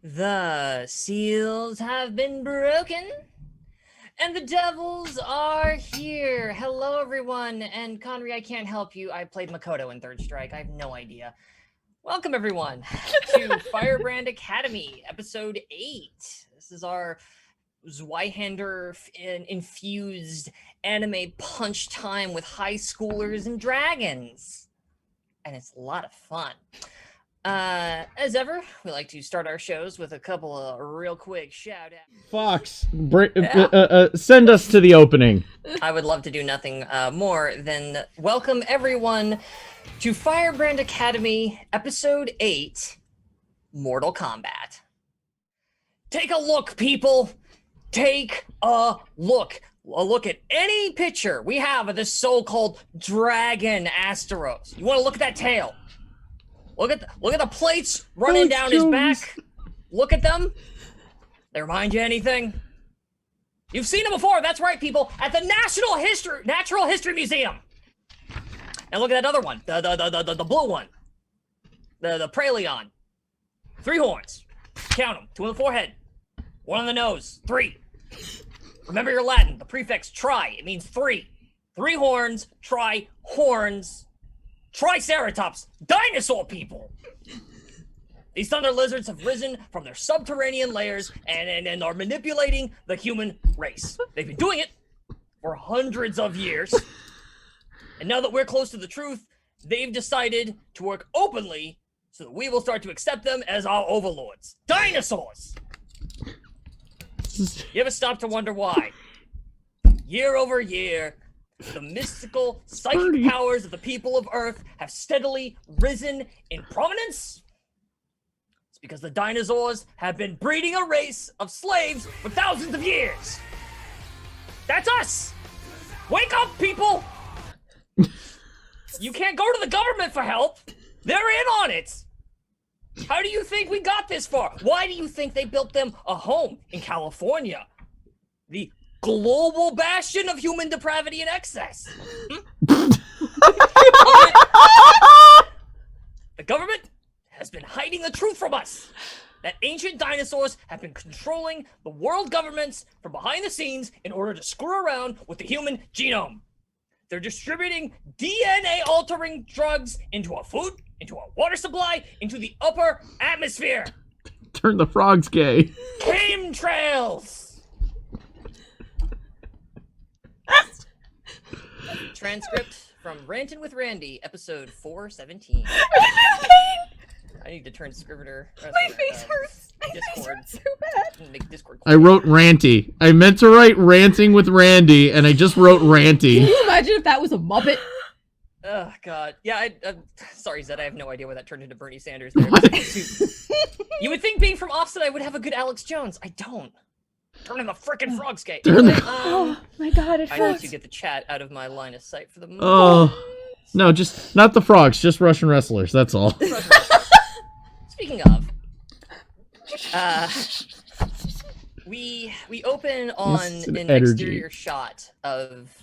The seals have been broken, and the devils are here. Hello, everyone. And Conry, I can't help you. I played Makoto in Third Strike. I have no idea. Welcome, everyone, to Firebrand Academy, Episode 8. This is our Zweihander infused anime punch time with high schoolers and dragons. And it's a lot of fun. As ever, we like to start our shows with a couple of real quick shout outs. Fox, send us to the opening. I would love to do nothing more than welcome everyone to Firebrand Academy, Episode 8, Mortal Kombat. Take a look, people! Take a look! A look at any picture we have of this so-called Dragon Asteros. You want to look at that tail? Look at the plates running down his back. Look at them. They remind you anything? You've seen them before. That's right, people. At the Natural History Museum. And look at that other one. The blue one. The Praleon. 3 horns. Count them. 2 on the forehead. 1 on the nose. 3. Remember your Latin. The prefix tri. It means 3. 3 horns. Tri. Horns. Triceratops, dinosaur people! These thunder lizards have risen from their subterranean layers and are manipulating the human race. They've been doing it for hundreds of years. And now that we're close to the truth, they've decided to work openly so that we will start to accept them as our overlords. Dinosaurs! You ever stop to wonder why? Year over year, the mystical, psychic powers of the people of Earth have steadily risen in prominence. It's because the dinosaurs have been breeding a race of slaves for thousands of years. That's us! Wake up, people! You can't go to the government for help. They're in on it. How do you think we got this far? Why do you think they built them a home in California? The global bastion of human depravity and excess. The government has been hiding the truth from us. That ancient dinosaurs have been controlling the world governments from behind the scenes in order to screw around with the human genome. They're distributing DNA-altering drugs into our food, into our water supply, into the upper atmosphere. Turn the frogs gay. Chemtrails. Transcript from Rantin' with Randy, episode 417. I need to turn Scrivener. My face hurts. My face hurts so bad. Make Discord. I wrote ranty. I meant to write ranting with Randy, and I just wrote ranty. Can you imagine if that was a Muppet? Oh, God. Yeah, I'm sorry, Zed. I have no idea why that turned into Bernie Sanders there. You would think being from Austin, I would have a good Alex Jones. I don't. Turning the frickin' frog skate. Anyway, Oh my god, it I need hurts. to get the chat out of my line of sight for the moment. Oh. No, just not the frogs, just Russian wrestlers, that's all. Speaking of, we open on an exterior shot of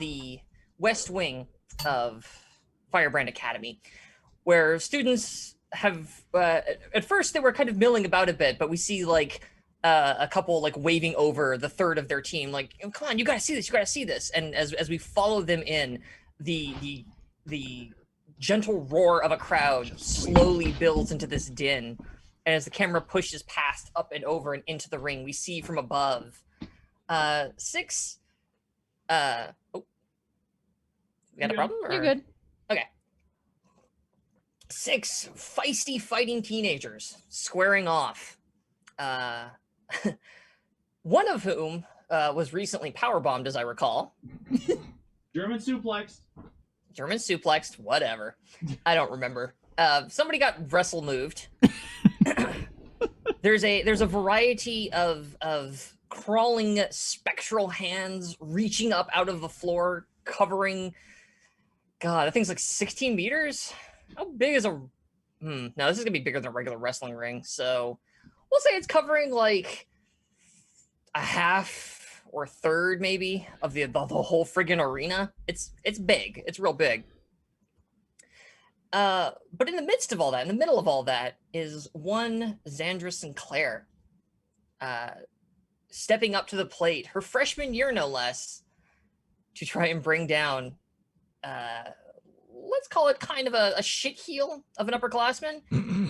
the west wing of Firebrand Academy, where students have, at first they were kind of milling about a bit, but we see like a couple like waving over the third of their team, like, oh, come on, you gotta see this, you gotta see this. And as we follow them in, the gentle roar of a crowd slowly builds into this din. And as the camera pushes past, up and over and into the ring, we see from above 6 oh, we got a problem? Or? You're good. Okay. 6 feisty fighting teenagers squaring off. One of whom was recently powerbombed, as I recall. German suplexed, whatever. I don't remember. Somebody got wrestle moved. There's a variety of crawling spectral hands reaching up out of the floor, covering. God, that thing's like 16 meters. How big is a? No, this is gonna be bigger than a regular wrestling ring. So we'll say it's covering like a half or a third, maybe, of the whole friggin' arena. It's big. It's real big. But in the midst of all that, in the middle of all that, is one Xandra Sinclair, stepping up to the plate, her freshman year no less, to try and bring down, let's call it kind of a shit heel of an upperclassman,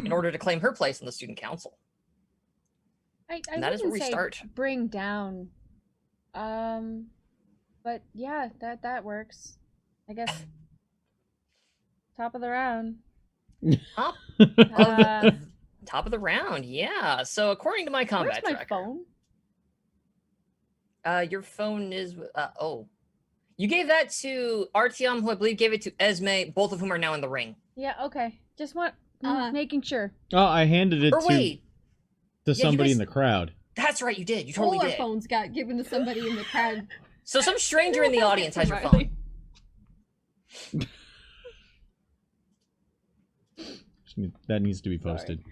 in order to claim her place in the student council. I And that is where we wouldn't say start. bring down. But yeah, that works. I guess. Top of the round. Top Uh, top of the round, yeah. So according to my combat where's my tracker, phone? your phone is oh, you gave that to Artyom, who I believe gave it to Esme, both of whom are now in the ring. Yeah, okay. Just making sure. Oh, I handed it Or wait, to somebody guys- in the crowd. that's right, you did. You totally All our did. phones got given to somebody in the crowd. So some stranger in the audience has your phone. That needs to be posted.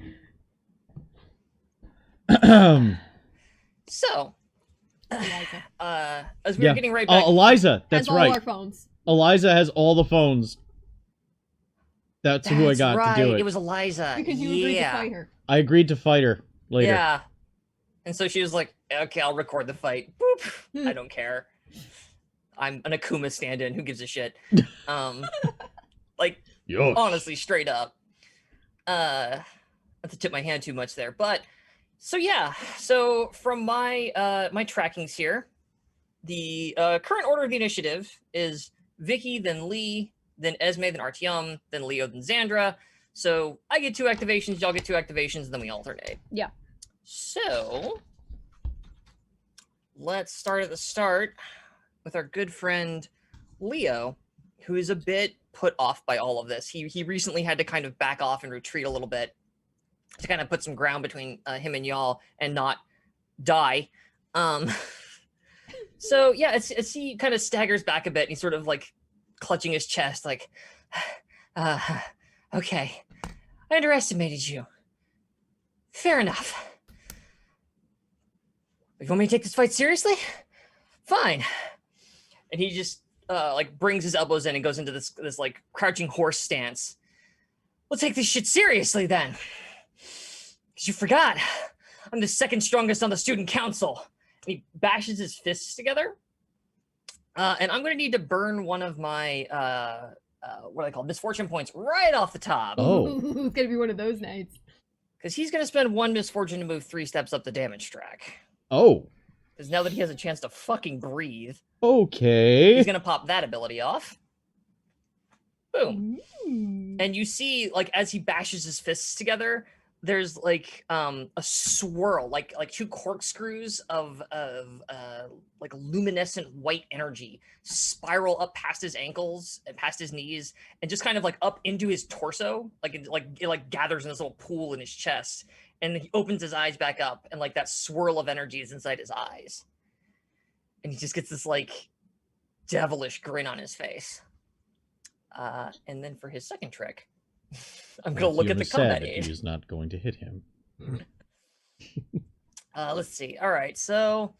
So, Eliza. as we were getting right back, Eliza, that's Has all right. our phones. Eliza has all the phones. That's who I got right. to do it. It was Eliza. Because you agreed to fight her. I agreed to fight her later. Yeah. And so she was like, okay, I'll record the fight. Boop. I don't care. I'm an Akuma stand-in. Who gives a shit? Like, Yo. honestly, straight up. Not to tip my hand too much there. But, so yeah. So from my my trackings here, the current order of the initiative is Vicky, then Lee, then Esme, then Artyom, then Leo, then Xandra. So I get 2 activations, y'all get 2 activations, then we alternate. Yeah. So let's start at the start with our good friend Leo, who is a bit put off by all of this. He recently had to kind of back off and retreat a little bit to kind of put some ground between him and y'all and not die. So yeah, as he kind of staggers back a bit and he's sort of like clutching his chest like, okay, I underestimated you. Fair enough. If you want me to take this fight seriously, fine. And he just like brings his elbows in and goes into this like crouching horse stance. We'll take this shit seriously then. Because you forgot, I'm the 2nd strongest on the student council. And he bashes his fists together. And I'm going to need to burn one of my, what are they called? Misfortune points right off the top. Oh. It's gonna be one of those nights. Because he's going to spend 1 misfortune to move 3 steps up the damage track. Oh. Because now that he has a chance to fucking breathe, Okay. he's going to pop that ability off. Boom. Ooh. And you see, like, as he bashes his fists together, there's like a swirl, like 2 corkscrews of like luminescent white energy spiral up past his ankles and past his knees and just kind of like up into his torso, like it gathers in this little pool in his chest, and he opens his eyes back up and like that swirl of energy is inside his eyes, and he just gets this like devilish grin on his face. And then for his second trick, I'm gonna look at the combat aid. He is not going to hit him. Let's see. All right, so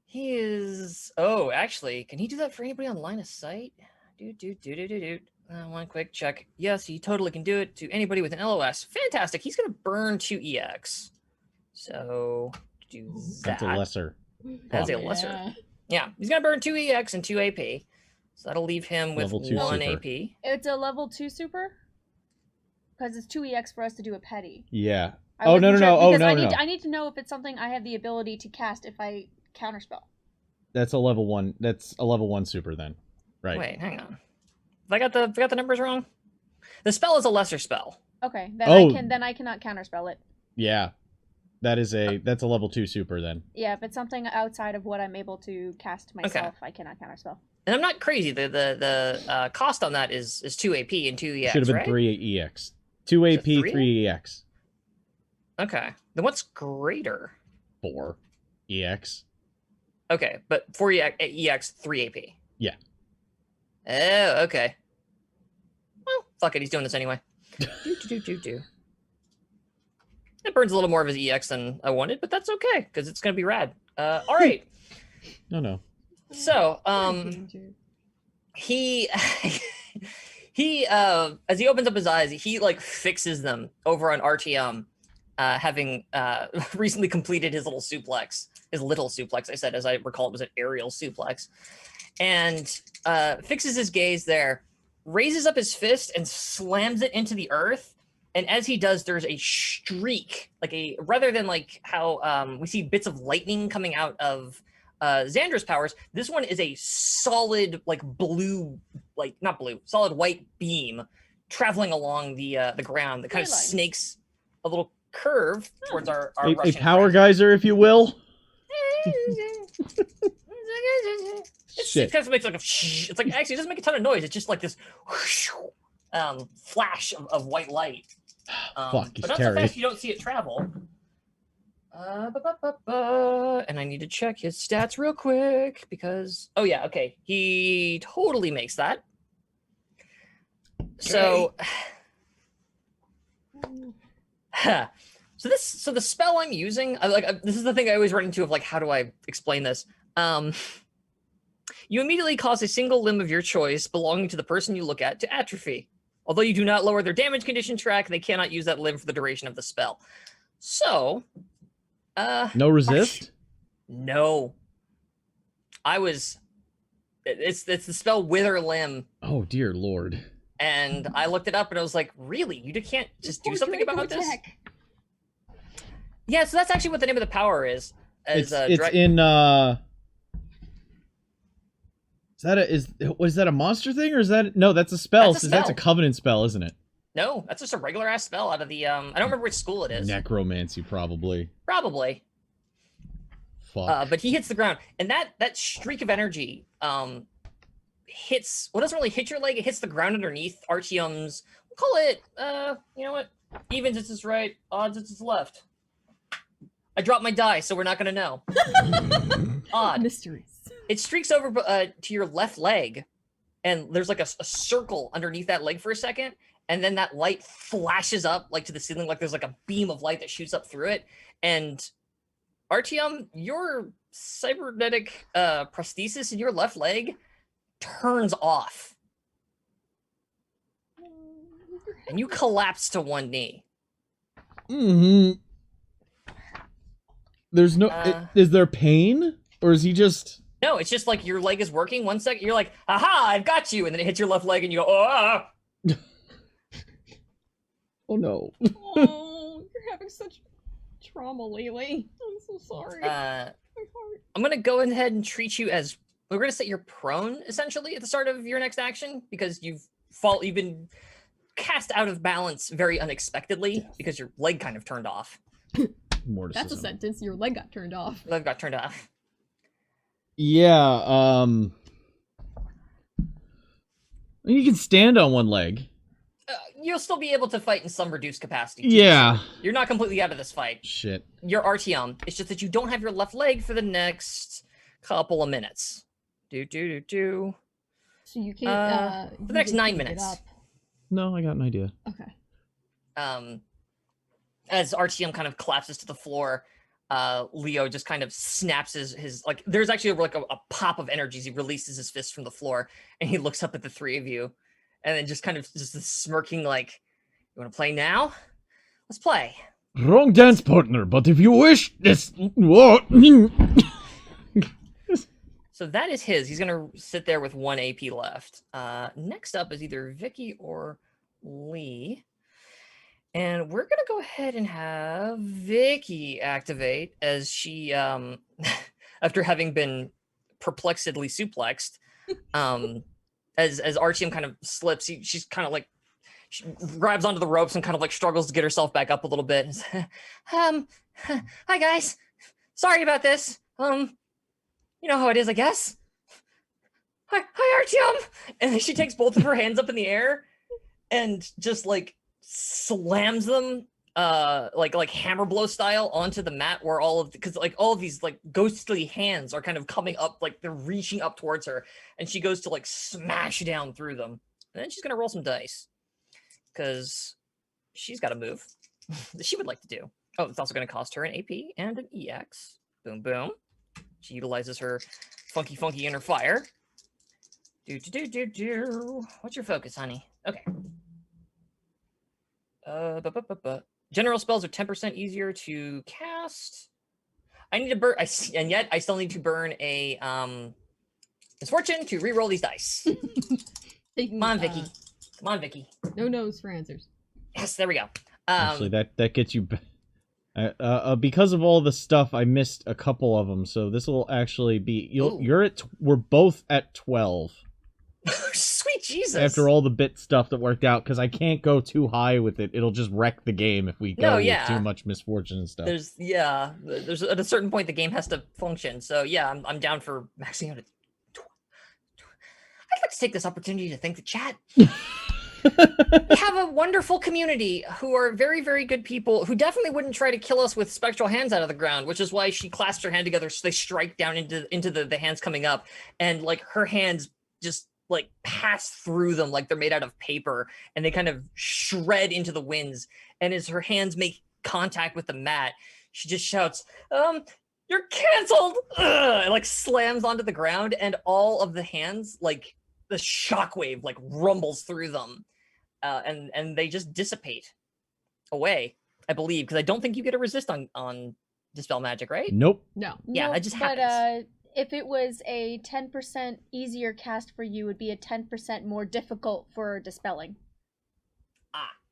he is. Oh, actually, can he do that for anybody on line of sight? One quick check. Yes, he totally can do it to anybody with an LOS. Fantastic. He's gonna burn 2 EX. So do that. That's a lesser. That's a lesser. Yeah, he's gonna burn 2 EX and 2 AP. So that'll leave him with Level 2 1 super. AP. It's a level 2 super? Because it's 2 EX for us to do a petty. Yeah. I Oh, no, wasn't no, sure, no. Oh, because no, no. I need to know if it's something I have the ability to cast if I counterspell. That's a level 1. That's a level 1 super then. Right. Wait, hang on. Have I got the numbers wrong? The spell is a lesser spell. Okay, then Oh. I cannot counterspell it. Yeah. That's a level 2 super then. Yeah, if it's something outside of what I'm able to cast myself, I cannot counterspell. And I'm not crazy. The cost on that is 2 AP and 2 EX, Should have been right? 3 EX. 2 AP, 3? 3 EX. Okay. Then what's greater? 4 EX. Okay, but 4 EX, 3 AP. Yeah. Oh, okay. Well, fuck it. He's doing this anyway. do. It burns a little more of his EX than I wanted, but that's okay, because it's going to be rad. All right. No. So, Danger. he He as he opens up his eyes, he like fixes them over on RTM, having recently completed his little suplex. I said, as I recall, it was an aerial suplex, and fixes his gaze there, raises up his fist and slams it into the earth. And as he does, there's a streak, like a rather than like how we see bits of lightning coming out of Xandra's powers. This one is a solid, like blue, like not blue, solid white beam traveling along the ground that kind of snakes a little curve towards our a Russian power friend. geyser, if you will. It kind of makes like a. It's like actually it doesn't make a ton of noise. It's just like this flash of white light. Fuck, but not so fast you don't see it travel. And I need to check his stats real quick because okay, he totally makes that. So, so the spell I'm using, this is the thing I always run into of like, how do I explain this? You immediately cause a single limb of your choice belonging to the person you look at to atrophy. Although you do not lower their damage condition track, they cannot use that limb for the duration of the spell. So, no resist? No. It's the spell Wither Limb. Oh, dear Lord. And I looked it up and I was like, really? You can't just do something about this? Yeah, so that's actually what the name of the power is. It's in, was that a monster thing or is that no? That's a spell. That's a covenant spell, isn't it? No, that's just a regular ass spell out of the I don't remember which school it is. Necromancy, probably. Probably. Fuck. But he hits the ground, and that streak of energy hits. Well, doesn't really hit your leg. It hits the ground underneath Artyom's. We'll call it. You know what? Evens it's his right. Odds it's his left. I dropped my die, so we're not gonna know. Odd. Mysteries. It streaks over to your left leg, and there's like a circle underneath that leg for a second, and then that light flashes up like to the ceiling, like there's like a beam of light that shoots up through it. And Artyom, your cybernetic prosthesis in your left leg turns off, and you collapse to one knee. Mm-hmm. There's no. Is there pain, or is he just? No, it's just like your leg is working. 1 second, you're like, "Aha, I've got you," and then it hits your left leg, and you go, "Oh!" Ah. Oh no. Oh, you're having such trauma lately. I'm so sorry. I'm gonna go ahead and treat you as we're gonna set you prone essentially at the start of your next action because you've been cast out of balance very unexpectedly because your leg kind of turned off. That's a sentence. Your leg got turned off. Leg got turned off. Yeah. You can stand on one leg. You'll still be able to fight in some reduced capacity. Too. Yeah. You're not completely out of this fight. Shit. You're Artyom. It's just that you don't have your left leg for the next couple of minutes. So you can't. For the next 9 minutes. No, I got an idea. Okay. As Artyom kind of collapses to the floor, Leo just kind of snaps his like. There's actually like a pop of energy as he releases his fist from the floor, and he looks up at the three of you. And then just kind of just smirking like, you want to play now? Let's play. Wrong dance partner, but if you wish, this... What? So that is his. He's going to sit there with 1 AP left. Next up is either Vicky or Lee. And we're going to go ahead and have Vicky activate as she, after having been perplexedly suplexed, as Artyom kind of slips, she's kind of like, she grabs onto the ropes and kind of like struggles to get herself back up a little bit. Hi guys, sorry about this. You know how it is, I guess. Hi Artyom. And then she takes both of her hands up in the air and just like slams them like hammer blow style onto the mat where all of these like ghostly hands are kind of coming up, like they're reaching up towards her, and she goes to like smash down through them, and then she's gonna roll some dice because she's got a move that she would like to do. Oh, it's also gonna cost her an AP and an EX. Boom boom. She utilizes her funky inner fire. What's your focus, honey? Okay. General spells are 10% easier to cast. I need to burn, and yet I still need to burn a misfortune to re-roll these dice. Taking, Come on, Vicky. Come on, Vicky. No nose for answers. Yes, there we go. Actually, that gets you. Because of all the stuff, I missed a couple of them, so this will actually be. You're at. We're both at 12. Sweet Jesus! After all the bit stuff that worked out, because I can't go too high with it. It'll just wreck the game if we go with too much misfortune and stuff. There's at a certain point the game has to function. So yeah, I'm down for maxing out at 12. I'd like to take this opportunity to thank the chat. We have a wonderful community who are very, very good people who definitely wouldn't try to kill us with spectral hands out of the ground, which is why she clasped her hand together so they strike down into the hands coming up, and like her hands just like pass through them like they're made out of paper, and they kind of shred into the winds. And as her hands make contact with the mat, she just shouts, "You're canceled!" And like slams onto the ground, and all of the hands, like the shockwave, like rumbles through them. And they just dissipate away, I believe, because I don't think you get a resist on Dispel Magic, right? Nope. No. Yeah, Nope, that just but, happens. if it was a 10% easier cast for you, it would be a 10% more difficult for dispelling.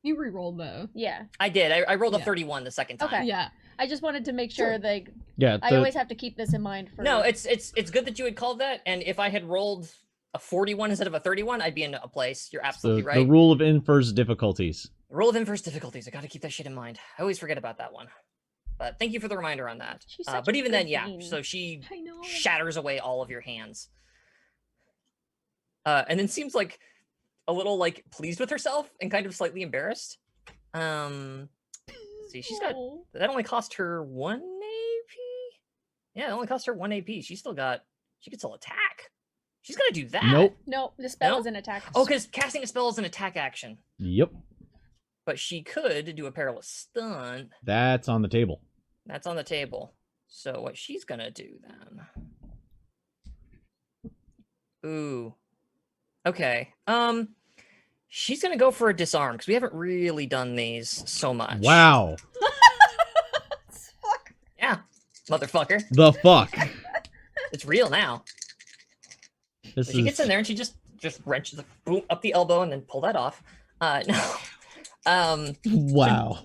You re-rolled though. Yeah. I did. I rolled a Yeah. 31 the second time. Okay. Yeah. I just wanted to make sure that Yeah. I always have to keep this in mind for. No, it's good that you had called that, and if I had rolled a 41 instead of a 31, I'd be in a place. You're absolutely the right. rule of inverse difficulties. Rule of inverse difficulties. I got to keep that shit in mind. I always forget about that one. But thank you for the reminder on that. She's such But a even good then, yeah. bean. So she I know. shatters away all of your hands. And then seems like a little like pleased with herself and kind of slightly embarrassed. Let's see, she's got Oh. that only cost her 1 AP. Yeah, it only cost her 1 AP. She can still attack. She's gonna do that. Nope. No, the spell No? is an attack. Oh, because casting a spell is an attack action. Yep. But she could do a perilous stunt. That's on the table. That's on the table. So what she's gonna do then? Ooh. Okay. She's gonna go for a disarm because we haven't really done these so much. Wow. Fuck. Yeah, motherfucker. The fuck. It's real now. This So she gets in there and she just wrenches the boom up the elbow and then pull that off. No. Wow.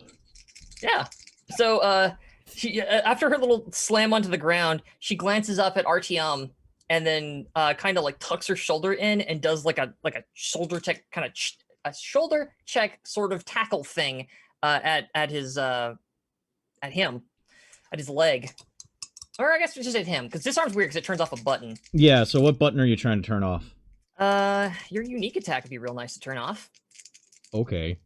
Yeah. So she after her little slam onto the ground, she glances up at Artyom and then kind of like tucks her shoulder in and does like a shoulder check, kind of a shoulder check sort of tackle thing at his leg. Or I guess it's just at him, because disarm's weird because it turns off a button. Yeah, so what button are you trying to turn off? Your unique attack would be real nice to turn off. Okay.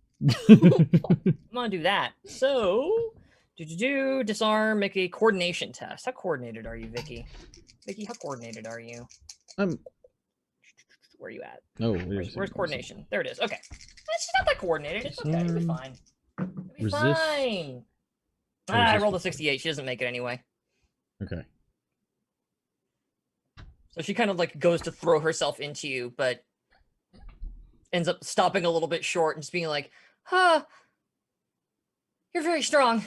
I'm gonna do that. So, disarm, make a coordination test. How coordinated are you, Vicky? Vicky, how coordinated are you? I'm... Where are you at? Oh, Where's coordination? There it is. Okay. She's not that coordinated. It's okay. It'll be fine. It'll be Resist. fine. Oh, I resist. rolled a 68. She doesn't make it anyway. Okay. So she kind of like goes to throw herself into you, but ends up stopping a little bit short and just being like, you're very strong.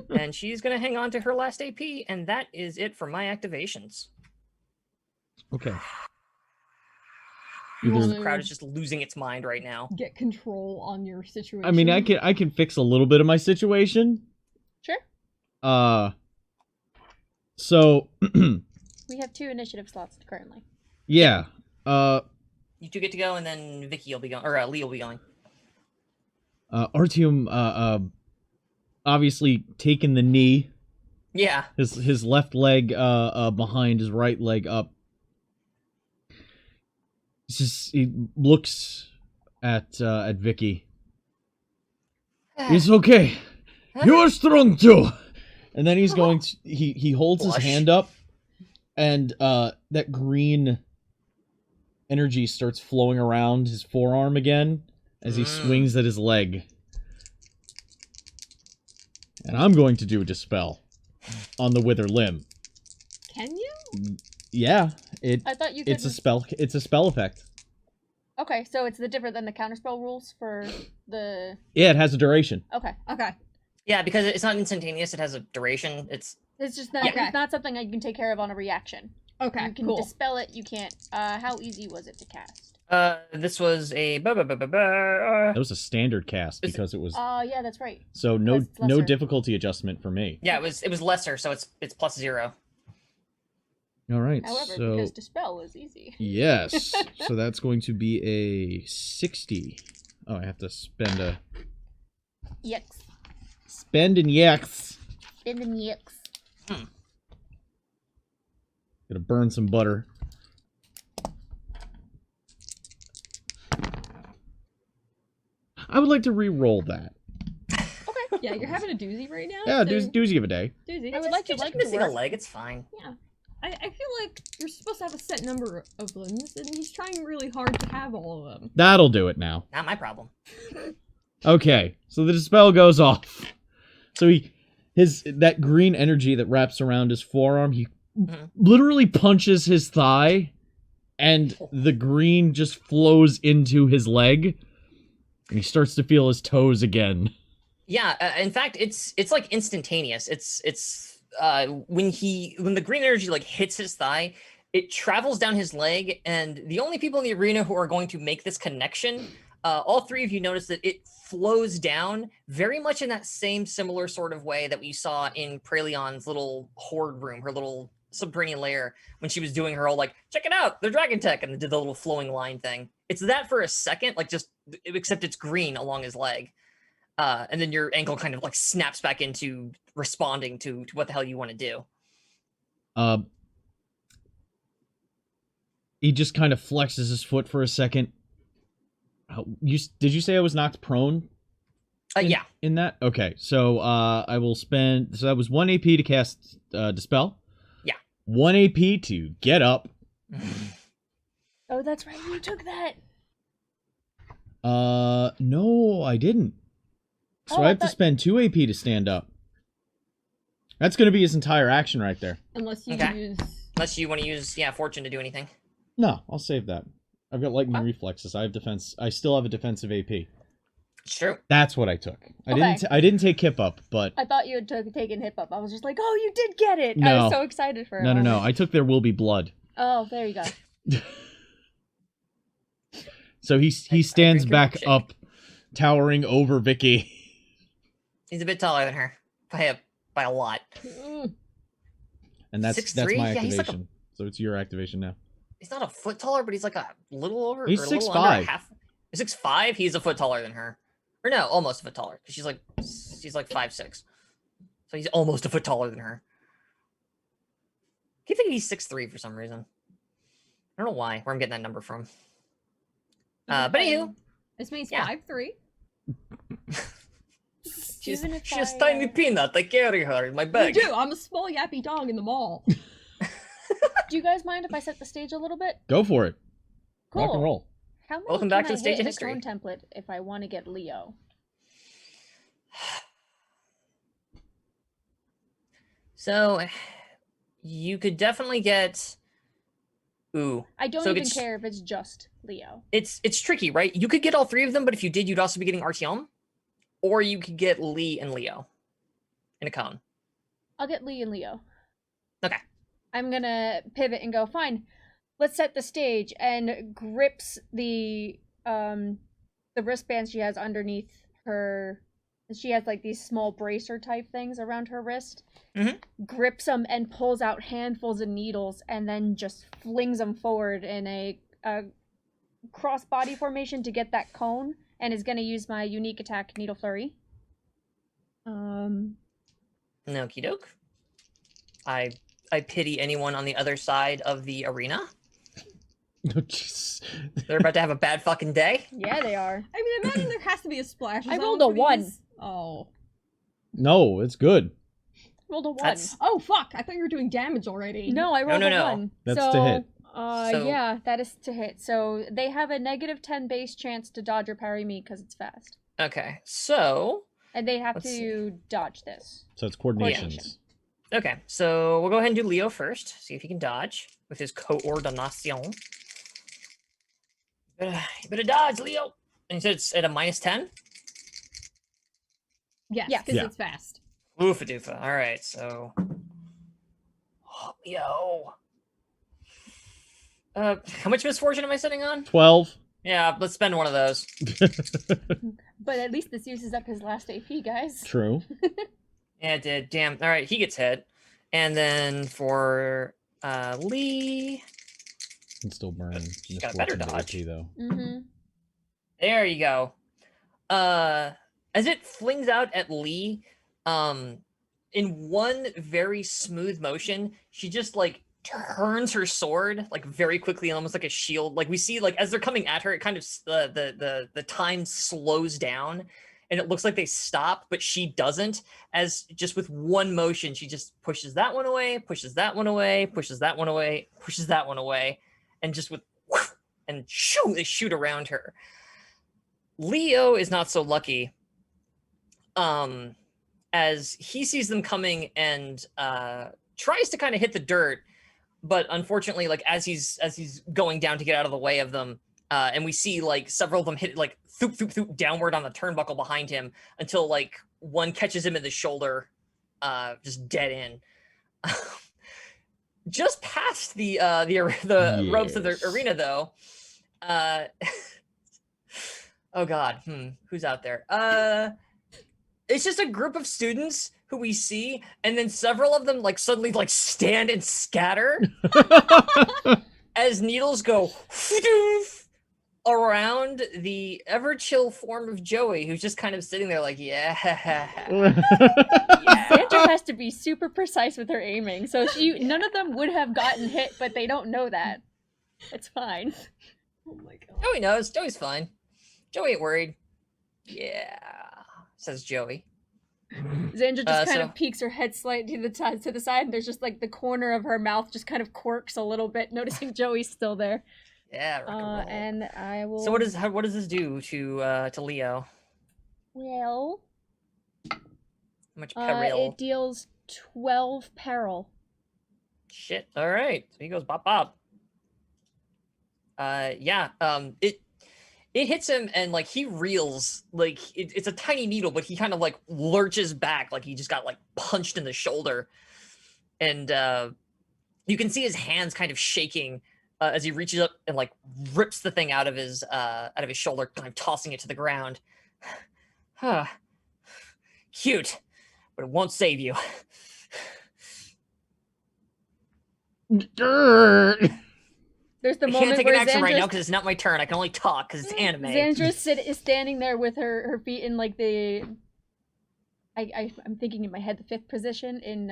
And she's going to hang on to her last AP, and that is it for my activations. Okay. You Either- The wanna crowd is just losing its mind right now. get control on your situation. I mean, I can fix a little bit of my situation. Sure. So We have 2 initiative slots currently. yeah. You two get to go, and then Vicky will be going, or Lee will be going. Artyom obviously taking the knee, Yeah. his left leg behind his right leg up. He looks at Vicky. It's okay. You're strong too. And then he's going to he holds his Blush. hand up, and that green energy starts flowing around his forearm again as he swings at his leg. And I'm going to do a dispel on the wither limb. Can you? Yeah, I thought you could. it's a spell. It's a spell effect. Okay, so it's different than the counterspell rules for the. Yeah, it has a duration. Okay, Okay. Yeah, because it's not instantaneous. It has a duration. It's it's not. Okay. It's not something that you can take care of on a reaction. Okay. You can cool. dispel it. You can't. How easy was it to cast? this was a That was a standard cast because it was. Yeah, that's right. So no That's lesser. difficulty adjustment for me. yeah, it was lesser, so it's +0. All right. However, so because dispel is easy. yes, so that's going to be a 60. Oh, I have to spend a Yikes. spend and yaks. Spin and yikes. Gonna burn some butter. I would like to re-roll that. Yeah, you're having a doozy right now. Yeah, so- doozy of a day. Doozy. I would like to Just like missing to a work. leg. It's fine. Yeah. I feel like you're supposed to have a set number of limbs, and he's trying really hard to have all of them. That'll do it now. Not my problem. Okay, so the dispel goes off. So that green energy that wraps around his forearm, he literally punches his thigh, and the green just flows into his leg, and he starts to feel his toes again. Yeah, in fact, it's like instantaneous. It's when the green energy like hits his thigh, it travels down his leg, and the only people in the arena who are going to make this connection, all three of you notice that it flows down very much in that same similar sort of way that we saw in Pralion's little horde room, her little subterranean lair, when she was doing her whole like, check it out, they're dragon tech, and did the little flowing line thing. It's that for a second, like just except it's green along his leg. And then your ankle kind of like snaps back into responding to what the hell you want to do. He just kind of flexes his foot for a second. Did you say I was knocked prone? Yeah. In that? Okay, so I will spend. So that was 1 AP to cast Dispel. Yeah. 1 AP to get up. Oh, that's right. You took that. No, I didn't. So Oh, I I have to thought- spend 2 AP to stand up. That's going to be his entire action right there. Unless you Okay. use. Unless you want to use fortune to do anything. No, I'll save that. I've got lightning Huh? reflexes. I have defense. I still have a defensive AP. It's true. That's what I took. I Okay. didn't take Kip up, but I thought you had taken hip up. I was just like, oh, you did get it. I No. was so excited for it. no. I took There Will Be Blood. Oh, there you go. So he I stands drink your back milkshake. up, towering over Vicky. He's a bit taller than her by a lot. And that's 6'3"? my Yeah, he's like activation. So it's your activation now. He's not a foot taller, but he's like a little over. He's or a little 6'5". under a half. 6'5". He's a foot taller than her, or no, almost a foot taller. Because she's like 5'6". So he's almost a foot taller than her. I keep thinking he's 6'3" for some reason. I don't know why. Where I'm getting that number from. But anywho, This means Yeah. 5'3". she's Even if she's I, tiny peanut. I carry her in my You bag. do. I'm a small yappy dog in the mall. Do you guys mind if I set the stage a little bit? Go for it. Cool. Rock and roll. How many Welcome back can to the I stage hit of in a history. cone template if I want to get Leo? So you could definitely get. Ooh, I don't So even it's- care if it's just Leo. it's tricky, right? You could get all three of them, but if you did, you'd also be getting Artyom, or you could get Lee and Leo in a cone. I'll get Lee and Leo. Okay. I'm gonna pivot and go, fine, let's set the stage, and grips the wristbands she has underneath her. She has like these small bracer type things around her wrist. Mhm. Grips them and pulls out handfuls of needles and then just flings them forward in a cross body formation to get that cone, and is gonna use my unique attack, Needle Flurry. Okie doke. I pity anyone on the other side of the arena. Oh, jeez. They're about to have a bad fucking day. Yeah, they are. I mean, imagine there has to be a splash. I zone rolled a for 1. these. Oh. No, it's good. Rolled a 1. That's Oh, fuck. I thought you were doing damage already. No, I rolled no, a no. 1. That's so, to hit. So- Yeah, that is to hit. So they have a -10 base chance to dodge or parry me because it's fast. okay. So And they have Let's to dodge this. So it's coordinations. Coordination. okay, so we'll go ahead and do Leo first. See if he can dodge with his coordination. You better dodge, Leo. And you said it's at a -10? Yes, Yeah. because Yeah. it's fast. Oofa doofa. All right, so. Oh, Leo. How much misfortune am I sitting on? 12. Yeah, let's spend one of those. But at least this uses up his last AP, guys. True. Yeah, it did. Damn. All right, he gets hit. And then for Lee. Can still burn. She's got a better misfortune to dodge. AP, though. Mm-hmm. There you go. As it flings out at Lee, in one very smooth motion, she just like turns her sword like very quickly, almost like a shield. Like we see, like as they're coming at her, it kind of the time slows down, and it looks like they stop, but she doesn't. As just with one motion, she just pushes that one away, pushes that one away, pushes that one away, pushes that one away, and just with and shoo, they shoot around her. Leo is not so lucky. As he sees them coming and tries to kind of hit the dirt, but unfortunately, like as he's going down to get out of the way of them, and we see like several of them hit like thoop thoop thoop downward on the turnbuckle behind him until like one catches him in the shoulder, just dead in. Just past the ropes of the Yes. arena, though. Oh God, who's out there? It's just a group of students who we see, and then several of them like suddenly like stand and scatter as needles go around the ever chill form of Joey, who's just kind of sitting there like, yeah. Sandra has to be super precise with her aiming, so none of them would have gotten hit, but they don't know that. It's fine. Oh my god. Joey knows. Joey's fine. Joey ain't worried. Yeah, says Joey. Xandra just kind so- of peeks her head slightly to the side, and there's just like the corner of her mouth just kind of quirks a little bit, noticing Joey's still there. Yeah, rock and roll. And I will. So what does this do to Leo? Well, How much peril? it deals 12 peril. Shit. All right. So he goes bop bop. Yeah. It hits him and like he reels, like it's a tiny needle, but he kind of like lurches back like he just got like punched in the shoulder, and you can see his hands kind of shaking as he reaches up and like rips the thing out of his shoulder, kind of tossing it to the ground. Cute, but it won't save you. There's the I can't moment take an where action right now Xandra's, because it's not my turn. I can only talk because it's anime. Xandra is standing there with her feet in like the. I'm thinking in my head the fifth position in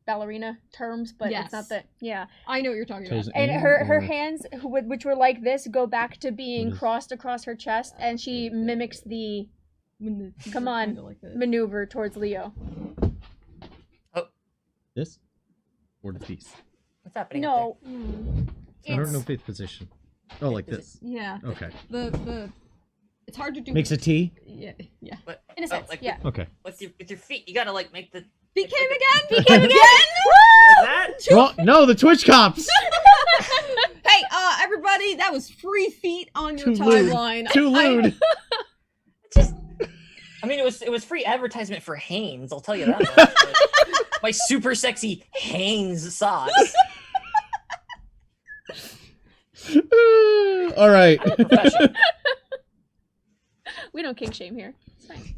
ballerina terms, but Yes. it's not the yeah. I know what you're talking about. Toes And in her or- hands, which were like this, go back to being What is- crossed across her chest, and she mimics the When the Come on, kinda like this. maneuver towards Leo. This? Or the piece? What's happening? No, I don't know it's fifth position. Oh, like this. Yeah. Okay. The it's hard to do. Makes a T? Yeah. Yeah. But, in a sense, like yeah. Okay. with your feet, you gotta like make the Became like, again. Begin again! like that. Well, no, the Twitch cops! Hey, everybody, that was free feet on your Too lewd. timeline. Too lewd. Just, I mean, it was free advertisement for Hanes. I'll tell you that much. But my super sexy Hanes socks. All right. Professional. We don't kink shame here. It's fine.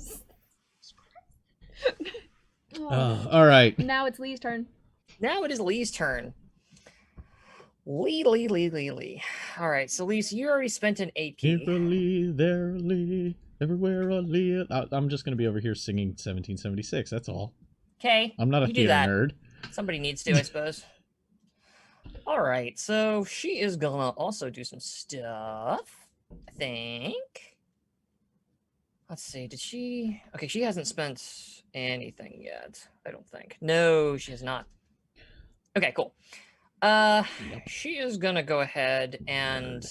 All right. Now it's Lee's turn. Now it is Lee's turn. Lee. All right, so Lee, so you already spent an AP. Here a Lee, there a Lee, everywhere a Lee. I'm just gonna be over here singing 1776. That's all. Okay. I'm not a you do theater that. nerd. Somebody needs to, I suppose. All right, so she is gonna also do some stuff, I think. Let's see, did she? Okay, she hasn't spent anything yet, I don't think. No, she has not. Okay, cool. She is gonna go ahead and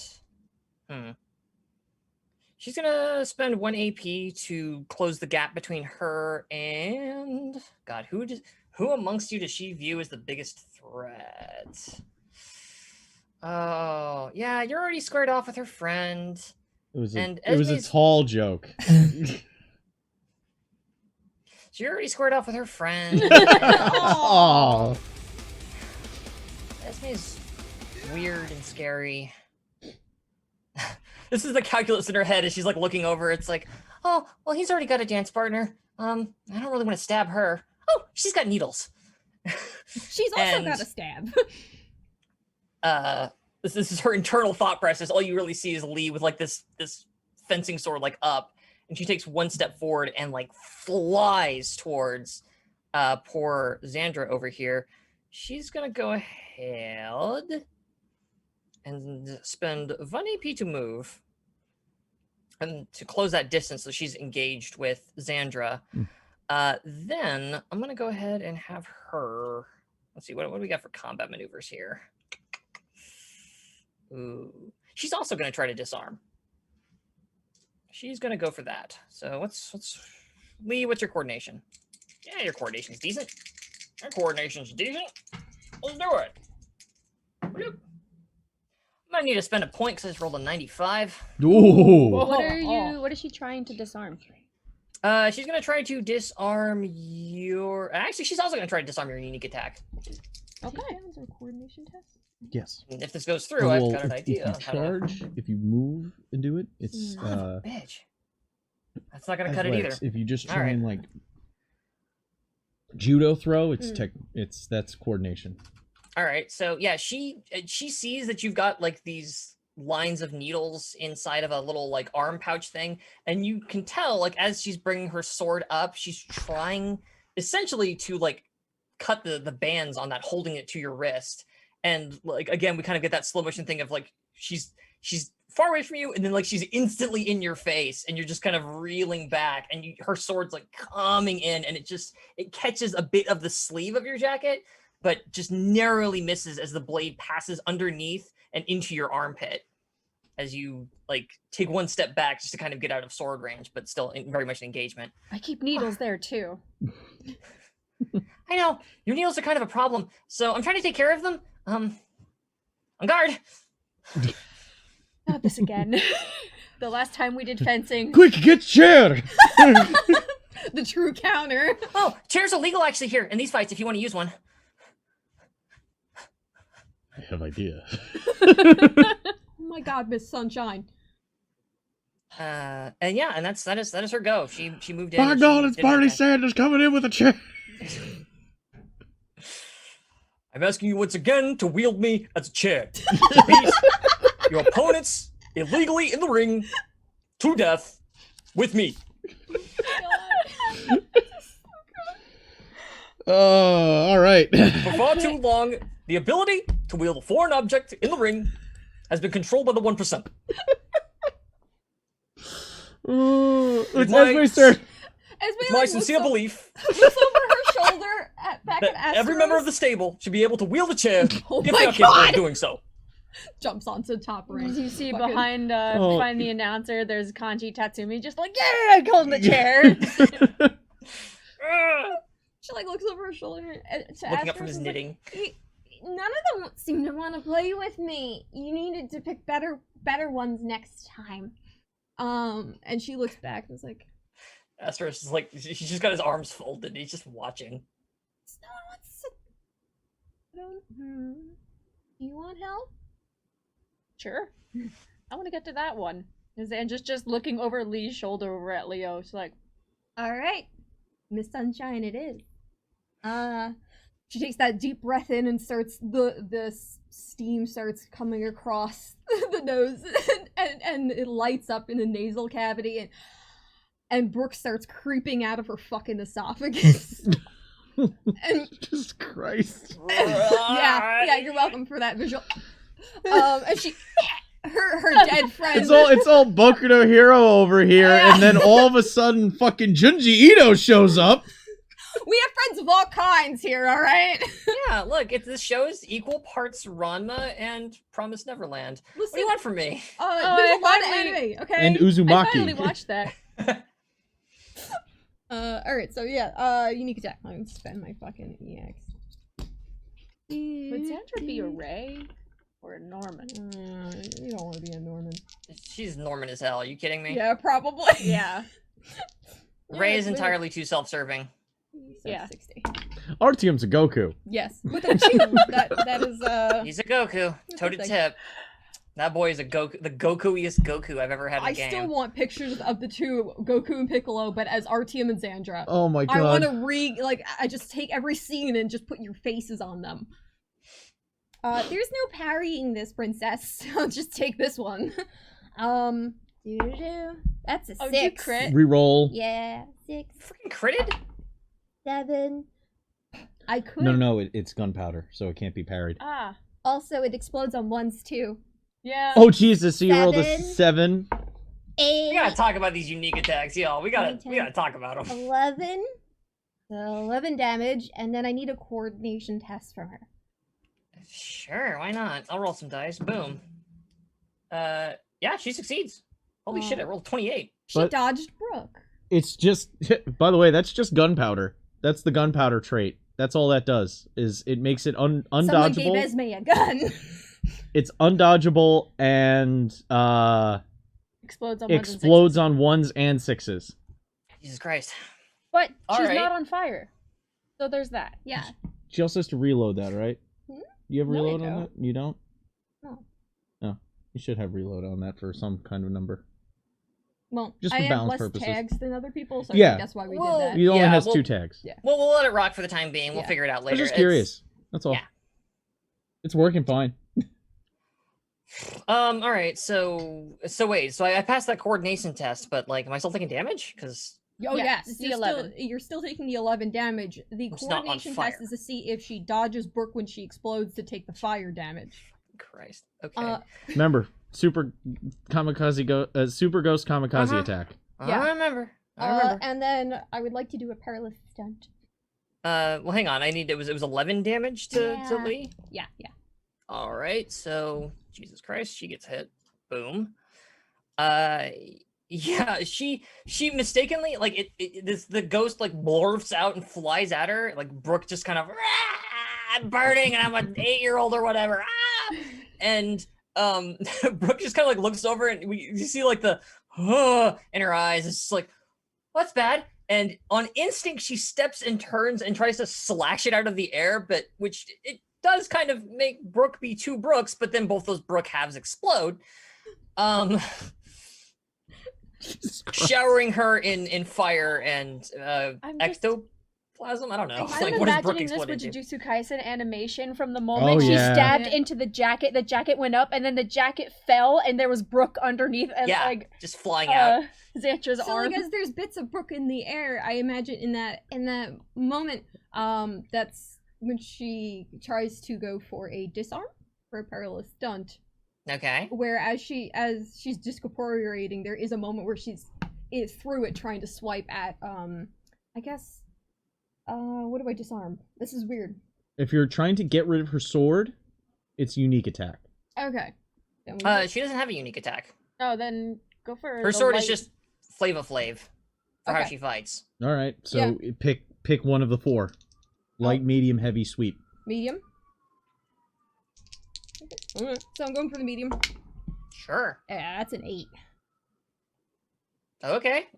she's gonna spend 1 AP to close the gap between her and God, who amongst you does she view as the biggest threat? Oh, yeah, you're already squared off with her friend. It was a, And it was a Esme's- tall joke. So you're already squared off with her friend. Oh. Esme's weird and scary. This is the calculus in her head as she's like looking over. It's like, oh, well, he's already got a dance partner. I don't really want to stab her. Oh, she's got needles. She's also And- got a stab. This is her internal thought process. All you really see is Lee with like this fencing sword like up, and she takes one step forward and like flies towards poor Xandra over here. She's gonna go ahead and spend 1 AP to move and to close that distance so she's engaged with Xandra. Then I'm gonna go ahead and have her. Let's see, what do we got for combat maneuvers here? Ooh. She's also gonna try to disarm. She's gonna go for that. So what's Lee, what's your coordination? Yeah, your coordination's decent. Your coordination's decent. Let's do it. Bloop. I might need to spend a point because I just rolled a 95. Ooh. What is she trying to disarm? She's gonna try to disarm your. Actually, she's also gonna try to disarm your unique attack. Okay. Is there a coordination test? Yes. And if this goes through, I've got an If idea. you of how to- charge, if you move and do it, it's Son of a bitch. That's not gonna cut it either. athletics. If you just try Alright. and like judo throw, that's coordination. All right, so yeah, she sees that you've got like these lines of needles inside of a little like arm pouch thing, and you can tell like as she's bringing her sword up, she's trying essentially to like cut the bands on that holding it to your wrist. And like again, we kind of get that slow motion thing of like she's far away from you, and then like she's instantly in your face, and you're just kind of reeling back, and her sword's like coming in, and it catches a bit of the sleeve of your jacket, but just narrowly misses as the blade passes underneath and into your armpit as you like take one step back just to kind of get out of sword range, but still very much an engagement. I keep needles there too. I know your needles are kind of a problem, so I'm trying to take care of them. On guard. Not this again. The last time we did fencing. Quick, get chair! The true counter. Oh, chairs are legal actually here in these fights if you want to use one. I have idea. Oh my god, Miss Sunshine. And yeah, and that is her go. She moved in. By and God, she it's did her Barney thing. Sanders coming in with a chair. I'm asking you once again to wield me as a chair. To beat your opponents illegally in the ring to death with me. Oh, all right. For far too long, the ability to wield a foreign object in the ring has been controlled by the 1%. It's my- Esme's turn. Esme, It's my sincere belief looks over her shoulder back that at every member of the stable should be able to wield a chair Oh if my they are capable God. of doing so. jumps onto top rank. As you see Fucking- behind Oh. behind the announcer, there's Kanji Tatsumi just like, yeah, holding the chair. She like looks over her shoulder to Looking ask up from her, his she's like, knitting. None of them seem to want to play with me. You needed to pick better ones next time. And she looks back and is like, Asterisk is like, he's just got his arms folded and he's just watching. no one wants to. Do you want help? Sure. I want to get to that one. And just looking over Lee's shoulder over at Leo, she's like, All right, Miss Sunshine, it is. She takes that deep breath in and starts the steam starts coming across the nose, and it lights up in the nasal cavity, and Brooke starts creeping out of her fucking esophagus. And Jesus Christ. yeah, you're welcome for that visual. And she, her dead friend. It's all Boku no Hero over here, and then all of a sudden, fucking Junji Ito shows up. We have friends of all kinds here, all right? Yeah, look, this show is equal parts Ranma and Promised Neverland. What do you want from me? There's I a lot of finally- anime, okay? And I finally Uzumaki. watched that. Alright, so yeah, unique attack. I'm gonna spend my fucking EX. Would Sandra be a Ray? Or Norman. You don't want to be a Norman. She's Norman as hell. Are you kidding me? Yeah, probably. Yeah. Ray is it's entirely too self-serving. So Yeah. 60. Artyom's a Goku. Yes, with a 2. that is He's a Goku, toe to Interesting. tip. That boy is a Goku, the Goku-iest Goku I've ever had in a I game. still want pictures of the two, Goku and Piccolo, but as Artyom and Xandra. Oh my I want god. to I just take every scene and just put your faces on them. There's no parrying this, princess. I'll just take this one. That's a Oh, did you 6. crit? Reroll. Yeah, 6, Freaking critted? 7. I could. No, it's gunpowder, so it can't be parried. Ah. Also, it explodes on ones too. Yeah. Oh Jesus! So you rolled a 7. 7. We 8, gotta talk about these unique attacks, y'all. We gotta talk about them. 11. So 11 damage, and then I need a coordination test from her. Sure, why not? I'll roll some dice. Boom. Yeah, she succeeds. Holy shit, I rolled 28. She But- dodged Brooke. It's just. By the way, that's just gunpowder. That's the gunpowder trait. That's all that does. Is it makes it Someone gave undodgeable. Esme a gun. It's undodgeable and Explodes on ones and explodes sixes. on 1s and 6s. Jesus Christ. But All she's right. not on fire. So there's that. Yeah. She also has to reload that, right? Hmm? You have No, I reload on don't. that? You don't? No. No. You should have reload on that for some kind of number. Well, Just I for have balance less purposes. tags than other people, so I Yeah. think that's why we Well, did that. He only Yeah, has well- 2 tags. Yeah. Well, we'll let it rock for the time being. We'll Yeah. figure it out I'm later. just It's- curious. That's all. yeah. It's working fine. All right. So wait. So I passed that coordination test, but like, am I still taking damage? Because Oh Yeah, yes, it's the you're 11. You're still taking the 11 damage. The It's not on coordination fire. test is to see if she dodges Brooke when she explodes to take the fire damage. Christ. Okay. Remember, super super ghost kamikaze Uh-huh. attack. yeah. I remember. I remember. And then I would like to do a perilous stunt. Well, hang on. It was 11 damage to Yeah. Lee. Yeah. All right. So Jesus Christ, she gets hit. Boom. Yeah, she mistakenly like the ghost like blurfs out and flies at her. Like Brooke just kind of I'm burning and I'm an 8-year-old or whatever. And Brooke just kind of like looks over and you see like the in her eyes. It's just like, well, that's bad. And on instinct, she steps and turns and tries to slash it out of the air, but which it does kind of make Brooke be 2 Brooks, but then both those Brooke halves explode. Showering her in fire and I'm just- ectoplasm. I don't know. I'm Like, what does Brooke imagining this explode with into? Jujutsu Kaisen animation from the moment she yeah. stabbed Yeah. into the jacket went up, and then the jacket fell, and there was Brooke underneath, and Yeah, like just flying out. Xantra's So arm. like as there's bits of Brooke in the air, I imagine in that moment, that's when she tries to go for a disarm for a perilous stunt. Okay. Where as she's discorporeating, there is a moment where she's through it trying to swipe at I guess what do I disarm? This is weird. If you're trying to get rid of her sword, it's unique attack. Okay. Then we She doesn't have a unique attack. Oh, then go for Her the sword is light. just Flava Flav for how Okay. she fights. All right, so pick one of the 4: light, medium, heavy, sweep. medium. Okay. So I'm going for the medium. Sure. Yeah, that's an 8. Okay.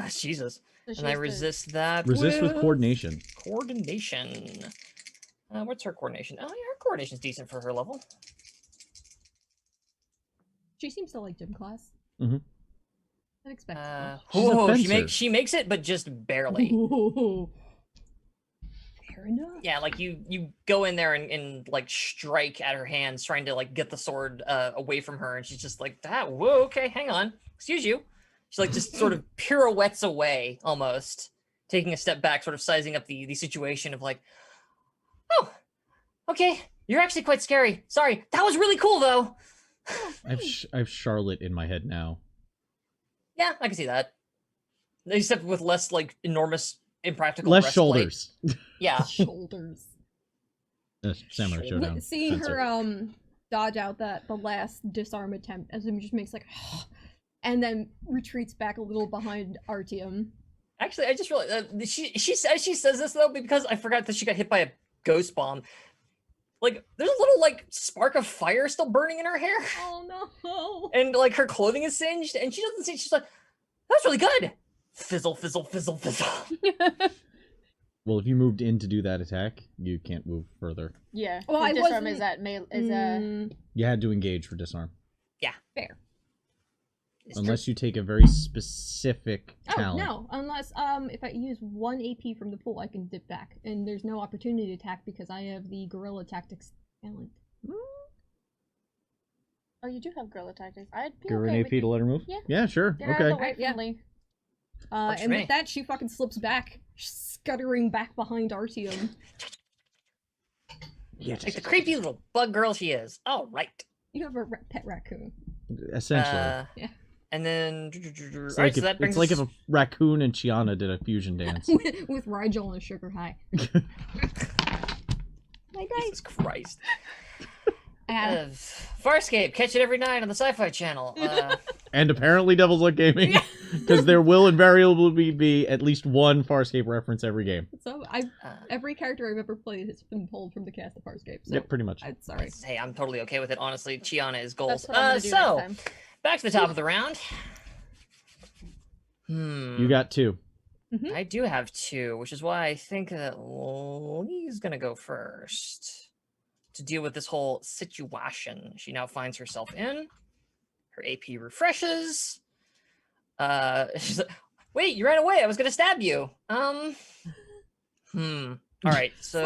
Jesus. So she And I has to- resist that. Resist with coordination. Coordination. What's her coordination? Oh, yeah, her coordination's decent for her level. She seems to like gym class. Mhm. I'd expect so. She's a Oh, fencer. she makes it, but just barely. Fair enough. Yeah, like you go in there and like strike at her hands, trying to like get the sword away from her, and she's just like, "That whoa, okay, hang on, excuse you." She like just sort of pirouettes away, almost taking a step back, sort of sizing up the situation of like, "Oh, okay, you're actually quite scary. Sorry, that was really cool though." I've Charlotte in my head now. Yeah, I can see that. Except with less like enormous, impractical Less breastplate. shoulders. Yeah. Shoulders. Samurai Shoulder- Showdown. Seeing Fencer. her dodge out the last disarm attempt as him just makes like and then retreats back a little behind Artyom. Actually, I just realized she says this though because I forgot that she got hit by a ghost bomb. like there's a little like spark of fire still burning in her hair, Oh no. and like her clothing is singed, and she doesn't see. She's like, "That's really good." Fizzle, fizzle, fizzle, fizzle. Well, if you moved in to do that attack, you can't move further. Yeah. Well, the I disarm wasn't- is at You had to engage for disarm. Fair. It's Unless you take a very specific Oh talent. no, unless if I use 1 AP from the pool, I can dip back, and there's no opportunity attack because I have the guerrilla tactics talent. Oh, you do have guerrilla tactics. I'd be Give her okay an with AP you. to let her move? Yeah. sure. Get out of Okay. the way Yeah. from Lee. Works for And me. with that, she fucking slips back, scuttering back behind Artyom. Yeah, like the creepy little bug girl she is. All right. You have a pet raccoon. essentially. Yeah. And then, It's all right, like, so that brings it's like us- if a raccoon and Chiana did a fusion dance. with Rigel and Sugar High. My Jesus Christ. guy. Farscape, catch it every night on the Sci-Fi Channel. And apparently Devil's Look Gaming, because there will invariably be at least one Farscape reference every game. So every character I've ever played has been pulled from the cast of Farscape. So Yep, pretty much. I'm sorry. Hey, I'm totally okay with it. Honestly, Chiana is goals. That's what I'm gonna do next So time. back to the top of the round. You got 2. I do have 2, which is why I think that Lee's gonna go first to deal with this whole situation she now finds herself in. Her AP refreshes. She's like, "Wait, you ran away. I was gonna stab you." All right, so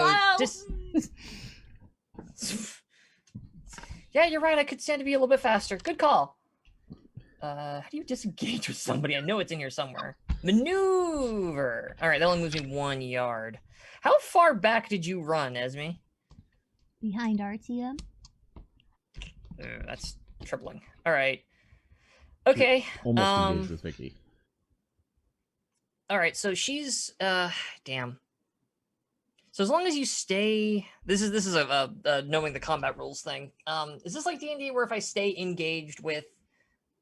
yeah, you're right. I could stand to be a little bit faster. Good call. How do you disengage with somebody? I know it's in here somewhere. Maneuver. All right, that only moves me 1 yard. How far back did you run, Esme? Behind Artyom. That's troubling. All right. Okay. Almost Um, engaged with Vicky. All right. So she's damn. So as long as you stay, this is a knowing the combat rules thing. Is this like D&D where if I stay engaged with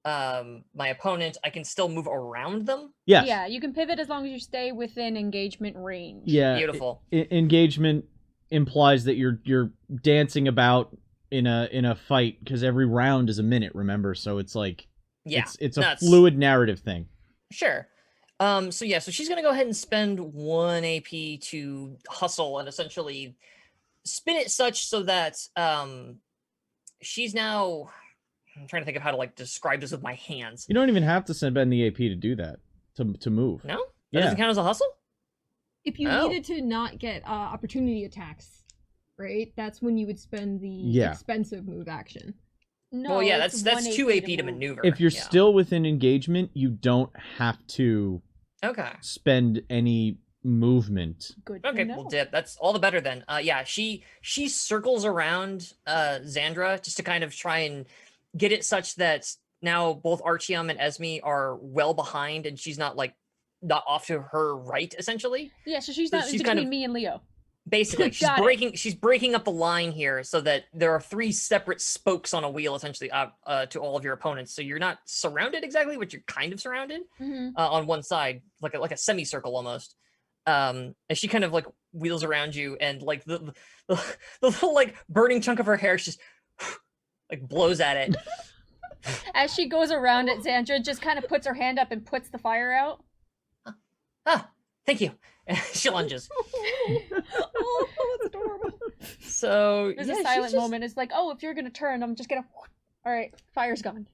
my opponent, I can still move around them? Yes. Yeah, you can pivot as long as you stay within engagement range. Yeah. Beautiful. Engagement implies that you're dancing about in a fight because every round is a minute. Remember, so it's like Yeah. it's a nuts. fluid narrative thing. Sure. So yeah, so she's gonna go ahead and spend 1 AP to hustle and essentially spin it such so that she's now. I'm trying to think of how to like describe this with my hands. You don't even have to send Ben the AP to do that to move. No, that Yeah. doesn't count as a hustle. If you Oh. needed to not get opportunity attacks, right? That's when you would spend the Yeah. expensive move action. No, Well, yeah, it's that's 1 2 AP to move. maneuver. If you're yeah. still within engagement, you don't have to Okay. spend any movement. Good to Okay, know. well, dip. That's all the better then. Yeah, she circles around Xandra just to kind of try and get it such that now both Artyom and Esme are well behind, and she's not off to her right, essentially. Yeah, so she's So not in she's between kind of- me and Leo. Basically, Got it. she's breaking up the line here so that there are 3 separate spokes on a wheel, essentially, to all of your opponents. So you're not surrounded exactly, but you're kind of surrounded Mm-hmm. on one side, like a semicircle almost. As she kind of like wheels around you, and like the little like burning chunk of her hair just like blows at it. As she goes around it, Xandra just kind of puts her hand up and puts the fire out. Ah, thank you. She lunges. Oh, that's adorable. So There's yeah, a she's silent just- moment. It's like, oh, if you're gonna turn, I'm just gonna. All right, fire's gone.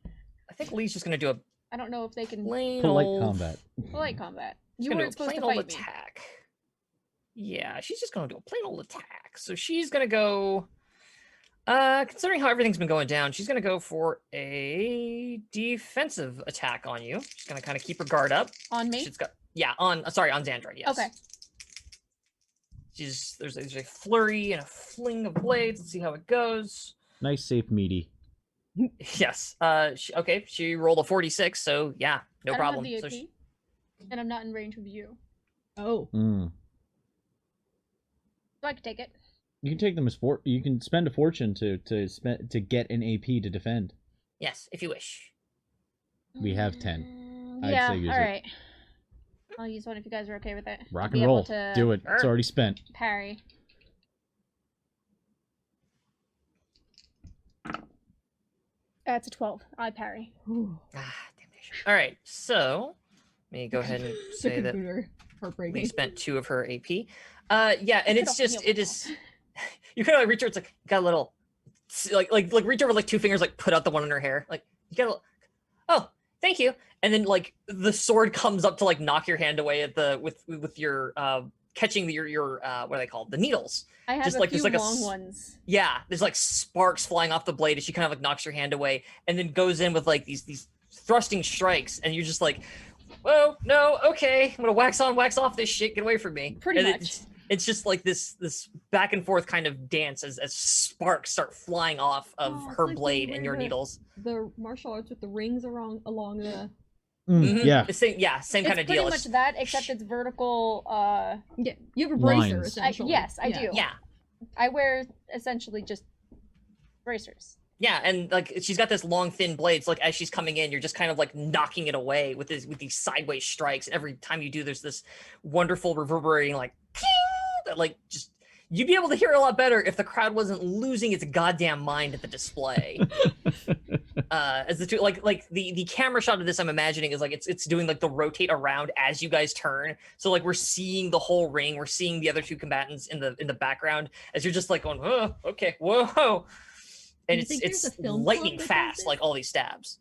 I think Lee's just gonna do a I don't know if they can plain Polite old combat. polite combat. She's You gonna do weren't a supposed plain to old fight me. attack. Yeah, she's just gonna do a plain old attack. So she's gonna go. Considering how everything's been going down, she's gonna go for a defensive attack on you. She's gonna kind of keep her guard up. On me? She's got on Xandra. Yes. Okay. There's a flurry and a fling of blades. Let's see how it goes. Nice, safe, meaty. Yes. She rolled a 46, so yeah, no I don't problem. have the So AP, she, and I'm not in range with you, Oh. Mm. so I can take it. You can take them as you can spend a fortune to get an AP to defend. yes, if you wish. We have 10. I'd Yeah. say use all it. right. I'll use one if you guys are okay with it. Rock Be and able roll. to Do it. It's Sure. already spent. Parry. That's a 12. I parry. Ooh. Damnation. All right, so let me go ahead and say that Computer. Heartbreaking. Lee spent 2 of her AP. Yeah, and I it's could've just healed it is. You kind of like reach over. It's like got a little, like reach over like 2 fingers, like put out the one in her hair. Like you got a. Oh, thank you. And then like the sword comes up to like knock your hand away at the with your catching your what are they called, the needles. I have Just a like few there's like long ones. Yeah, there's like sparks flying off the blade as she kind of like knocks your hand away and then goes in with like these thrusting strikes, and you're just like, whoa, no, okay, I'm gonna wax on, wax off this shit, get away from me. Pretty And much. it's just like this back and forth kind of dance as sparks start flying off of Oh, it's her like the blade way and your the- needles. The martial arts with the rings along the. Mhm. Yeah. The same, yeah, same kind It's of pretty deal. much that, except it's vertical. Yeah, you have a bracer Lines. essentially. Yes, I do. Yeah. I wear essentially just bracers. Yeah, and like she's got this long thin blade. So like as she's coming in, you're just kind of like knocking it away with these sideways strikes. Every time you do, there's this wonderful reverberating like ting, that like just you'd be able to hear it a lot better if the crowd wasn't losing its goddamn mind at the display. As the two like the camera shot of this, I'm imagining is like it's doing like the rotate around as you guys turn. So like we're seeing the whole ring, we're seeing the other 2 combatants in the background as you're just like going, oh, okay, whoa. And You think there's it's a film club lightning that does fast, this? like all these stabs.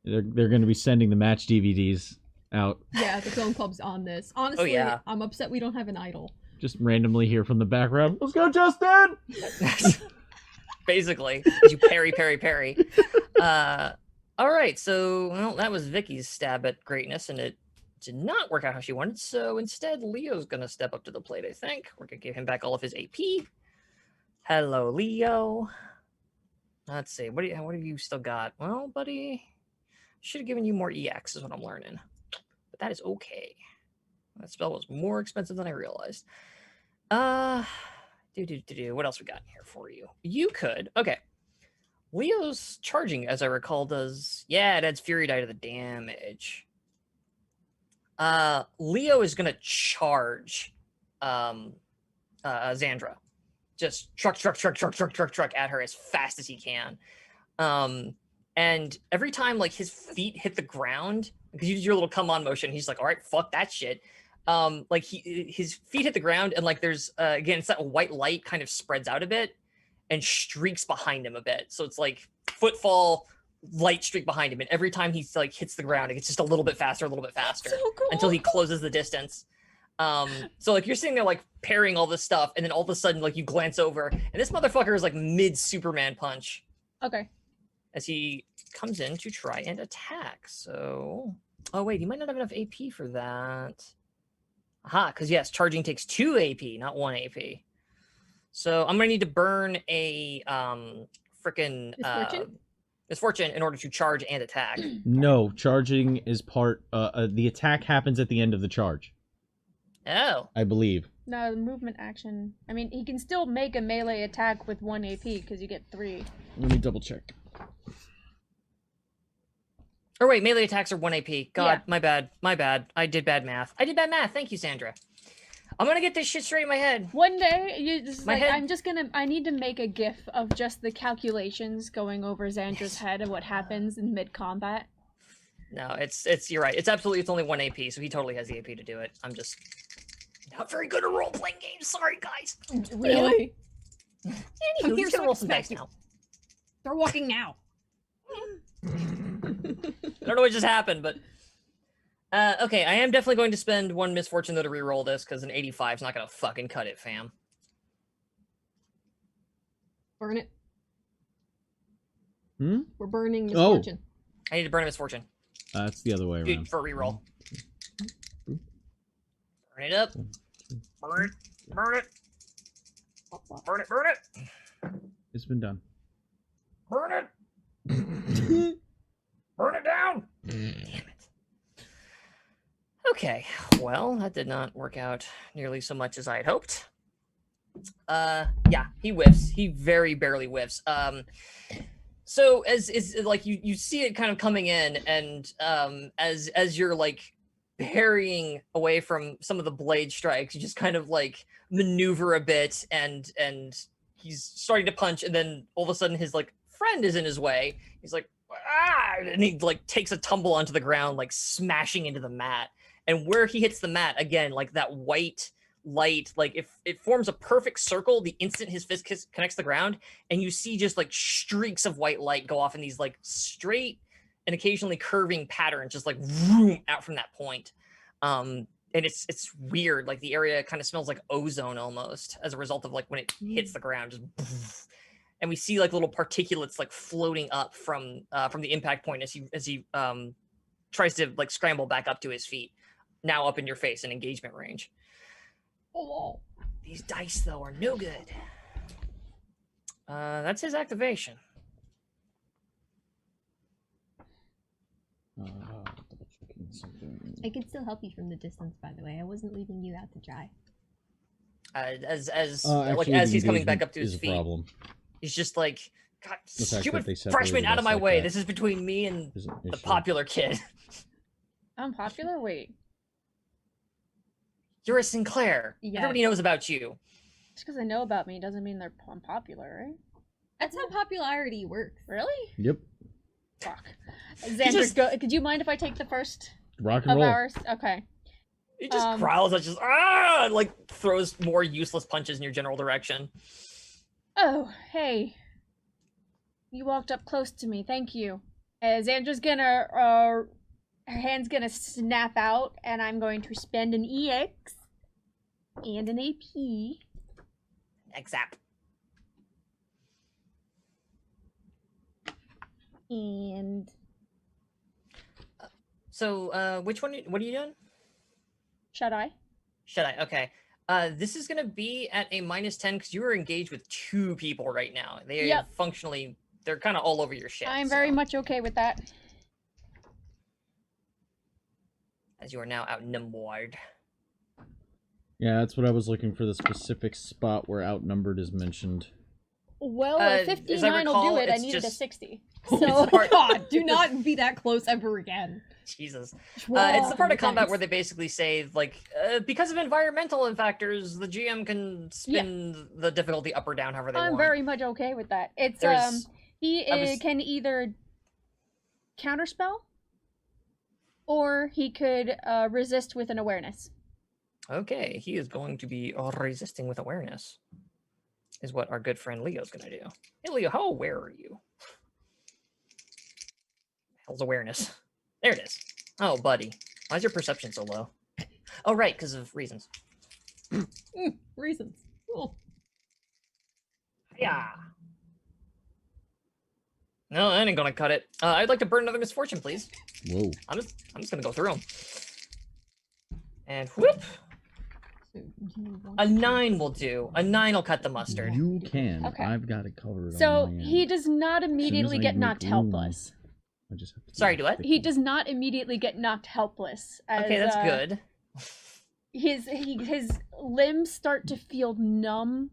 They're going to be sending the match DVDs out. Yeah, the film club's on this. Honestly, yeah. I'm upset we don't have an idol. Just randomly hear from the background. Let's go, Justin! Basically, as you parry. All right, so well, that was Vicky's stab at greatness, and it did not work out how she wanted. So instead, Leo's gonna step up to the plate. I think we're gonna give him back all of his AP. Hello, Leo. Let's see. What have you still got? Well, buddy, should have given you more EX, is what I'm learning. But that is okay. That spell was more expensive than I realized. What else we got in here for you? You could. Okay. Leo's charging, as I recall, does it adds Fury Die to the damage. Leo is gonna charge Xandra. Just truck at her as fast as he can. And every time like his feet hit the ground, because you did your little come on motion, he's like, all right, fuck that shit. Like his feet hit the ground, and like there's again, it's that white light kind of spreads out a bit and streaks behind him a bit. So it's like footfall, light streak behind him, and every time he like hits the ground, it gets just a little bit faster So cool. until he closes the distance. So like you're sitting there like parrying all this stuff, and then all of a sudden like you glance over, and this motherfucker is like mid Superman punch Okay. as he comes in to try and attack. So, oh wait, he might not have enough AP for that. Aha, because yes, charging takes 2 AP, not 1 AP. So I'm gonna need to burn a frickin' misfortune in order to charge and attack. No, charging is part. The attack happens at the end of the charge, Oh, I believe. No, the movement action. I mean, he can still make a melee attack with 1 AP because you get 3. Let me double check. or wait, melee attacks are 1 AP. God, Yeah. my bad. I did bad math. Thank you, Sandra. I'm gonna get this shit straight in my head. One day, you just My like, head- I need to make a gif of just the calculations going over Xandra's head and what happens in mid-combat. No, it's you're right. It's only 1 AP, so he totally has the AP to do it. I'm just not very good at role-playing games. Sorry, guys. Really? Anywho, I'm he's here gonna so roll some dice expect now. They're walking now. I don't know what just happened, but okay, I am definitely going to spend 1 misfortune though to re-roll this because an 85 is not gonna fucking cut it, fam. Burn it. Hmm? We're burning Oh. misfortune. I need to burn a misfortune That's the other way around. for a re-roll. Burn it up. Burn it. Burn it. Burn it. Burn it. It's been done. Burn it. Burn it down. Damn it. Okay, well, that did not work out nearly so much as I had hoped. Yeah, he whiffs. He very barely whiffs. So as like you see it kind of coming in, and as you're like parrying away from some of the blade strikes, you just kind of like maneuver a bit and he's starting to punch, and then all of a sudden his like friend is in his way. He's like, ah, and he like takes a tumble onto the ground, like smashing into the mat. And where he hits the mat, again, like that white light, like if it forms a perfect circle the instant his fist connects the ground, and you see just like streaks of white light go off in these like straight and occasionally curving patterns, just like vroom, out from that point. And it's weird, like the area kind of smells like ozone almost as a result of like when it hits the ground, just and we see like little particulates like floating up from the impact point as he tries to like scramble back up to his feet, now up in your face in engagement range. Oh, these dice though are no good. That's his activation. I can still help you from the distance, by the way. I wasn't leaving you out to dry. As Actually, he's coming back up to his is a feet, problem. he's just like, God, The fact stupid that they separated freshman, out of us my like way. that This is between me and is an the issue. popular kid. I'm popular? Wait. You're a Sinclair. Yeah. Everybody knows about you. Just because they know about me doesn't mean they're unpopular, right? That's how popularity works. Really? Yep. Fuck. Xander, could you mind if I take the first Rock and of roll. ours? Okay. He just growls and just and like throws more useless punches in your general direction. Oh, hey. You walked up close to me. Thank you. Xandra's gonna, her hand's gonna snap out, and I'm going to spend an EX and an AP. Exap. And So, which one? What are you doing? should I? Should I? Okay. This is gonna be at a -10 because you are engaged with 2 people right now. They Yep. functionally, they're kind of all over your shit. I'm very so, much okay with that. as you are now outnumbered. Yeah, that's what I was looking for, the specific spot where outnumbered is mentioned. Well, As I 59 will recall, do it. I it's needed a just- 60. It's So, the part- God, do not be that close ever again. Jesus. It's Whoa, the part of combat thanks. where they basically say, like, because of environmental factors, the GM can spin the difficulty up or down however they I'm want. very much okay with that. It's There's- he I was- can either counterspell or he could resist with an awareness. Okay, he is going to be resisting with awareness, is what our good friend Leo's going to do. Hey, Leo, how aware are you? Hell's awareness. There it is. Oh, buddy. Why is your perception so low? Oh, right, because of reasons. Reasons. Cool. Yeah. No, that ain't gonna cut it. I'd like to burn another misfortune, please. Whoa. I'm just gonna go through them. And whoop! So, do you want A to- 9 will do. A 9 will cut the mustard. You can. Okay. I've got it covered. So on my he end. does not immediately I get make knocked room, helpless. I just have to Sorry, do what? He does not immediately get knocked helpless. As, Okay, that's good. His limbs start to feel numb,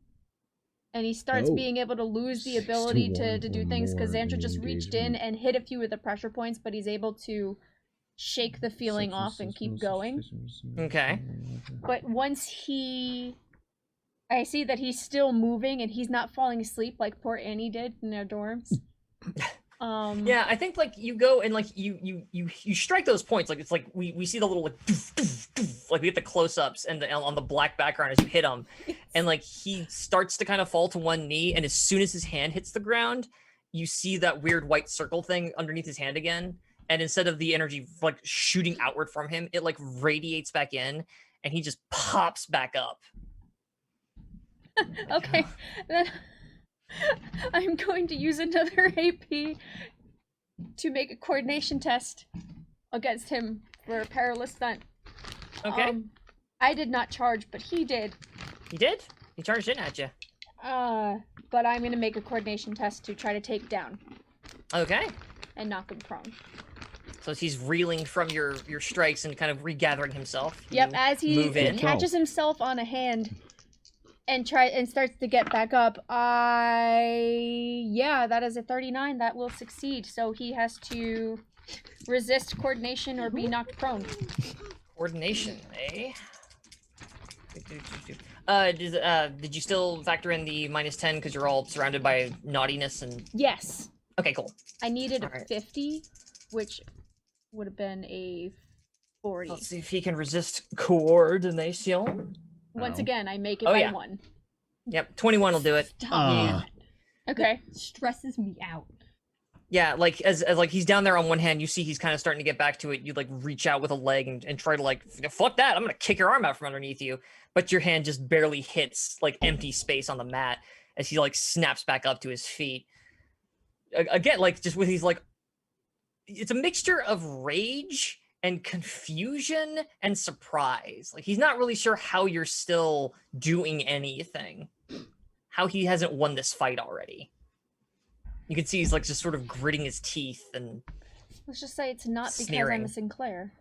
and he starts Oh. being able to lose the 6 to ability 1 to do or things because more Xandra in just reached in engagement. and hit a few of the pressure points, but he's able to shake the feeling off and keep going. Okay. But once I see that he's still moving and he's not falling asleep like poor Annie did in their dorms. Yeah, I think like you go and like you strike those points. Like it's like we see the little like doof, doof, doof, like we get the close-ups and on the black background as you hit him, and like he starts to kind of fall to one knee, and as soon as his hand hits the ground, you see that weird white circle thing underneath his hand again, and instead of the energy like shooting outward from him, it like radiates back in, and he just pops back up. Okay, then I'm going to use another AP to make a coordination test against him for a perilous stunt. Okay, I did not charge, but he did. he did. He charged in at you. But I'm gonna make a coordination test to try to take down Okay. and knock him prone. So as he's reeling from your strikes and kind of regathering himself. Yep, you as he move in. catches himself on a hand and starts to get back up. That is a 39. That will succeed. So he has to resist coordination or be knocked prone. Coordination, eh? Did you still factor in the -10 because you're all surrounded by naughtiness and? Yes. Okay, cool. I needed a Alright. 50, which would have been a 40. Let's see if he can resist coordination. Once Oh. again, I make it Oh, by yeah. 1. Yep, 21 will do it. Stop that. Okay. Stresses me out. Yeah, like as like he's down there on one hand, you see he's kind of starting to get back to it. You like reach out with a leg and try to like fuck that. I'm gonna kick your arm out from underneath you, but your hand just barely hits like empty space on the mat as he like snaps back up to his feet. Again, like just with his like, it's a mixture of rage and confusion and surprise. Like he's not really sure how you're still doing anything, how he hasn't won this fight already. You can see he's like just sort of gritting his teeth and Let's just say it's not because I'm Sneering. a Sinclair.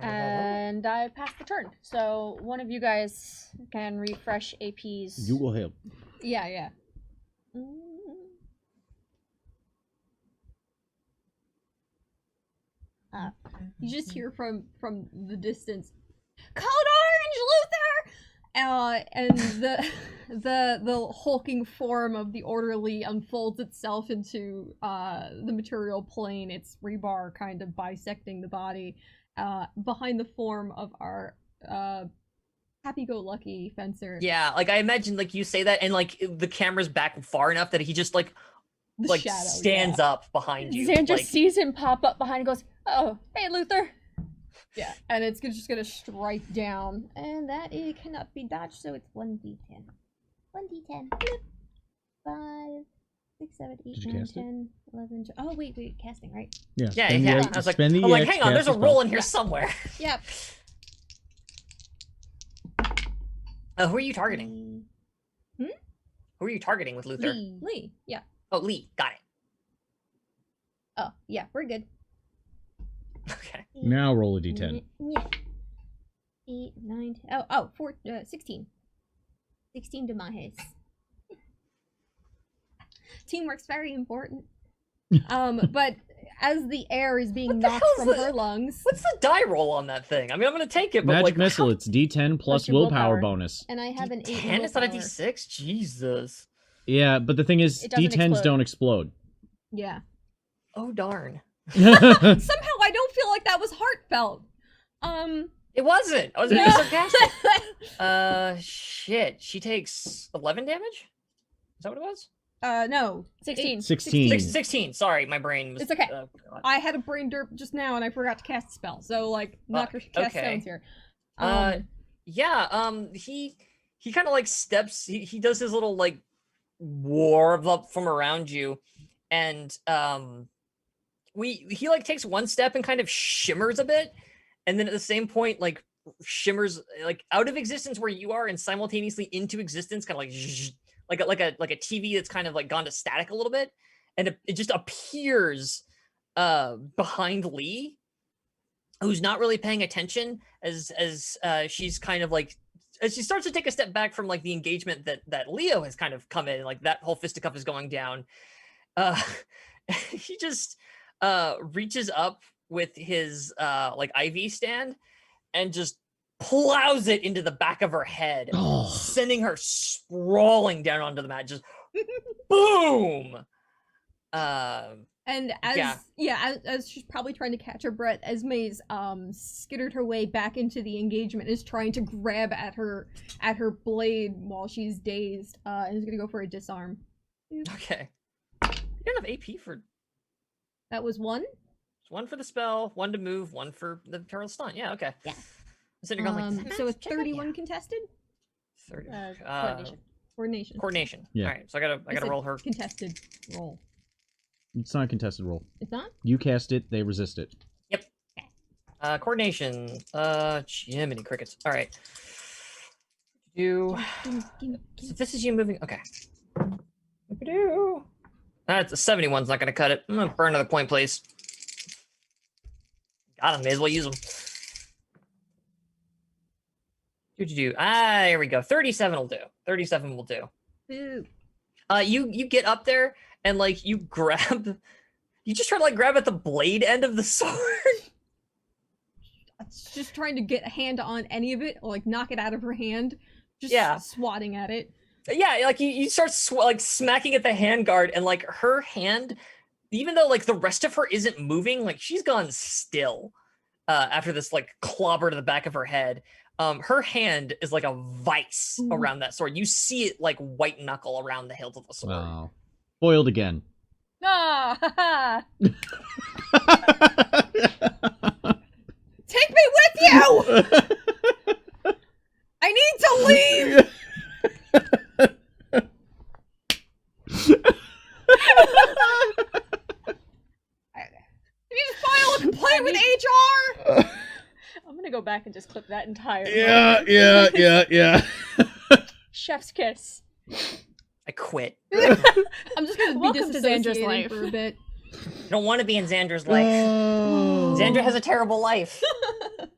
And I passed the turn. So one of you guys can refresh APs. You will help. Yeah, yeah. You just hear from the distance, "Code Orange, Luther!" And the hulking form of the orderly unfolds itself into the material plane. Its rebar kind of bisecting the body behind the form of our happy-go-lucky fencer. yeah, like I imagine like you say that and like the camera's back far enough that he just like The shadow, stands up behind you. Xander like, sees him pop up behind and goes, "Oh, hey, Luther." Yeah, and it's just gonna strike down, and that it cannot be dodged, so it's 1d10. 1d10. 5, 6, 7, 8, Did you 9, cast it? 10, 11, 12. Oh, wait, casting, right? Yeah. yeah, spend the yeah. X- I was like, spend the I'm like, X, hang on, there's a cast the roll spell. in here Yeah. somewhere. Yep. Who are you targeting? Who are you targeting with Luther? Lee. Yeah. Oh, Lee. Got it. Oh, yeah, we're good. Okay. Now roll a d10. Yeah. 8, 9, 10. 16. 16 to my hits. Teamwork's very important. But as the air is being What the knocked hell's from the- her lungs, What's the die roll on that thing? I mean, I'm gonna take it, but Magic like missile. It's d10 plus your willpower willpower. bonus. and I have an 8 in 10? It's not a willpower. D6. Jesus. Yeah, but the thing is, It doesn't d10s explode. don't explode. Yeah. Oh darn. Somehow I don't feel like that was heartfelt. It wasn't. I was being sarcastic. Shit. She takes 11 damage. Is that what it was? No. 16. 16. 16. Sorry, my brain was. It's okay. God. I had a brain derp just now and I forgot to cast a spell. So like not gonna cast okay. stones here. Yeah. He kind of like steps. He does his little like warp up from around you, and he like takes one step and kind of shimmers a bit, and then at the same point like shimmers like out of existence where you are and simultaneously into existence, kind of like zzzz, like a TV that's kind of like gone to static a little bit, and it just appears behind Lee, who's not really paying attention as she's kind of like as she starts to take a step back from like the engagement that Leo has kind of come in, like that whole fisticuff is going down. He just reaches up with his like IV stand and just plows it into the back of her head, Oh. sending her sprawling down onto the mat. Just boom. And as she's probably trying to catch her breath, Esme's skittered her way back into the engagement, is trying to grab at her blade while she's dazed, and is gonna go for a disarm. Okay. You don't have AP for That was one. one for the spell, one to move, one for the peril stunt. Yeah, okay. Yeah. So you're going like So it's check that, 31 yeah. contested 30. Coordination. coordination. Coordination. Yeah. All right. So I gotta It's a roll her. contested roll. It's not a contested roll. It's not. You cast it, they resist it. Coordination. Jiminy crickets. All right. Do so this is you moving. Okay. Do. That's a 71's not gonna cut it. I'm gonna burn another point, please. Got him. May as well use them. Do. Here we go. 37 will do. 37 will do. Boo. You get up there and like you just try to like grab at the blade end of the sword. It's just trying to get a hand on any of it, or like knock it out of her hand. Just swatting at it. Yeah, like you start like smacking at the handguard, and like her hand, even though like the rest of her isn't moving, like she's gone still after this like clobber to the back of her head. Her hand is like a vice around that sword. You see it like white knuckle around the hilt of the sword. Wow. Foiled again. Ah! Take me with you! I need to leave! You just file a complaint with HR! I'm gonna go back and just clip that entire. Yeah. Chef's kiss. I quit. I'm just gonna be Welcome to Xandra's disassociating life. for a bit. I don't want to be in Xandra's life. Xandra has a terrible life.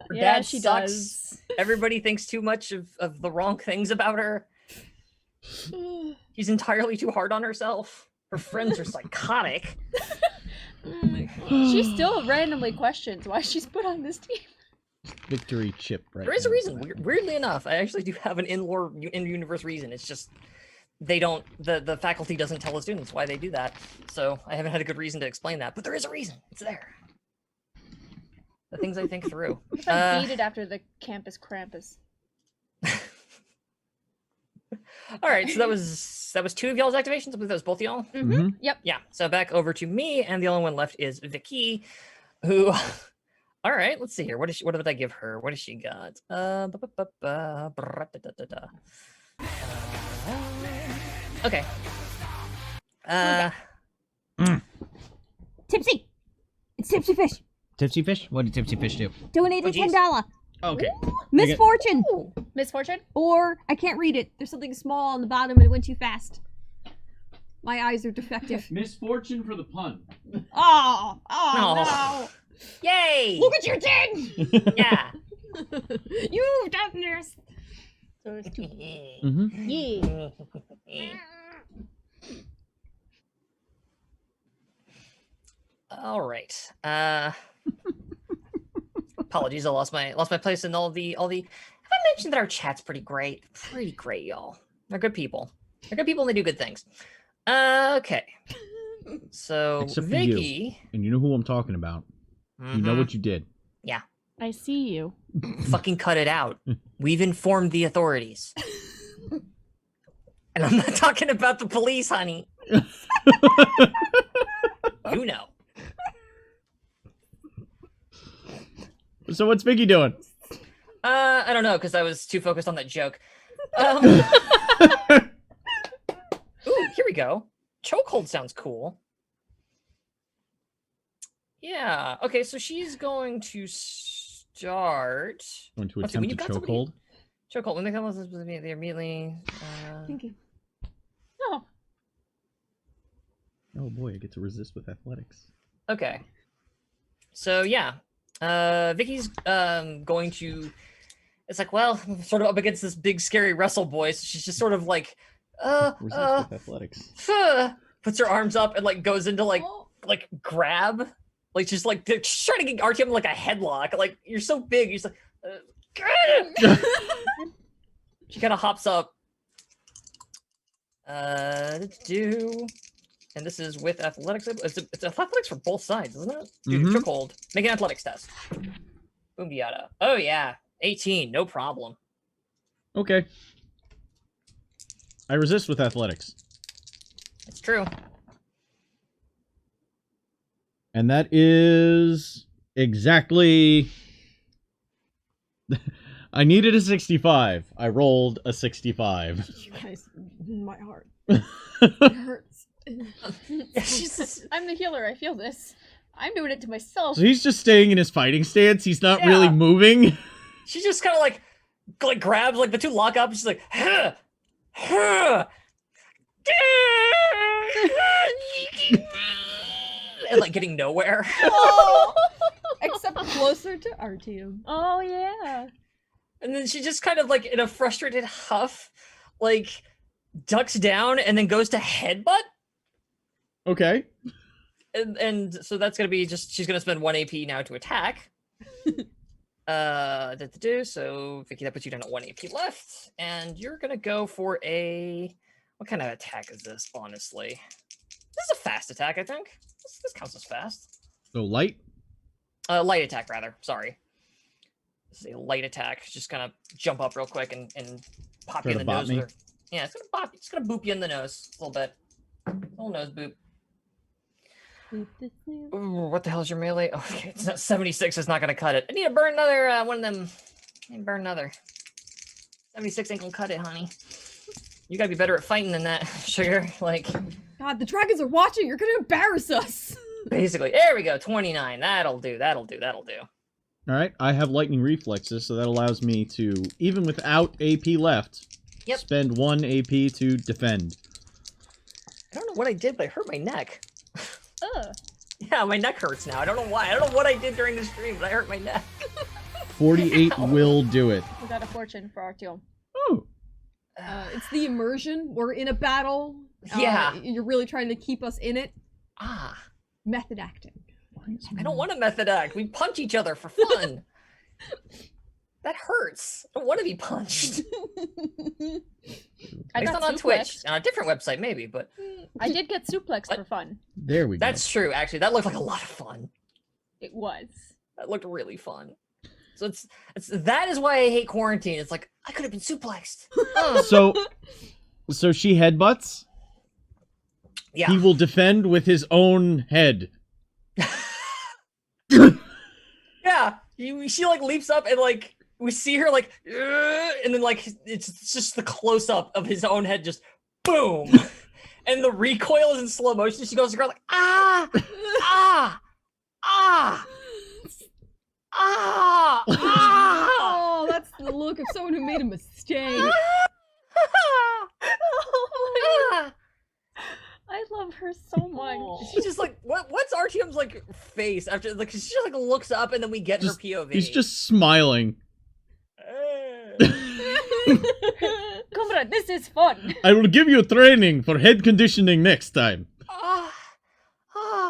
Her Yeah, dad she sucks. does. Everybody thinks too much of the wrong things about her. She's entirely too hard on herself. Her friends are psychotic. She still randomly questions why she's put on this team. Victory chip right There is a now. reason. Weirdly enough, I actually do have an in-lore, in-universe reason. It's just they don't. The faculty doesn't tell the students why they do that. So I haven't had a good reason to explain that. But there is a reason. It's there. The things I think through. If I beat it after the campus Krampus. All right, so that was two of y'all's activations. I believe that was both y'all. Mhm. Yep. Yeah. So back over to me, and the only one left is Vicky, who. All right, let's see here. What did I give her? What has she got? Okay. Tipsy! It's Tipsy Fish. Tipsy Fish? What did Tipsy Fish do? Donated geez. $10. Okay. Misfortune! Ooh. Misfortune? Or, I can't read it. There's something small on the bottom and it went too fast. My eyes are defective. Misfortune for the pun. Oh, No. Yay! Look at your thing! Yeah. You've done this! So it's two. Mm-hmm. Yeah. All right. Apologies, I lost my place in all the. Have I mentioned that our chat's pretty great? Pretty great, y'all. They're good people. They're good people and they do good things. Okay. So Except for you. Vicky. And you know who I'm talking about. You know what you did. I see you. Fucking cut it out. We've informed the authorities. And I'm not talking about the police, honey. You know. So what's Vicky doing? I don't know, because I was too focused on that joke. Ooh, here we go. Chokehold sounds cool. Yeah. Okay, so she's going to start. Going to Let's see, when attempt a you've got somebody- chokehold? Chokehold. When they come, they immediately. Thank you. Oh. Oh boy, I get to resist with athletics. Okay. So yeah, Vicky's going to. It's like, well, I'm sort of up against this big scary wrestle boy. So she's just sort of like, Resist with athletics. puts her arms up and like goes into like Oh. grab, like just like she's trying to get RTM in, like a headlock. Like you're so big, you're just like. She kind of hops up. And this is with athletics. It's athletics for both sides, isn't it? Dude, Mhm. chokehold. Make an athletics test. Boom yada. Oh yeah, 18, no problem. Okay. I resist with athletics. It's true. And that is exactly... I needed a 65. I rolled a 65. You guys, my heart. It hurts. I'm the healer. I feel this. I'm doing it to myself. So he's just staying in his fighting stance. He's not really Yeah. moving. She just kind of like grabs, like the two lock up. She's like, huh, huh, and like getting nowhere. Except closer to Artium. Oh yeah. And then she just kind of like in a frustrated huff, like ducks down and then goes to headbutt. Okay. And so that's gonna be just she's gonna spend 1 AP now to attack. So Vicky, that puts you down at 1 AP left, and you're gonna go for a. What kind of attack is this? Honestly, this is a fast attack. I think this counts as fast. So light. Light attack rather. Sorry. This is a light attack. Just gonna jump up real quick and pop Try you to in the bop nose me? with her. Yeah, it's gonna bop. It's gonna boop you in the nose a little bit. Little nose boop. Ooh, what the hell is your melee? Oh, okay, it's not 76 is not gonna cut it. I need to burn another one of them. I need to burn another. 76 ain't gonna cut it, honey. You gotta be better at fighting than that, sugar. Like, God, the dragons are watching. You're gonna embarrass us. basically. There we go. 29. That'll do. All right, I have lightning reflexes, so that allows me to, even without AP left, Yep. spend 1 AP to defend. I don't know what I did, but I hurt my neck. Ugh. Yeah, my neck hurts now. I don't know why. I don't know what I did during the stream, but I hurt my neck. 48 Ow. will do it. We got a fortune for Artyom. Oh, It's the immersion. We're in a battle. Yeah. You're really trying to keep us in it. Ah, Method acting. I don't want to method act. We punch each other for fun. That hurts. I don't want to be punched. I Based got on Twitch. suplexed. On a different website, maybe, but I did get suplexed What? for fun. there we go. that's true, actually. That looked like a lot of fun. It was. That looked really fun. So it's that is why I hate quarantine. It's like, I could have been suplexed. So she headbutts. Yeah. He will defend with his own head. Yeah. She like leaps up and like we see her like and then like it's just the close up of his own head just boom. And the recoil is in slow motion. She goes to the ground like ah ah ah ah ah. Oh, that's the look of someone who made a mistake. Ah. I love her so much. She's just like, what's Artyom's like face after like she just like looks up and then we get her POV. He's just smiling. Kombat, this is fun. I will give you training for head conditioning next time. Oh,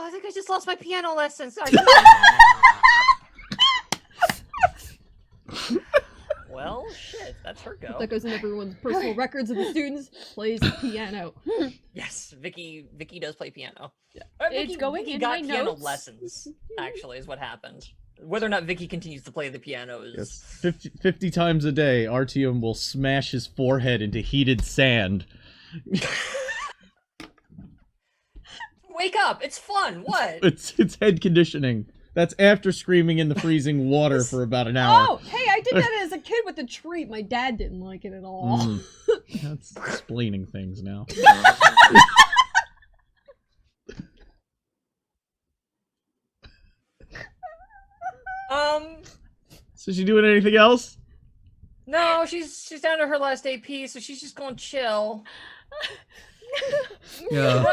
I think I just lost my piano lesson. Sorry. Well, shit, that's her go. That goes in everyone's personal records of the students. Plays piano. Yes, Vicky does play piano. Yeah. It's going Vicky in got my piano notes. lessons, actually, is what happened. Whether or not Vicky continues to play the piano is... Yes. 50 times a day, Artyom will smash his forehead into heated sand. Wake up! It's fun! What? It's head conditioning. That's after screaming in the freezing water for about an hour. Oh, hey, I did that as a kid with a treat. My dad didn't like it at all. That's explaining things now. So she doing anything else? No, she's down to her last AP, so she's just going to chill. Yeah.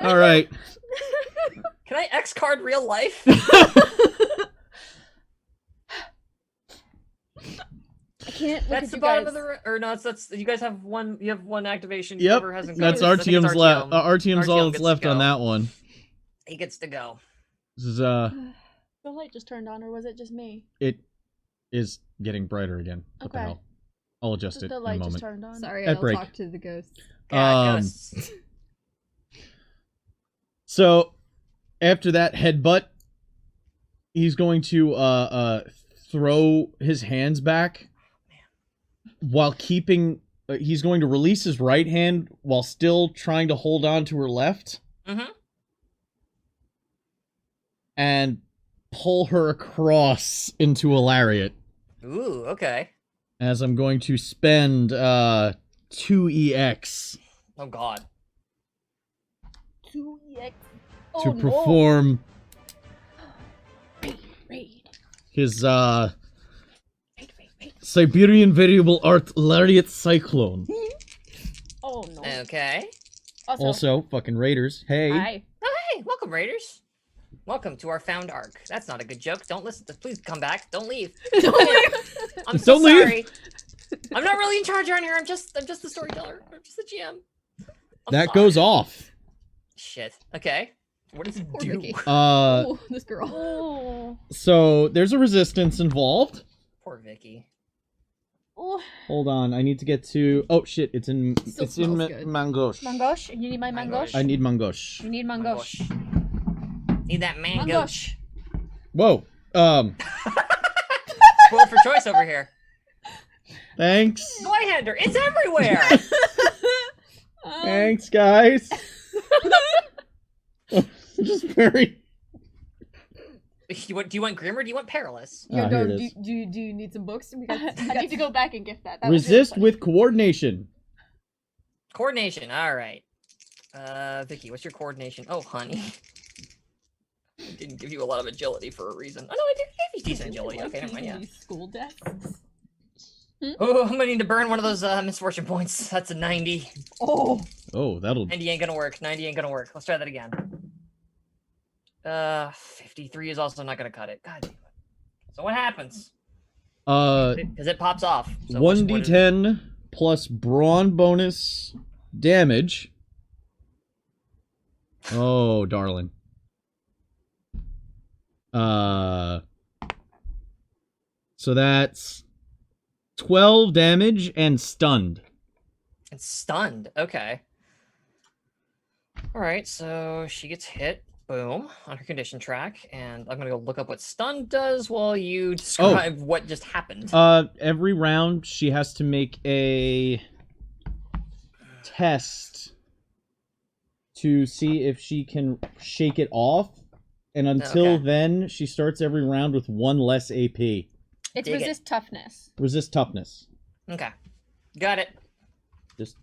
All right. Can I X card real life? I can't look That's at the you bottom guys. of the or no, that's you guys have one. You have one activation. Yep. Whoever hasn't That's got it. I think it's Artyom's left. Artyom. Artyom's all Artyom that's gets to left on go. that one. He gets to go. This is The light just turned on, or was it just me? it is getting brighter again. What the Okay. hell? I'll adjust it The in a light just moment. turned on. Sorry, At I'll break. talk to the ghosts. Yeah, Um, ghosts. So after that headbutt, he's going to throw his hands back while keeping. He's going to release his right hand while still trying to hold on to her left, Mhm. and pull her across into a lariat. Ooh, okay. As I'm going to spend 2 EX Oh God. 2EX. to perform Raid. his Siberian variable art lariat cyclone. Oh no. Okay. Also, fucking raiders. Hey. Hi. Oh, hey, welcome, Raiders. Welcome to our found arc. That's not a good joke. Don't listen to. Please come back. Don't leave. I'm so Don't leave. sorry. I'm not really in charge around here. I'm just the storyteller. I'm just the GM. That goes off. Shit. Okay. What does it Poor do? Vicky. Uh, Oh, this girl. Oh. so there's a resistance involved. Poor Vicky. Oh, Hold on, I need to get to. Oh shit! It's in Still it's in smells good. mangosh. Mangosh? You need my mangosh? I need mangosh. You need mangosh. Need that mango. Mangosh. Whoa. Spoil for choice over here. Thanks. Zweihander, it's everywhere. Thanks, guys. Just very. Do you want grim or do you want perilous? Ah, here it is. do you need some books? I need to go back and gift that. That was Resist really with coordination. Coordination. All right. Vicky, what's your coordination? Oh, honey. I didn't give you a lot of agility for a reason. Oh no, I did give you decent agility. Okay, never mind. Yeah. School desks. Oh, I'm gonna need to burn one of those misfortune points. That's a 90. Oh, Oh, that'll. 90 ain't gonna work. 90 ain't gonna work. Let's try that again. 53 is also not gonna cut it. God damn it. So what happens? Because it pops off. So what is- 1d10 plus brawn bonus damage. Oh, darling. So that's 12 damage and stunned. It's stunned. Okay. All right, so she gets hit. Boom, on her condition track, and I'm gonna go look up what stun does while you describe what just happened. Every round she has to make a test to see if she can shake it off, and until Okay. then, she starts every round with 1 less AP. It's Dig it. resist toughness. Resist toughness. Okay, got it. Just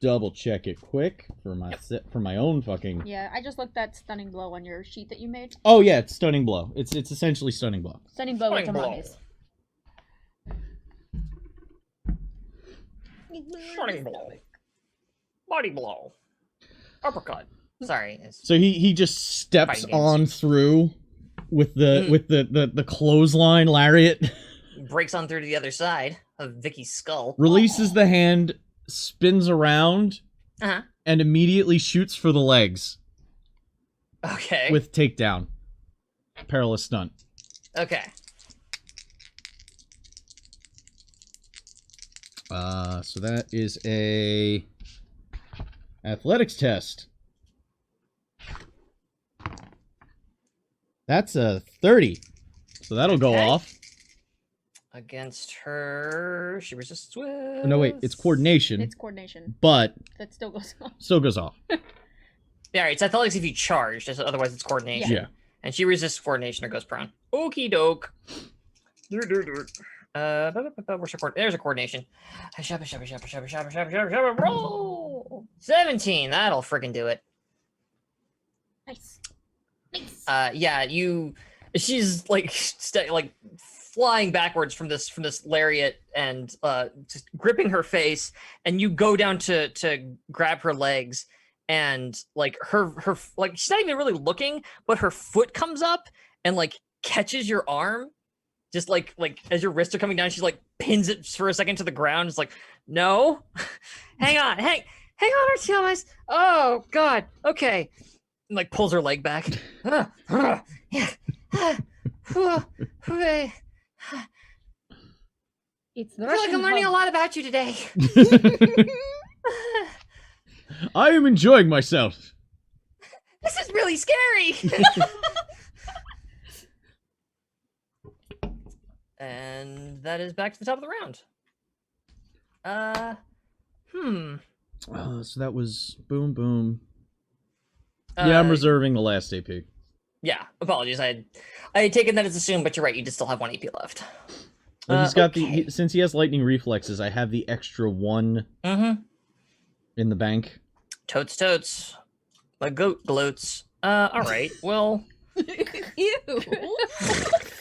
double check it quick for my for my own fucking. Yeah, I just looked at stunning blow on your sheet that you made. Oh yeah, it's stunning blow. It's essentially stunning blow. Stunning blow with Stunning blow. tamales. Stunning blow, body blow, uppercut. Sorry. it's- So he just steps Fighting games. on through with the clothesline lariat. Breaks on through to the other side of Vicky's skull. Releases the hand, spins around, Uh-huh. and immediately shoots for the legs Okay. with takedown. Perilous stunt. Okay. So that is a athletics test. That's a 30. So that'll go Okay. off. Against her, she resists with. No, wait, it's coordination, It's coordination. but That still goes on. still goes off. Yeah, it's athletics if you charge. Otherwise, it's coordination. Yeah. And she resists coordination or goes prone. Okie doke. Where's her There's a coordination. Roll 17. That'll freaking do it. Nice. Nice. Yeah, she's like like flying backwards from this lariat and just gripping her face, and you go down to grab her legs, and like her like she's not even really looking, but her foot comes up and like catches your arm, just like as your wrists are coming down, she like pins it for a second to the ground. It's like, no, hang on, hang on, Artemis. Oh God, okay. And like pulls her leg back. Yeah. It's I feel like I'm learning a lot about you today. I am enjoying myself. This is really scary. And that is back to the top of the round. So that was boom, boom. Yeah, I'm reserving the last AP. Yeah, apologies. I had taken that as assumed, but you're right. You did still have 1 AP left. But he's got okay. since he has lightning reflexes, I have the extra 1 in the bank. Totes. My goat gloats. All right. Well, ew.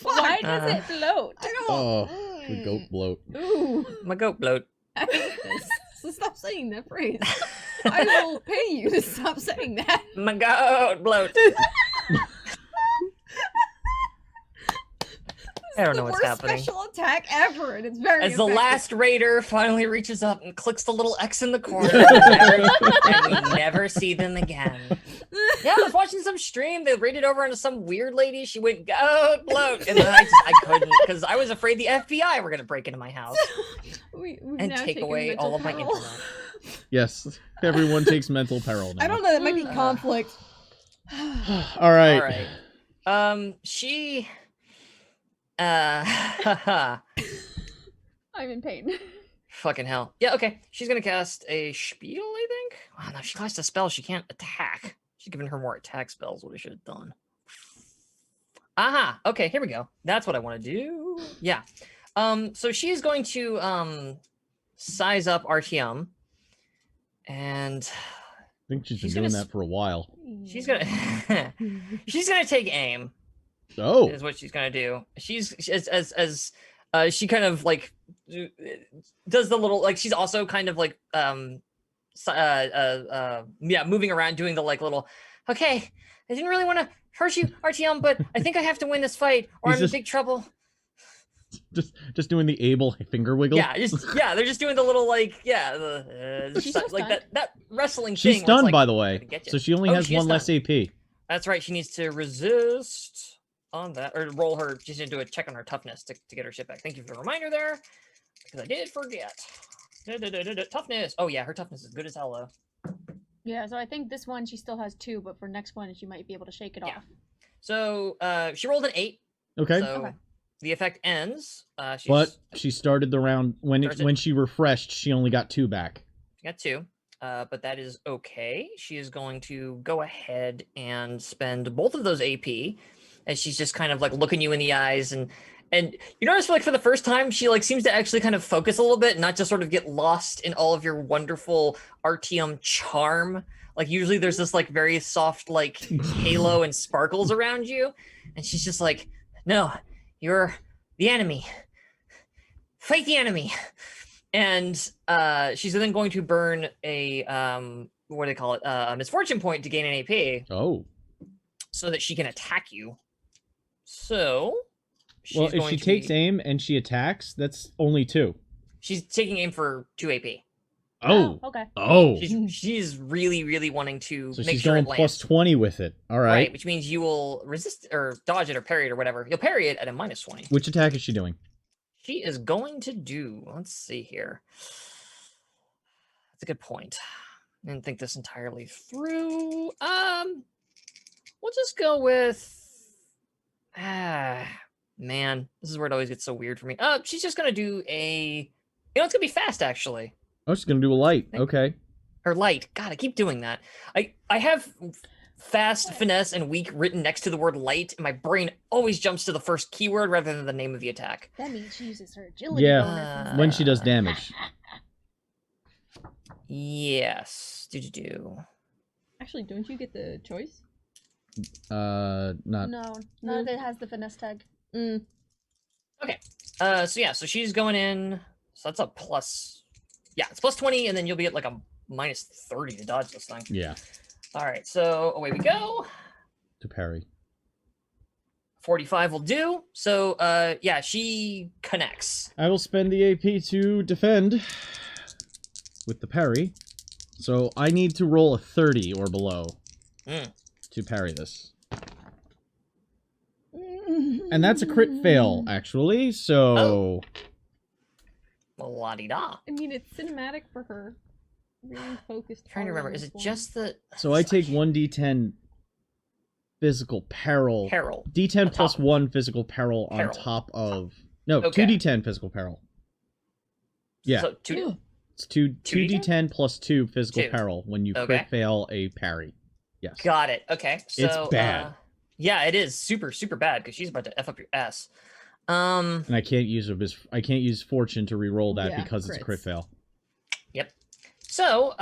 Why does it float? Oh, the goat bloat. Ooh. my goat bloat. I hate this. So stop saying that phrase. I will pay you to stop saying that. My goat bloat. I don't know the what's worst happening. special attack ever, and it's very As the effective. last raider finally reaches up and clicks the little X in the corner, and we never see them again. Yeah, I was watching some stream. They raided over onto some weird lady. She went goat bloat, and then I couldn't because I was afraid the FBI were gonna break into my house We've and now take taken away mental all of my peril. internet. Yes, everyone takes mental peril now. I don't know. That might be conflict. All right. All right. She. I'm in pain. Fucking hell. Yeah. Okay. She's gonna cast a spiel. I think. Oh no, she cast a spell. She can't attack. She's giving her more attack spells. What I should have done. Aha. Okay. Here we go. That's what I want to do. Yeah. So she's going to size up Artyom, and I think she's been She's doing gonna that for a while. she's gonna she's gonna take aim. Oh, Is what she's gonna do. She's as she kind of like does the little like she's also kind of like yeah, moving around doing the like little okay, I didn't really want to hurt you, Artyom, but I think I have to win this fight or He's I'm in just- big trouble. just doing the able finger wiggle. Yeah, they're just doing the little like the She's so like that wrestling She's thing. where it's stunned, like, by the way, "Gonna get ya." so she only Oh, has she is one less AP. That's right. She needs to resist on that or roll her. She's gonna do a check on her toughness to get her shit back. Thank you for the reminder there, because I did forget. Toughness. Oh yeah, her toughness is good as hell though. Yeah, so I think this one she still has 2, but for next one she might be able to shake it Yeah. off. So she rolled an 8. Okay, So Okay. the effect ends. She's but she started the round Starts it- when she refreshed. She only got 2 back. she got 2. But that is okay. She is going to go ahead and spend both of those AP, as she's just kind of like looking you in the eyes and you notice like for the first time she like seems to actually kind of focus a little bit, not just sort of get lost in all of your wonderful Artyom charm. Like usually there's this like very soft like halo and sparkles around you, and she's just like, no, you're the enemy. Fight the enemy. And she's then going to burn a what do they call it? A misfortune point to gain an AP, Oh, so that she can attack you. So she's well, if going she to takes be- aim and she attacks, that's only 2. she's taking aim for 2 AP. Oh, okay. oh, She's really wanting to so make she's sure going it lands. plus 20 with it. All Right, right. which means you will resist or dodge it or parry it or whatever. You'll parry it at a minus 20. Which attack is she doing? She is going to do, let's see here. That's a good point. I didn't think this entirely through. We'll just go with man, this is where it always gets so weird for me. She's just gonna do a it's gonna be fast actually. Oh, she's gonna do a light. Thank- Okay. Or light. God, I keep doing that. I have fast, finesse, and weak written next to the word light, and my brain always jumps to the first keyword rather than the name of the attack. That means she uses her agility Yeah, bonus. when she does damage. Yes. Do. Actually, don't you get the choice? Not. No, none of it has the finesse tag. Mm. So yeah, so she's going in. So that's a plus. Yeah, it's plus 20, and then you'll be at like a minus 30 to dodge this thing. Yeah. All right, so away we go. To parry. 45 will do. So yeah, she connects. I will spend the AP to defend with the parry. So I need to roll a 30 or below Mm. to parry this. And that's a crit fail, actually. So La-di-da. I mean, it's cinematic for her. Really focused. Trying to hard remember, on is this it one. just the so I take 1d10 physical peril. peril? D10 On plus top. 1 physical peril on Peril. top of no, Okay. 2d10 physical peril. Yeah. So two. It's 2d10 2d10 plus 2 physical Two. peril when you Okay. crit fail a parry. Yes. Got it. Okay. So, It's bad. Yeah, it is super bad because she's about to f up your ass. And I can't use fortune to re-roll that Yeah, because it's a crit crits. fail. So,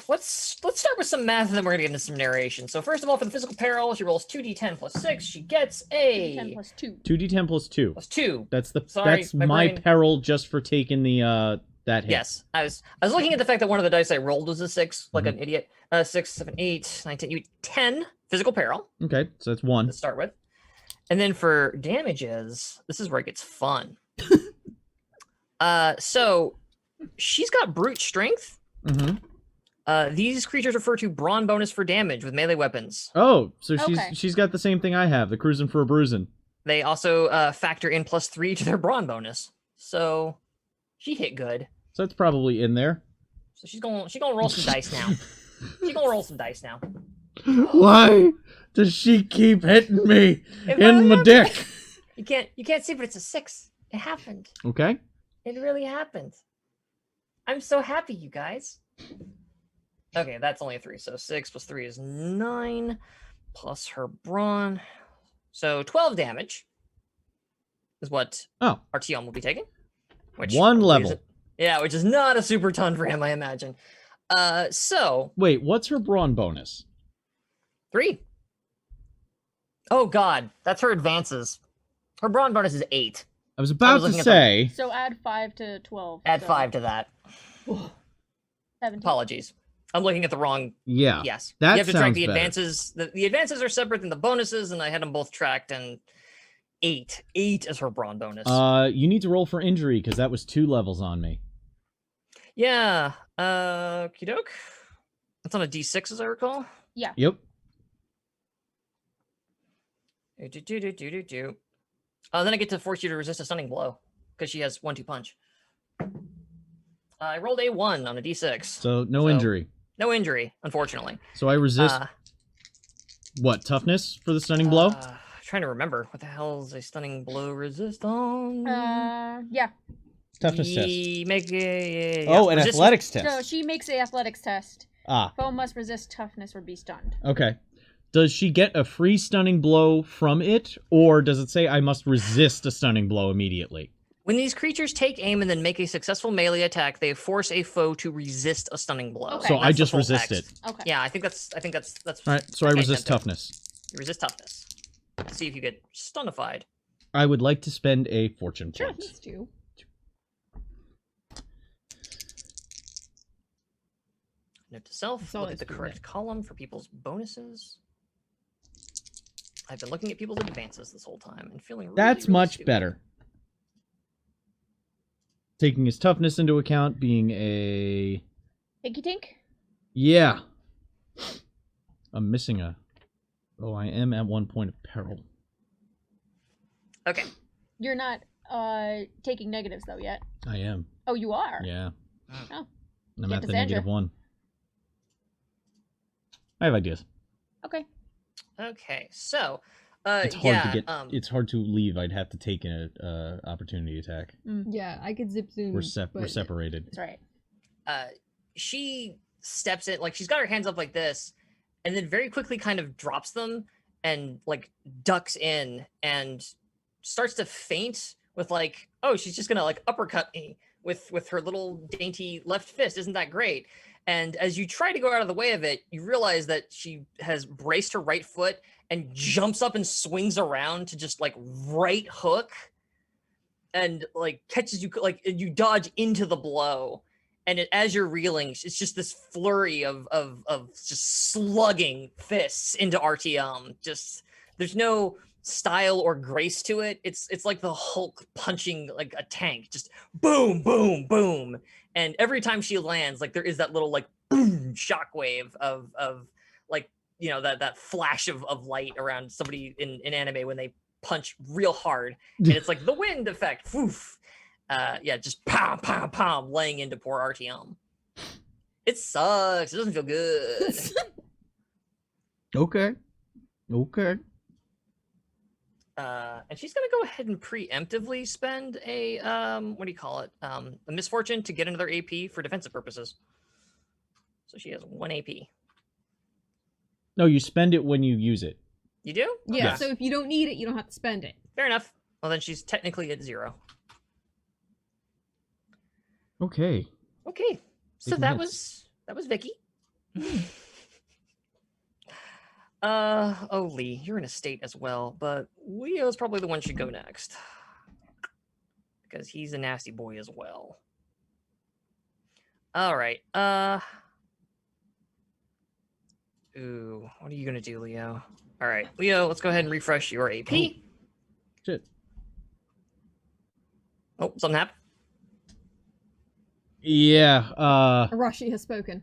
let's start with some math, and then we're gonna get into some narration. So first of all, for the physical peril, she rolls 2d10 plus 6. She gets a 10 plus 2. 2d10 plus 2. plus 2. That's Sorry, that's my my brain- peril just for taking the that hit. Yes, I was looking at the fact that one of the dice I rolled was a 6, like Mm-hmm. an idiot. 6, 7, 8, 9, 10. You 10 physical peril Okay, so that's 1. to start with, And then for damages, this is where it gets fun. So she's got brute strength. Mm-hmm. These creatures refer to brawn bonus for damage with melee weapons. Oh, so Okay. she's got the same thing I have, the cruising for a bruising. They also factor in +3 to their brawn bonus. So she hit good. So that's probably in there. So she's gonna roll some dice now. She's gonna roll some dice now. Why does she keep hitting me It in my really dick? happened. You can't see, but it's a 6. It happened. Okay. It really happened. I'm so happy, you guys. Okay, that's only a 3. So 6 plus 3 is 9, plus her brawn. So 12 damage is what Oh. Artyom will be taking. Which One level. Which is not a super ton for him, I imagine. So Wait, what's her brawn bonus? 3. Oh God, that's her advances. Her brawn bonus is 8. I was about to looking at say. So add 5 to 12. Add so 5 to that. 17. Apologies. I'm looking at the wrong. Yeah. Yes. That you have to track sounds the better. advances. The advances are separate than the bonuses, and I had them both tracked. And 8 is her brawn bonus. You need to roll for injury because that was 2 levels on me. Yeah. Okey-doke. That's on a D6, as I recall. Yep. Do. Then I get to force you to resist a stunning blow because she has 1-2 punch. I rolled a 1 on a D6. So no injury. No injury, unfortunately. So I resist what, toughness for the stunning blow? Trying to remember what the hell is a stunning blow resist on? Yeah. Toughness test. Make a Oh, an resistance- athletics test. So she makes the athletics test. Ah, Foe must resist toughness or be stunned. okay. Does she get a free stunning blow from it, or does it say I must resist a stunning blow immediately? When these creatures take aim and then make a successful melee attack, they force a foe to resist a stunning blow. Okay. So That's I the just full resist text. it. Okay. Yeah, I think that's. All right, so I okay, resist tempo. toughness. You resist toughness. Let's see if you get stunified. I would like to spend a fortune point. Let's do. Note to self: That's look always at the good. correct column for people's bonuses. I've been looking at people's advances this whole time and feeling really, That's really much stupid. better. Taking his toughness into account, being a... Pinky Tink? Yeah. I'm missing a... Oh, I am at 1 point of peril. Okay. You're not taking negatives though yet. I am. Oh, you are? Yeah. Oh. I'm Get at to the Sandra. -1. I have ideas. Okay. Okay. So, It's hard yeah. to get. It's hard to leave. I'd have to take an opportunity attack. Yeah, I could zip zoom. We're but separated. That's right. She steps in, like she's got her hands up like this, and then very quickly kind of drops them and like ducks in and starts to feint with like, oh, she's just gonna like uppercut me with her little dainty left fist. Isn't that great? And as you try to go out of the way of it, you realize that she has braced her right foot and jumps up and swings around to just like right hook and like catches you, like, and you dodge into the blow. And as you're reeling, it's just this flurry of just slugging fists into RTM. Just there's no style or grace to it. It's like the Hulk punching like a tank, just boom, boom, boom. And every time she lands, like there is that little like boom shockwave of like, you know, that flash of light around somebody in anime when they punch real hard, and it's like the wind effect. Woof. Yeah, just pow, pow, pow, laying into poor RTM. It sucks. It doesn't feel good. Okay. And she's gonna go ahead and preemptively spend a what do you call it? A misfortune to get another AP for defensive purposes. So she has 1 AP. No, you spend it when you use it. You do? Yeah, Yes. so if you don't need it, you don't have to spend it. Fair enough. Well, then she's technically at 0. Okay. Okay. So Big that mess. was Vicky. Lee, you're in a state as well, but Leo's probably the one should go next. Because he's a nasty boy as well. All right. Ooh, what are you gonna do, Leo? All right, Leo, let's go ahead and refresh your AP. Shit. Oh, something happened. Yeah, Arashi has spoken.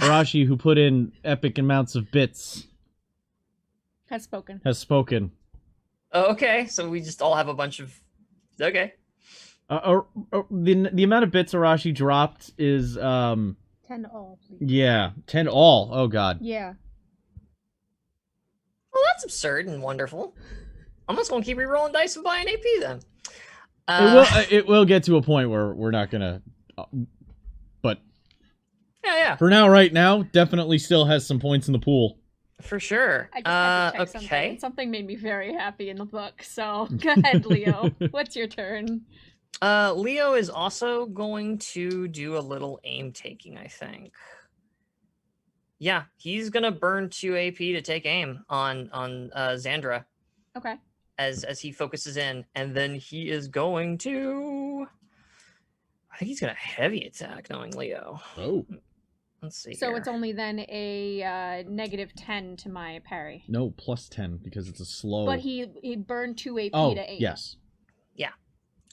Arashi, who put in epic amounts of bits, Has spoken. has spoken. Oh, okay, so we just all have a bunch of. Okay. The amount of bits Arashi dropped is 10 all, please. yeah, 10 all. Oh god. Yeah. Well, that's absurd and wonderful. I'm just gonna keep re-rolling dice and buying AP then. It will get to a point where we're not gonna. But Yeah, for now, right now, definitely still has some points in the pool. for sure. I just had to check something. Okay. And something made me very happy in the book. So go ahead, Leo. What's your turn? Leo is also going to do a little aim taking, I think. Yeah, he's gonna burn 2 AP to take aim on Xandra Okay. as he focuses in, and then he is going to. I think he's gonna heavy attack, knowing Leo. Oh Let's see. So here. it's only then a -10 to my parry. no, plus 10 because it's a slow. But he burned 2 AP Oh to 8. yes.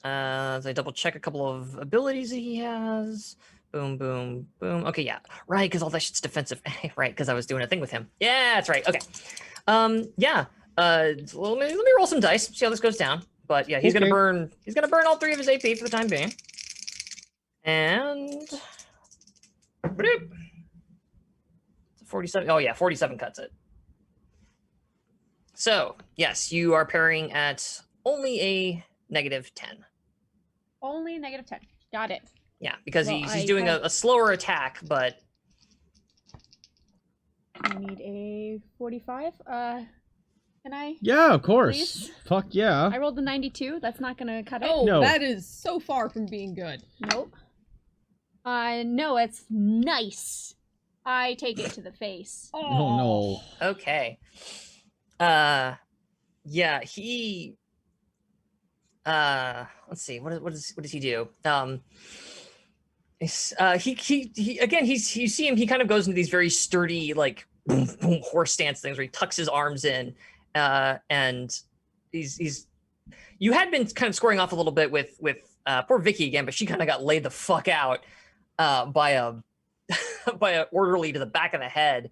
So I double check a couple of abilities that he has. Boom, boom, boom. Okay, yeah, right, because all that shit's defensive. Right, because I was doing a thing with him. Yeah, that's right. Okay. Yeah. Let me roll some dice. See how this goes down. But yeah, he's gonna Okay. burn. He's gonna burn all 3 of his AP for the time being. And. Bloop. 47. Oh yeah, 47 cuts it. So yes, you are parrying at only a -10. Only -10. Got it. Yeah, because Well, he's I doing have- a slower attack, but I need a 45. Can I? Yeah, of course. Please? Fuck yeah. I rolled a 92. That's not gonna cut it. Oh, No. that is so far from being good. Nope. No, it's nice. I take it to the face. Oh no. okay. Yeah, he. Let's see. What does he do? He again. You see him. He kind of goes into these very sturdy, like boom, boom, horse stance things where he tucks his arms in, and he's. You had been kind of scoring off a little bit with poor Vicky again, but she kind of got laid the fuck out by a by a orderly to the back of the head,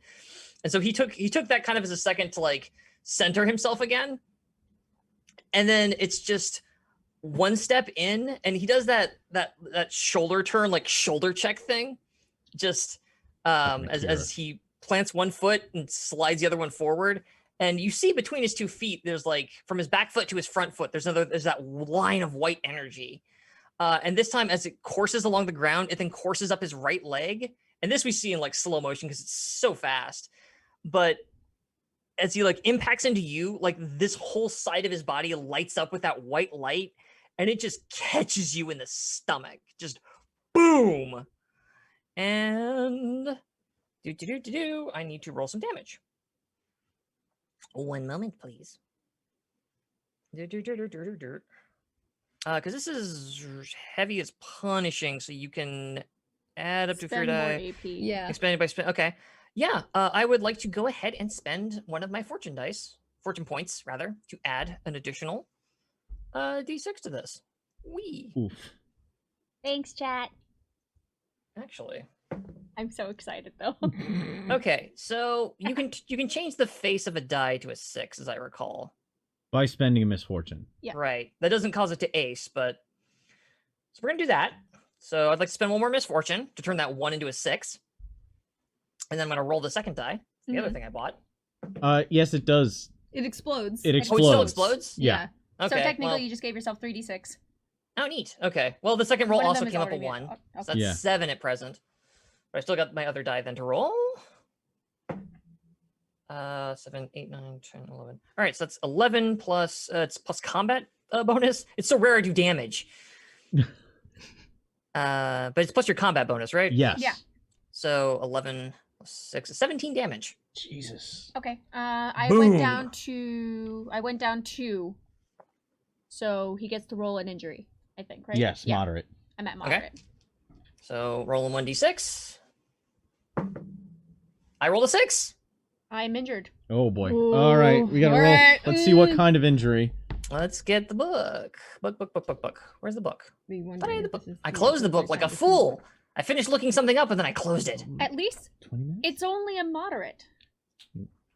and so he took that kind of as a second to like center himself again, and then it's just one step in, and he does that shoulder turn, like shoulder check thing, just as he plants one foot and slides the other one forward, and you see between his 2 feet, there's like from his back foot to his front foot, there's that line of white energy, and this time as it courses along the ground, it then courses up his right leg, and this we see in like slow motion because it's so fast, but as he like impacts into you, like this whole side of his body lights up with that white light, and it just catches you in the stomach. Just boom. And I need to roll some damage. 1 moment, please. Because this is heavy as punishing, so you can add up to Spend fear more die. AP. Yeah. Expanded by spend. Okay. Yeah. I would like to go ahead and spend one of my fortune points, rather, to add an additional D6 to this. Wee. Oof. Thanks, chat. Actually. I'm so excited though. Okay. So you can change the face of a die to a 6, as I recall. By spending a misfortune. Yeah. Right. That doesn't cause it to ace, but so we're gonna do that. So I'd like to spend one more misfortune to turn that 1 into a 6. And then I'm gonna roll the second die. The other thing I bought. Yes, it does. It explodes. It Oh, it explodes. still explodes? Yeah. Okay. So technically, well, you just gave yourself 3d6. oh, neat. Okay. Well, the second roll One of also them is came up a already 1. okay. So that's Yeah. 7 at present. But I still got my other die then to roll. 7, 8, 9, 10, 11. All right, so that's 11 plus it's plus combat bonus. It's so rare I do damage. But it's plus your combat bonus, right? Yes. Yeah. So 11 plus 6 is 17 damage. Jesus. Okay. I Boom. went down 2. So he gets to roll an injury, I think, right? Yes, Yeah. moderate. I'm at moderate. So rolling 1d6. I rolled a 6. I'm injured. Oh boy. Ooh, All right, we gotta roll. alright. Let's see what kind of injury. Let's get the book. Book. Where's the book? Thought I had the book. I This is closed the book like a this is fool. I finished looking something up and then I closed it. At least 20 minutes? it's only a moderate.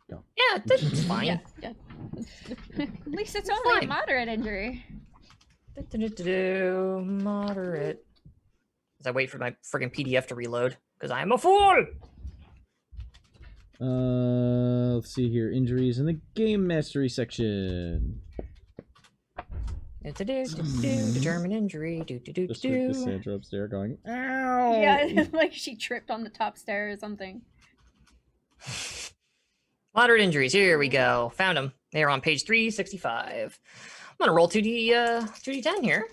Yeah, that's fine. Yeah, yeah. At least it's only Fine. a moderate injury. Moderate. As I wait for my friggin' PDF to reload, because I am a fool! Let's see here. Injuries in the game mastery section. Determine injury. Just with Cassandra upstairs going, ow! Yeah, like she tripped on the top stair or something. Moderate injuries. Here we go. Found them. They are on page 365. I'm gonna roll 2d10 here.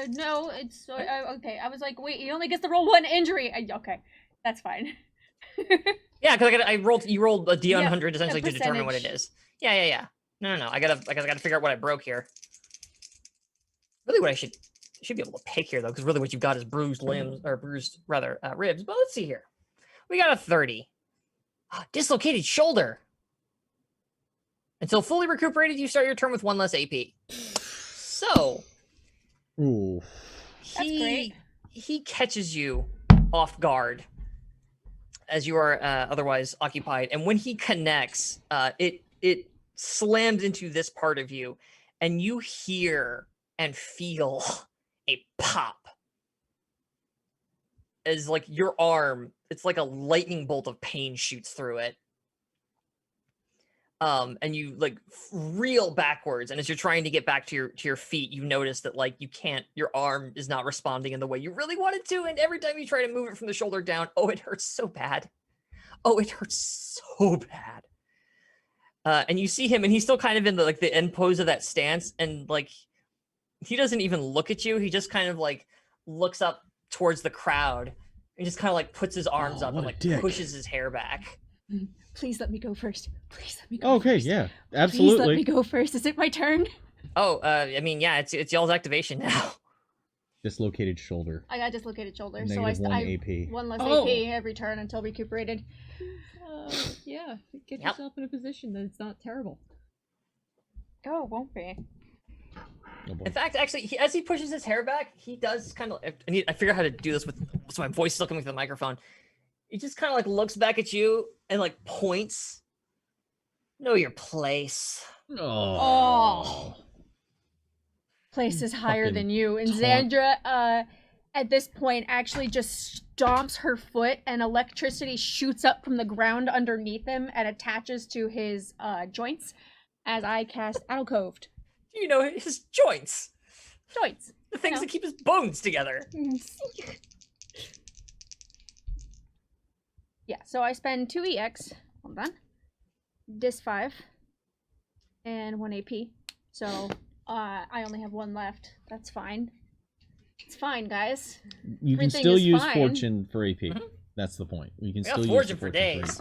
No, it's okay. I was like, wait, he only gets to roll one injury. Okay, that's fine. Yeah, because I rolled. You rolled a Yeah, d100 essentially a to determine what it percentage. is. Yeah. No. I gotta figure out what I broke here. Really, what I should be able to pick here though, because really what you've got is bruised limbs or bruised rather ribs. But let's see here. We got a 30. Dislocated shoulder. Until fully recuperated, you start your turn with 1 less AP. So Ooh. That's great. he catches you off guard as you are otherwise occupied, and when he connects, it slams into this part of you, and you hear and feel a pop as like your arm, it's like a lightning bolt of pain shoots through it. And you like reel backwards, and as you're trying to get back to your feet, you notice that like your arm is not responding in the way you really want it to, and every time you try to move it from the shoulder down, it hurts so bad. It hurts so bad. And you see him, and he's still kind of in the end pose of that stance, and like he doesn't even look at you. He just kind of like looks up towards the crowd and just kind of like puts his arms up and what a like dick. pushes his hair back. Please let me go first. Please let me go Okay, first. yeah, Please let absolutely. me go first. Is it my turn? I mean, yeah, it's y'all's activation now. Dislocated shoulder. I got dislocated shoulder, so Negative 1 I AP. 1 less Oh. AP every turn until recuperated. Yeah. Get Yep. yourself in a position that it's not terrible. Oh, it won't be. Oh, boy. In fact, actually, as he pushes his hair back, he does kind of. I figure out how to do this so my voice is still coming through the microphone. He just kind of like looks back at you and like points. Know your place. Oh. Place is higher Fucking than you, and taunt. Xandra, at this point, actually just stomps her foot, and electricity shoots up from the ground underneath him and attaches to his joints as I cast Alcoved. You know his joints, Joints. the things No. that keep his bones together. Yeah, so I spend 2 EX. Hold on. Dis 5. And 1 AP. So, I only have 1 left. That's fine. It's fine, guys. You can Everything still is use fine. fortune for AP. Mhm. That's the point. You can We got still use fortune the for fortune days.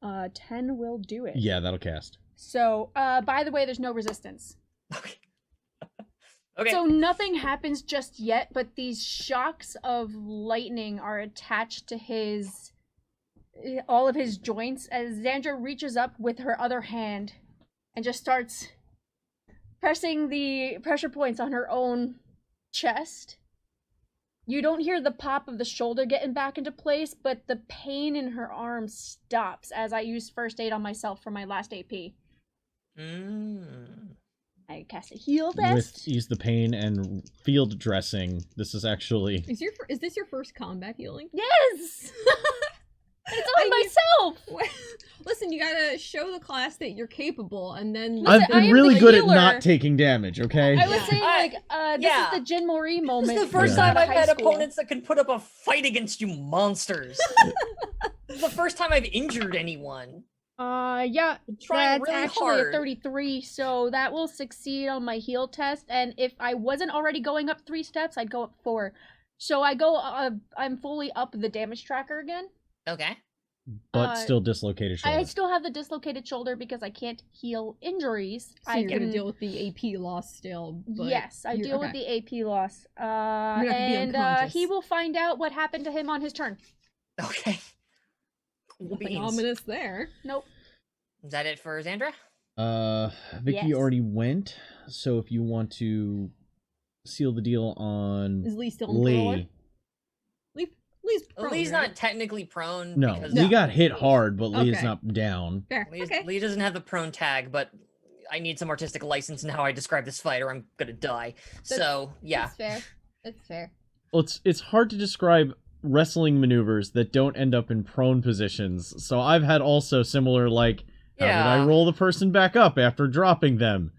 AP. 10 will do it. Yeah, that'll cast. So, by the way, there's no resistance. Okay. Okay. So nothing happens just yet, but these shocks of lightning are attached to all of his joints as Xandra reaches up with her other hand and just starts pressing the pressure points on her own chest. You don't hear the pop of the shoulder getting back into place, but the pain in her arm stops as I use first aid on myself for my last AP. I cast a heal test. With use the pain and field dressing. This is actually Is this your first combat healing? Yes! It's on myself! Listen, you gotta show the class that you're capable, and then Listen, I've I been am really the good at healer. not taking damage, okay? I was Yeah. saying, like, this yeah. is the Jin Mori moment. This is the first Yeah. time I've High had school. opponents that can put up a fight against you monsters. This is the first time I've injured anyone. Yeah, I'm trying that's really actually hard. a 33, so that will succeed on my heal test, and if I wasn't already going up 3 steps, I'd go up 4. So I'm fully up the damage tracker again. Okay. But still dislocated shoulder. I still have the dislocated shoulder because I can't heal injuries. so I you're gonna can deal with the AP loss still. But Yes, I deal with the AP loss. gonna have to be And unconscious. he will find out what happened to him on his turn. Okay. Cool Nothing beans. ominous there. Nope. Is that it for Xandra? Vicky Yes. already went, so if you want to seal the deal on Is Lee still in the roller? Lee's prone, Lee's right? not technically prone. No, because Lee got hit hard, but Lee is Okay. not down. Fair. Okay. Lee doesn't have the prone tag, but I need some artistic license in how I describe this fight, or I'm gonna die. So yeah, That's fair. That's fair. Well, it's hard to describe wrestling maneuvers that don't end up in prone positions. So I've had also similar like, how did I Yeah. roll the person back up after dropping them?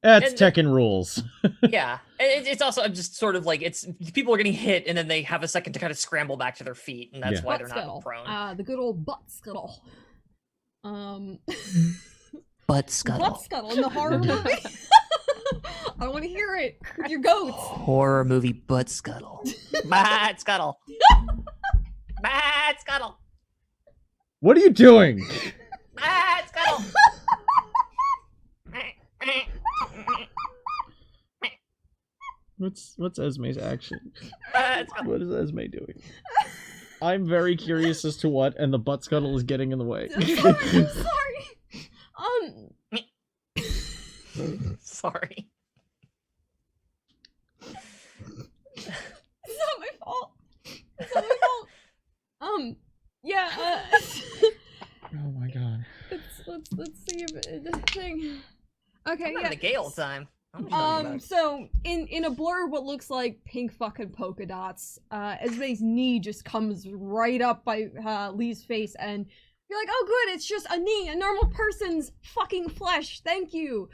That's And- Tekken rules. yeah. It's also just sort of like it's people are getting hit, and then they have a second to kind of scramble back to their feet, and that's Yeah. why Butt they're not scuttle. prone. The good old butt scuttle. Butt Butt scuttle in the horror movie. I want to hear it with your goats. Horror movie butt scuttle. Butt scuttle. Butt scuttle. What are you doing? Butt scuttle. What's Esme's action? Butt scuttle. What is Esme doing? I'm very curious as to what, and the butt scuttle is getting in the way. I'm sorry. Sorry. It's not my fault. It's not my fault. Yeah. Oh my god. Let's see if this thing. Okay. I'm Yeah. having a gay old time. I don't know what you're talking about. So in a blur, what looks like pink fucking polka dots, Esme's knee just comes right up by Lee's face, and you're like, oh good, it's just a knee, a normal person's fucking flesh. Thank you.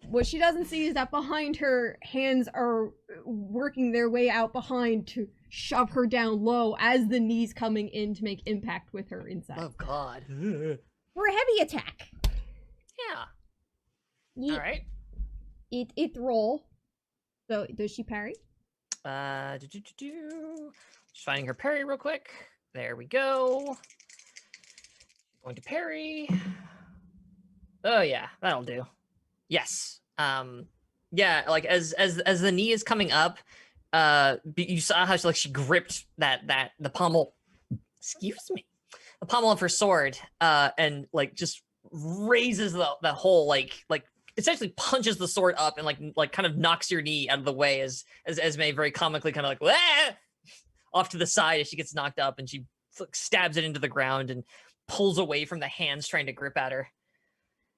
What she doesn't see is that behind her, hands are working their way out behind to shove her down low as the knee's coming in to make impact with her inside. Oh God. For a heavy attack. Yeah. All right. It roll. So does she parry? Just finding her parry real quick. There we go. Going to parry. Oh yeah, that'll do. Yes. Yeah, like as the knee is coming up, you saw how she gripped the pommel. Excuse me. The pommel of her sword, and like just raises the whole like essentially punches the sword up and like kind of knocks your knee out of the way as Esme very comically kind of like "Wah!" off to the side as she gets knocked up, and she stabs it into the ground and pulls away from the hands trying to grip at her,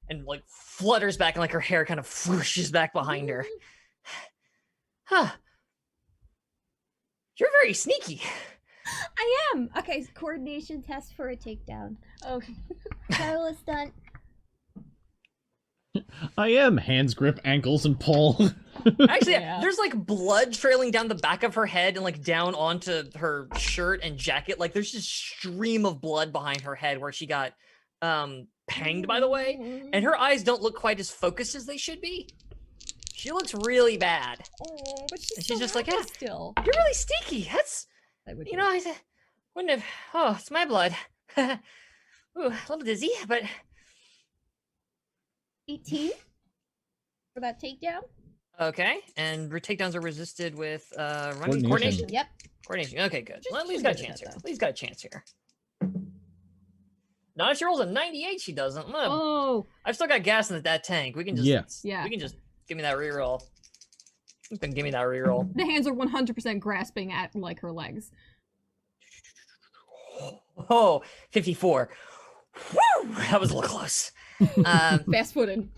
and like flutters back, and like her hair kind of whooshes back behind her. Huh. You're very sneaky. I am. Okay, coordination test for a takedown. Oh, Carla stunt. I am hands grip ankles and pull. Actually, Yeah. there's like blood trailing down the back of her head and like down onto her shirt and jacket. Like there's just stream of blood behind her head where she got panged, by the way. And her eyes don't look quite as focused as they should be. She looks really bad. oh, but she's, And she's so just like, happy "Yeah." still. You're really sneaky. That's, I would you know, I wouldn't have. Oh, it's my blood. Ooh, a little dizzy, but 18 for that takedown. okay. And her takedowns are resisted with running Coordination. coordination. Yep. Coordination. Okay, good. Just- Well, Lee's she's got a good at chance that, here. though. Lee's got a chance here. Now, if she rolls a 98, she doesn't. Oh, I've still got gas in that tank. We can just, Yeah. Yeah. We can just give me that reroll. You can give me that reroll. the hands are 100% grasping at like her legs. Oh, 54. Woo! That was a little close. Fast footed.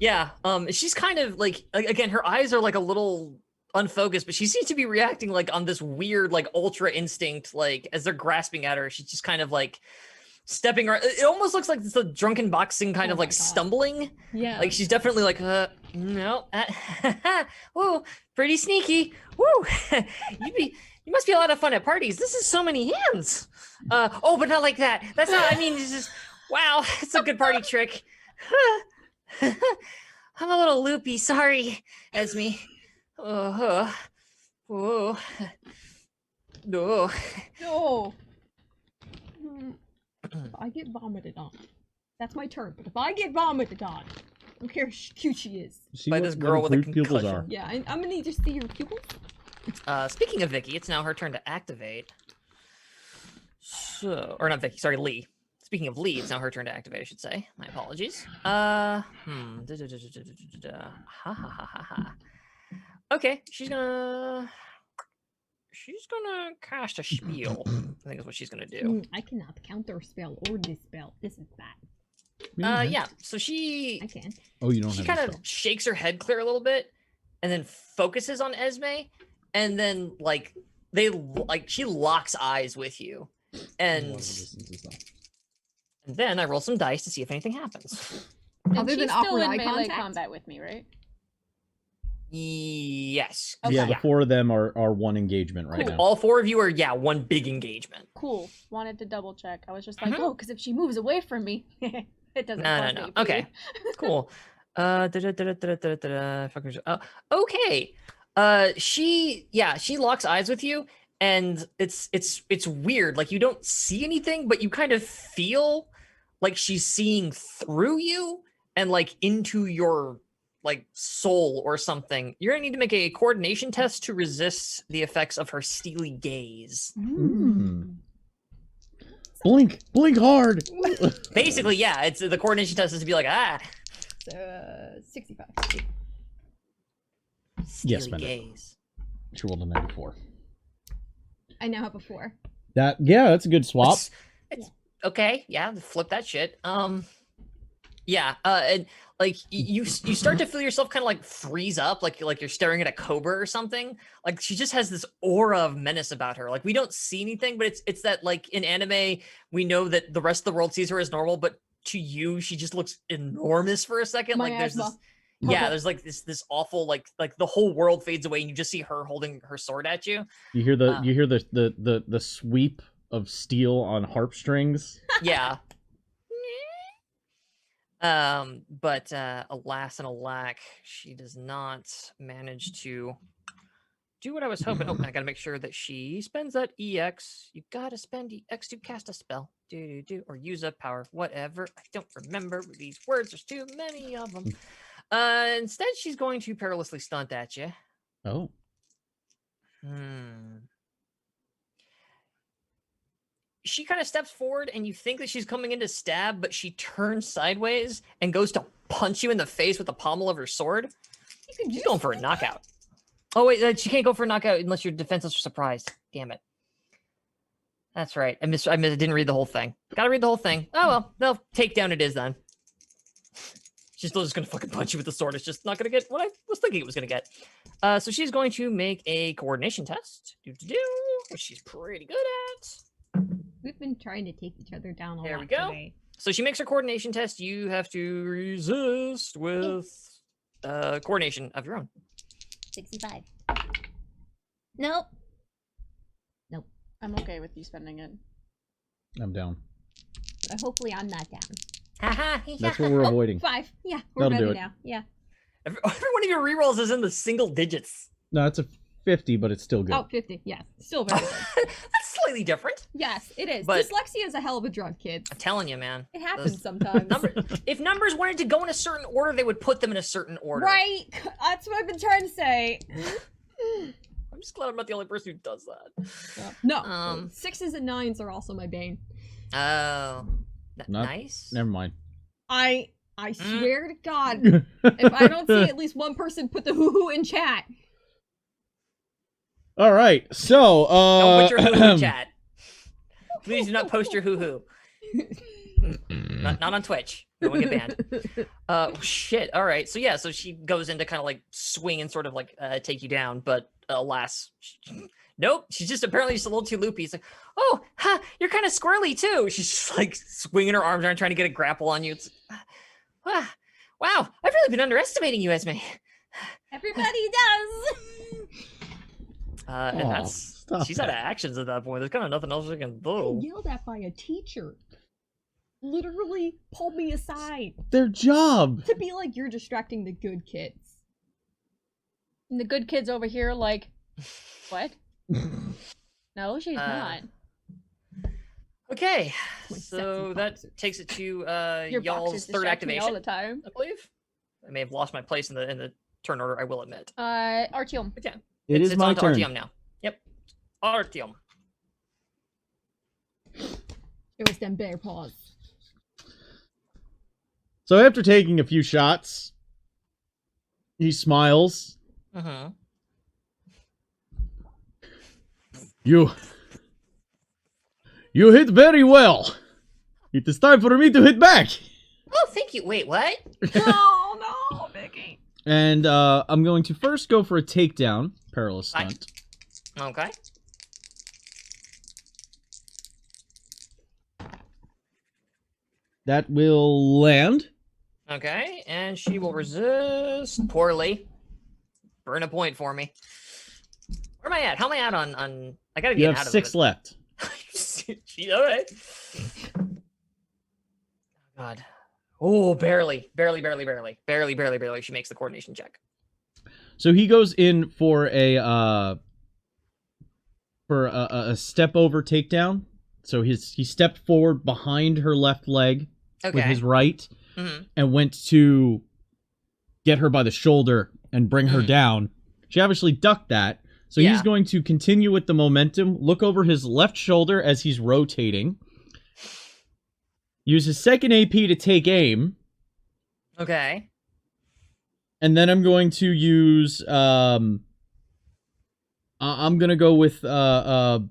Yeah. She's kind of like again, her eyes are like a little unfocused, but she seems to be reacting like on this weird like ultra instinct, like as they're grasping at her. She's just kind of like stepping around. It almost looks like it's a drunken boxing kind Oh of my like God. stumbling. Yeah. Like she's definitely like, no, woo, pretty sneaky. Woo, you must be a lot of fun at parties. This is so many hands. Oh, but not like that. That's not. I mean, it's just wow. It's a good party trick. I'm a little loopy. Sorry, Esme. Oh, oh, no. No. If I get vomited on, that's my turn. But if I get vomited on, I don't care how cute she is. See By what, this what girl her with a fruit pupils concussion. are. Yeah, I'm gonna need to see your pupils. Speaking of Vicky, it's now her turn to activate. So, or not Vicky, sorry, Lee. Speaking of leads, now her turn to activate, I should say. My apologies. Okay, she's gonna cast a spiel. I think is what she's gonna do. I cannot counter spell or dispel. This is bad. Yeah. So she I can. Oh, you don't she have kind a of spell. shakes her head clear a little bit, and then focuses on Esme, and then she locks eyes with you, and then I roll some dice to see if anything happens. And Other she's than still awkward in eye melee contact? combat with me, right? Yes. Yeah, the Yeah. 4 of them are one engagement right Cool. now. All 4 of you are one big engagement. Cool. Wanted to double check. I was just like, Mhm. oh, because if she moves away from me, it doesn't. No. cost AP. Okay. Cool. Okay. She locks eyes with you, and it's weird. Like you don't see anything, but you kind of feel like she's seeing through you and like into your like soul or something. You're gonna need to make a coordination test to resist the effects of her steely gaze. Blink hard. Basically, yeah, it's the coordination test is to be like, 65. steely spend it. gaze. She rolled a 94. I now have a 4. That's a good swap. It's okay. Yeah, flip that shit. And like you start to feel yourself kind of like freeze up, like you're staring at a cobra or something. Like she just has this aura of menace about her. Like we don't see anything, but it's that like in anime we know that the rest of the world sees her as normal, but to you she just looks enormous for a second. Like there's this, there's like this awful like the whole world fades away and you just see her holding her sword at you. You hear the sweep of steel on harp strings. Yeah. But alas and alack, she does not manage to do what I was hoping. Oh, I gotta make sure that she spends that EX. You gotta spend EX to cast a spell. Or use a power, whatever. I don't remember these words. There's too many of them. Instead, she's going to perilously stunt at you. Oh. She kind of steps forward and you think that she's coming in to stab, but she turns sideways and goes to punch you in the face with the pommel of her sword. She's going for a knockout. Oh, wait, she can't go for a knockout unless you're defenseless or surprised. Damn it. That's right. I didn't read the whole thing. Gotta read the whole thing. Oh, well. No, takedown it is then. She's still just gonna fucking punch you with the sword. It's just not gonna get what I was thinking it was gonna get. So she's going to make a coordination test. Which she's pretty good at. We've been trying to take each other down a lot. There we go. Today. So she makes her coordination test. You have to resist with coordination of your own. 65. Nope. I'm okay with you spending it. I'm down. But hopefully I'm not down. Haha. That's what we're avoiding. 5. Yeah, we're That'll do ready it. now. Yeah. Every one of your rerolls is in the single digits. No, it's a 50, but it's still good. Oh, 50. Yes. Still very good. That's slightly different. Yes, it is. But- Dyslexia is a hell of a drug, kids. I'm telling you, man. It happens sometimes. If numbers wanted to go in a certain order, they would put them in a certain order. Right? That's what I've been trying to say. I'm just glad I'm not the only person who does that. No. Um, 6s and 9s are also my bane. Oh. Not- Nice. Never mind. I swear to God, if I don't see at least one person put the hoo-hoo in chat. All right, so Don't put your hoo-hoo in chat. Please do not post your hoo-hoo. not on Twitch. You won't get banned. Shit. All right. So yeah. So she goes in to kind of like swing and sort of like take you down, but alas, nope. She's just apparently just a little too loopy. It's like, oh, ha, you're kind of squirrely too. She's just like swinging her arms around, trying to get a grapple on you. It's, wow, I've really been underestimating you, Esme. Everybody does. And Aw, that's stop she's that. out of actions at that point. There's kind of nothing else she can do. Yelled at by a teacher. Literally pulled me aside Their job. to be like, you're distracting the good kids. And the good kids over here, like, what? No, she's Uh, not. Okay, My so sexy that boxers. takes it to Your y'all's boxers third distract me all activation, the time. I believe. I may have lost my place in the turn order. I will admit. Artyom. But yeah, It's my on to turn. Artyom now. Yep, Artyom. It was them bear paws. So after taking a few shots, he smiles. Mm-hmm. You hit very well. It is time for me to hit back. Oh, thank you. Wait, what? Oh no, Vicky. And I'm going to first go for a takedown, perilous stunt. Okay. That will land. Okay, and she will resist poorly. Burn a point for me. Where am I at? How am I at on I gotta You get have out of 6 it. left. Alright. God. Oh, barely. Barely. She makes the coordination check. So he goes in for a step over takedown. So he stepped forward behind her left leg Okay. with his right Mm-hmm. and went to get her by the shoulder and bring her Mhm. down. She obviously ducked that. So he's Yeah. going to continue with the momentum, look over his left shoulder as he's rotating, use his second AP to take aim, Okay. and then I'm going to use I'm going to go with a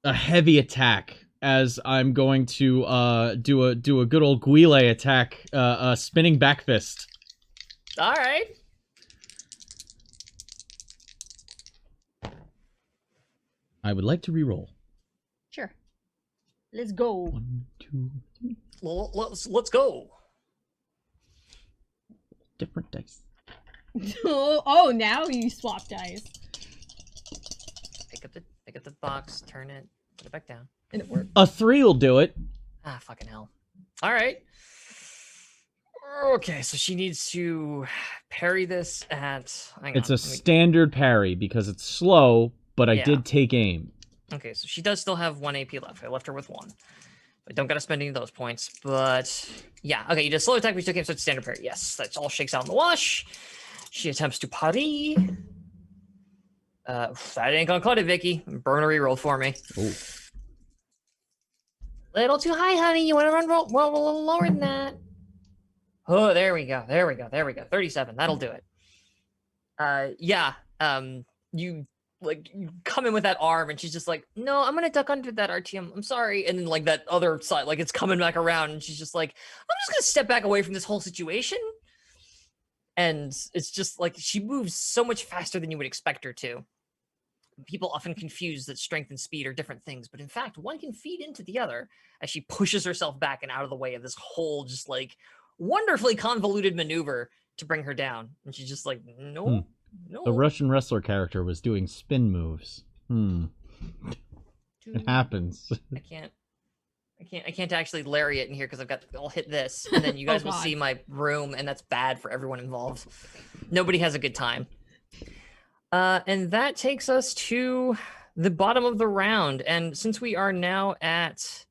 heavy attack as I'm going to do a good old guile attack, spinning back fist. Alright. I would like to re-roll. Sure. Let's go. 1, 2, 3 Well, let's go. different dice. Oh, now you swap dice. Pick up the box, turn it, put it back down. And it worked. A 3 will do it. Ah, fucking hell. Alright. Okay, so she needs to parry this at hang It's on, a let me- standard parry because it's slow, but I Yeah. did take aim. Okay, so she does still have 1 AP left. I left her with 1. I don't gotta spend any of those points, but yeah. Okay, you did slow attack, but you took aim, so it's standard parry. Yes, that all shakes out in the wash. She attempts to parry. That ain't gonna cut it, Vicky. Burn a reroll for me. Oh. Little too high, honey. You wanna run roll a little lower than that. Oh, there we go. 37. That'll do it. Yeah. You come in with that arm, and she's just like, "No, I'm gonna duck under that RTM. I'm sorry." And then like that other side, like it's coming back around, and she's just like, "I'm just gonna step back away from this whole situation." And it's just like she moves so much faster than you would expect her to. People often confuse that strength and speed are different things, but in fact, one can feed into the other as she pushes herself back and out of the way of this whole just like wonderfully convoluted maneuver to bring her down. And she's just like, no, no. The Russian wrestler character was doing spin moves. It happens. I can't actually lariat in here because I'll hit this, and then you guys will God. see my room, and that's bad for everyone involved. Nobody has a good time. And that takes us to the bottom of the round. And since we are now at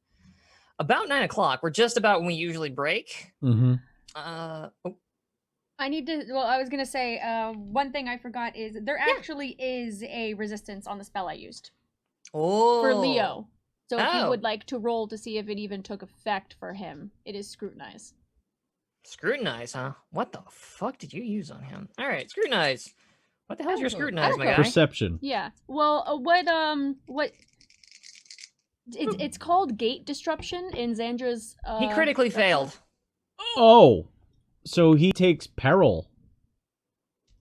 about 9 o'clock, we're just about when we usually break. Mm-hmm. Oh, I need to. Well, I was gonna say one thing I forgot is there actually is a resistance on the spell I used for Leo. So if you Oh. would like to roll to see if it even took effect for him, it is scrutinize. Scrutinize, huh? What the fuck did you use on him? All right, scrutinize. What the hell is your I don't scrutinize, my know. guy? Perception. Yeah. Well, what? It's called gate disruption in Xandra's. He critically failed. Oh, so he takes peril.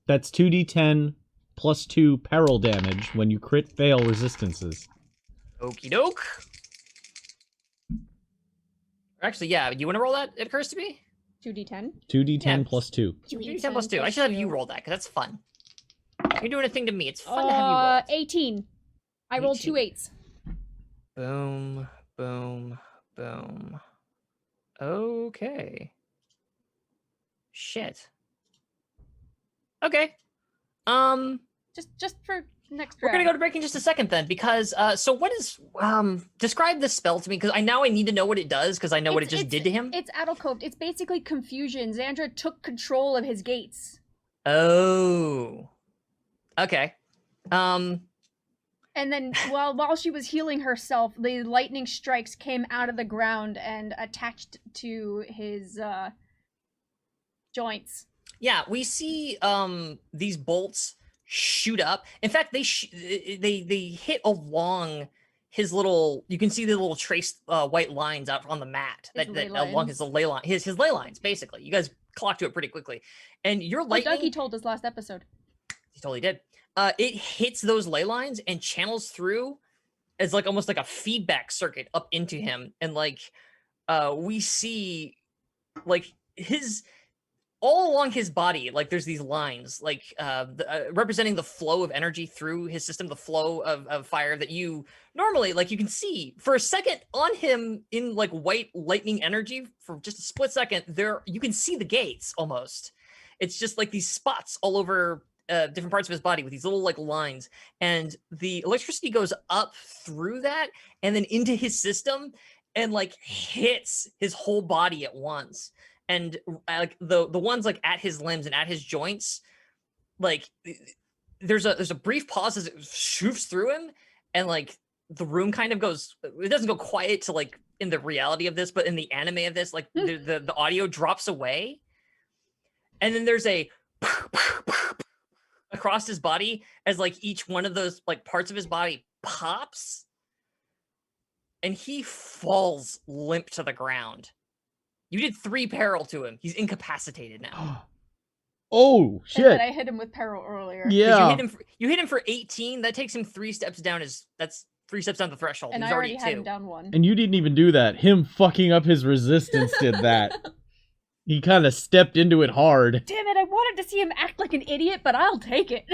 That's 2d10 plus 2 peril damage when you crit fail resistances. Okie doke. Actually, yeah. You want to roll that? It occurs to me. 2d10. 2d10 Yeah. plus 2. 10 plus 2. I should have you roll that because that's fun. You're doing a thing to me. It's fun to have you roll. 18. I rolled 2 8s. Boom, boom, boom. Okay. Shit. Okay. Just for next We're round. gonna go to break in just a second then, because so what is describe this spell to me, because I need to know what it does, because I know what it just did to him. It's Adelcoved. It's basically confusion. Xandra took control of his gates. Oh. Okay. And then while she was healing herself, the lightning strikes came out of the ground and attached to his joints. Yeah, we see these bolts shoot up. In fact, they hit along his little. You can see the little traced white lines out on the mat His that ley along his lines. ley line, his ley lines. Basically, you guys clocked to it pretty quickly, and your lightning. Dougie told us last episode. He totally did. It hits those ley lines and channels through as like almost like a feedback circuit up into him, and like we see like his all along his body, like there's these lines like representing the flow of energy through his system, the flow of fire that you normally like you can see for a second on him in like white lightning energy for just a split second. There you can see the gates almost. It's just like these spots all over different parts of his body with these little like lines, and the electricity goes up through that and then into his system and like hits his whole body at once. And like the ones like at his limbs and at his joints, like there's a brief pause as it shoots through him, and like the room kind of goes. It doesn't go quiet to like in the reality of this, but in the anime of this, like the audio drops away, and then there's a across his body as like each one of those like parts of his body pops, and he falls limp to the ground. You did 3 peril to him. He's incapacitated now. Oh And then shit! I hit him with peril earlier. Yeah. You hit him for 18. That takes him 3 steps down. That's 3 steps down the threshold. And He's I already already at 2. had him down 1. And you didn't even do that. Him fucking up his resistance did that. He kind of stepped into it hard. Damn it, I wanted to see him act like an idiot, but I'll take it.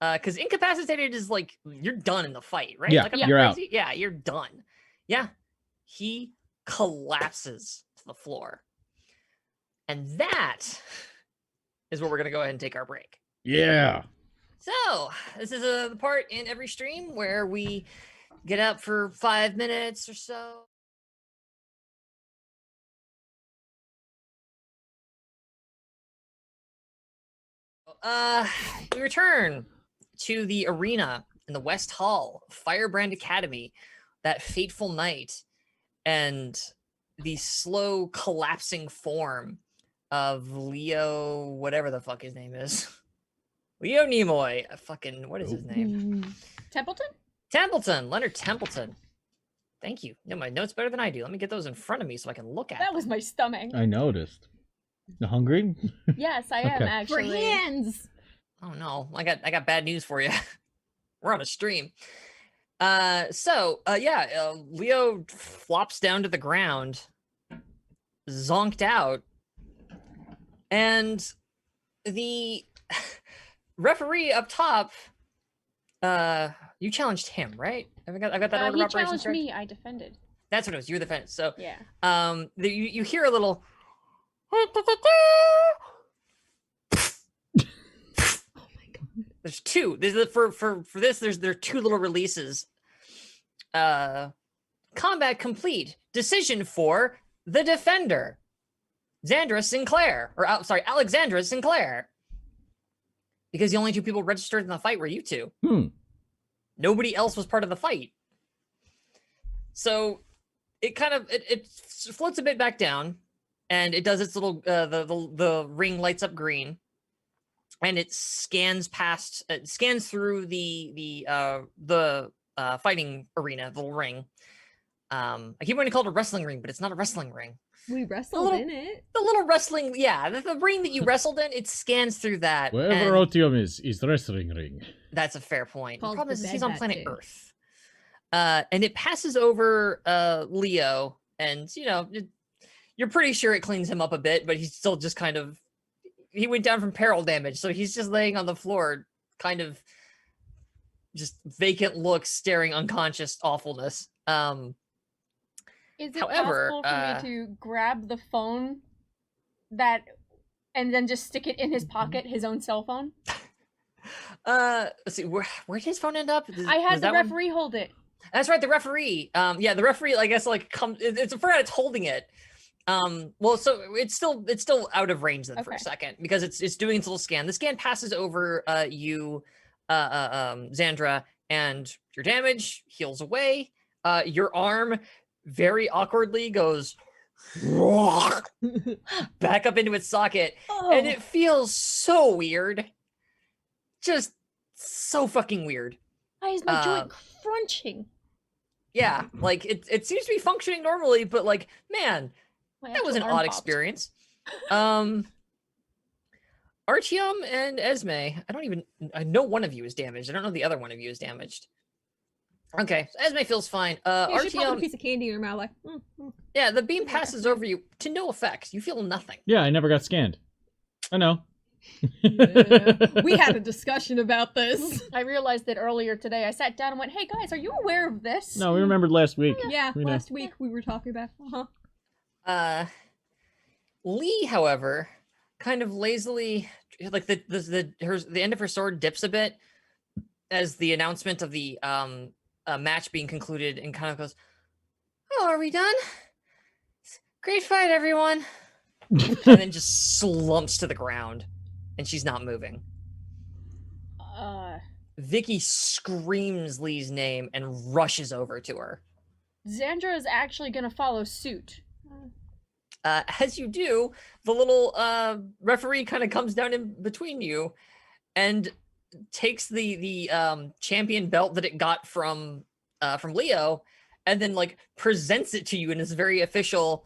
Because incapacitated is like you're done in the fight, right? Yeah, like, you're out. Yeah, you're done. Yeah, he collapses to the floor, and that is where we're gonna go ahead and take our break. Yeah. So this is the part in every stream where we get up for 5 minutes or so. We return to the arena in the West Hall, Firebrand Academy, that fateful night, and the slow collapsing form of Leo, whatever the fuck his name is. Leo Nimoy. Fucking, what is his name? Templeton? Templeton. Leonard Templeton. Thank you. You know my notes better than I do. Let me get those in front of me so I can look at That them. was my stomach. I noticed. You hungry? Yes, I am Okay. For actually. hands. Oh no, I got bad news for you. We're on a stream. Leo flops down to the ground, zonked out, and the referee up top, you challenged him, right? I got that order of He operations challenged correct? me, I defended. That's what it was. You were the defense. So, Yeah. you hear a little. There's 2. For this. There are 2 little releases. Combat complete. Decision for the defender, Alexandra Sinclair. Because the only 2 people registered in the fight were you 2. Nobody else was part of the fight. So it kind of it floats a bit back down, and it does its little the ring lights up green. And it scans through the fighting arena, the ring. I keep wanting to call it a wrestling ring, but it's not a wrestling ring. We wrestled in it. The little wrestling, yeah, the ring that you wrestled in, it scans through that. Wherever and Otium is wrestling ring. that's a fair point. The Calls problem the is he's bed on that planet too. Earth. And it passes over Leo, and you're pretty sure it cleans him up a bit, but he's still just kind of. He went down from peril damage, so he's just laying on the floor, kind of just vacant look, staring unconscious awfulness. Is it However, possible for me to grab the phone and then just stick it in his pocket, his own cell phone? Let's see, where did his phone end up? I had Was the that one? referee hold it. That's right, the referee. The referee, I guess, like it's I forgot it's holding it. Well, so it's still out of range then for a Okay. second because it's doing its little scan. The scan passes over Xandra, and your damage heals away. Your arm very awkwardly goes back up into its socket, Oh. and it feels so weird. Just so fucking weird. Why is my joint crunching? Yeah, like it seems to be functioning normally, but like, man, My that was an actual arm odd popped. experience. Artyom and Esme, I know one of you is damaged. I don't know the other one of you is damaged. Okay, so Esme feels fine. Yeah, she popped a Artyom, piece of candy in her mouth, like, yeah, the beam passes over you to no effect. You feel nothing. Yeah, I never got scanned. I know. We had a discussion about this. I realized it earlier today. I sat down and went, "Hey guys, are you aware of this?" No, we remembered last week. Yeah, We know. last week we were talking about. Lee, however, kind of lazily, like the end of her sword dips a bit as the announcement of the match being concluded, and kind of goes, "Oh, are we done? Great fight, everyone!" And then just slumps to the ground, and she's not moving. Vicky screams Lee's name and rushes over to her. Xandra is actually gonna follow suit. As you do, the little referee kind of comes down in between you and takes the champion belt that it got from Leo, and then like presents it to you in this very official.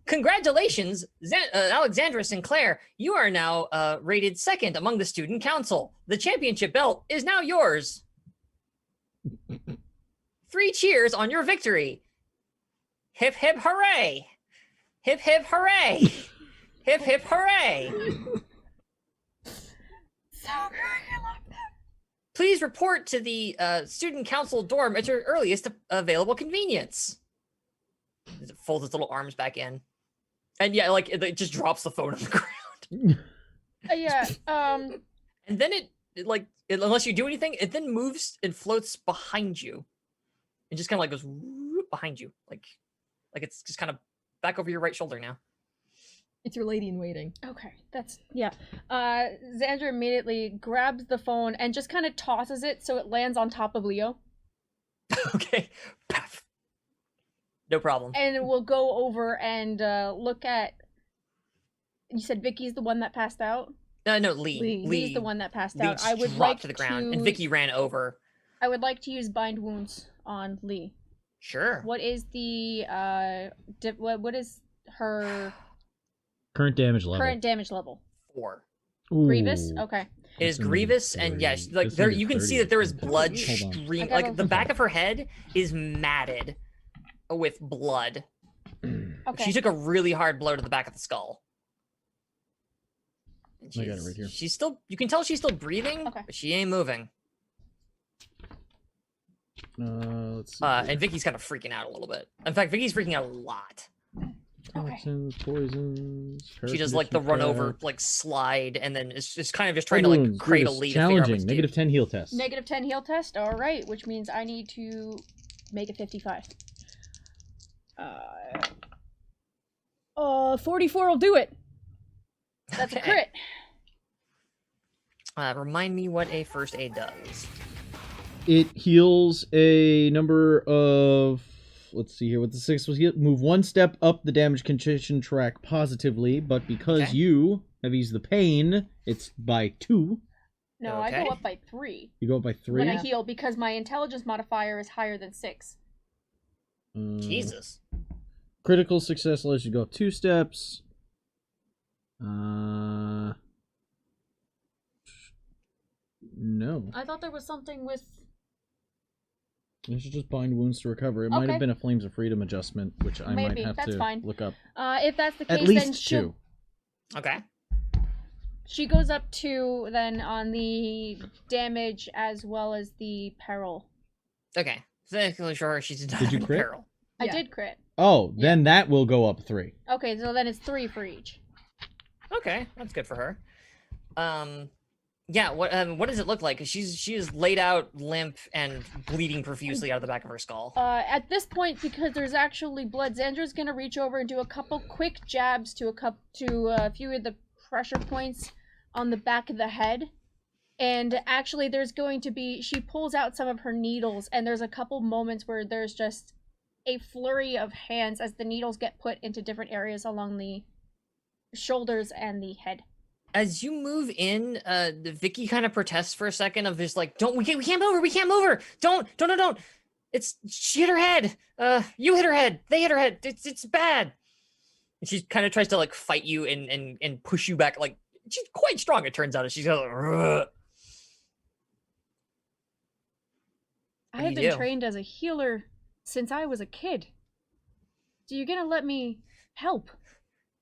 Congratulations, Alexandra Sinclair. You are now rated second among the student council. The championship belt is now yours. 3 cheers on your victory. Hip hip hooray! Hip hip hooray! Hip hip hooray! So great, I love that. Please report to the student council dorm at your earliest available convenience. It folds its little arms back in. And yeah, like it just drops the phone on the ground. Yeah. And then unless you do anything, it then moves and floats behind you. It just kind of like goes whoop behind you. Like it's just kind of back over your right shoulder now. It's your lady in waiting. Okay, that's yeah. Xandra immediately grabs the phone and just kind of tosses it so it lands on top of Leo. Okay. Paf. No problem. And we'll go over and look at. You said Vicky's the one that passed out? No, Lee. Lee's the one that passed Lee out. I would dropped like to the ground, and Vicky ran over. I would like to use bind wounds on Lee. Sure. What is the what is her Current damage level. current damage level? 4. Grievous? Ooh. Okay. It is That's grievous, gonna be and yes, three. like That's there gonna be you can 30 see that there is something. blood Hold on. stream. I Like gotta- the back of her head is matted with blood. Okay. She took a really hard blow to the back of the skull. And I got it right here. She's still. You can tell she's still breathing, Okay. but she ain't moving. Let's see. And Vicky's kind of freaking out a little bit. In fact, Vicky's freaking out a lot. Okay. Toxins, poisons. She does like the paracondition run over, crack. like slide, and then it's just kind of just trying to like Wounds, cradle grievous, Lee to figure out what challenging. to do. -10 heal test. Negative 10 heal test. All right, which means I need to make it 55. 44 will do it. That's a Okay. crit. Remind me what a first aid does. It heals a number of. Let's see here. What the 6 was heal. Move 1 step up the damage condition track positively, but because Okay. you have eased the pain, it's by 2. No, I Okay. go up by 3 You go up by 3. when I heal because my intelligence modifier is higher than 6. Jesus. Critical success lets you go up 2 steps. No. I thought there was something with. You should just bind wounds to recover. It might Okay. have been a Flames of Freedom adjustment, which I Maybe. might have That's to fine. look up. If that's the case, At then least 2. Okay. she goes up 2 then on the damage as well as the peril. Okay. So sure she's not Did you in crit? peril. I Yeah. did crit. Oh, then that will go up 3. Okay, so then it's 3 for each. Okay, that's good for her. Yeah. What does it look like? 'Cause she is laid out, limp, and bleeding profusely out of the back of her skull. At this point, because there's actually blood, Xandra's gonna reach over and do a couple quick jabs to a few of the pressure points on the back of the head. And actually, there's going to be, she pulls out some of her needles, and there's a couple moments where there's just a flurry of hands as the needles get put into different areas along the shoulders and the head. As you move in, Vicky kind of protests for a second of just like, we can't move her. Don't. She hit her head. You hit her head. They hit her head. It's bad. And she kind of tries to like fight you and push you back. Like, she's quite strong, it turns out. And she's like, "Ugh." I have been trained as a healer since I was a kid. So you're gonna let me help.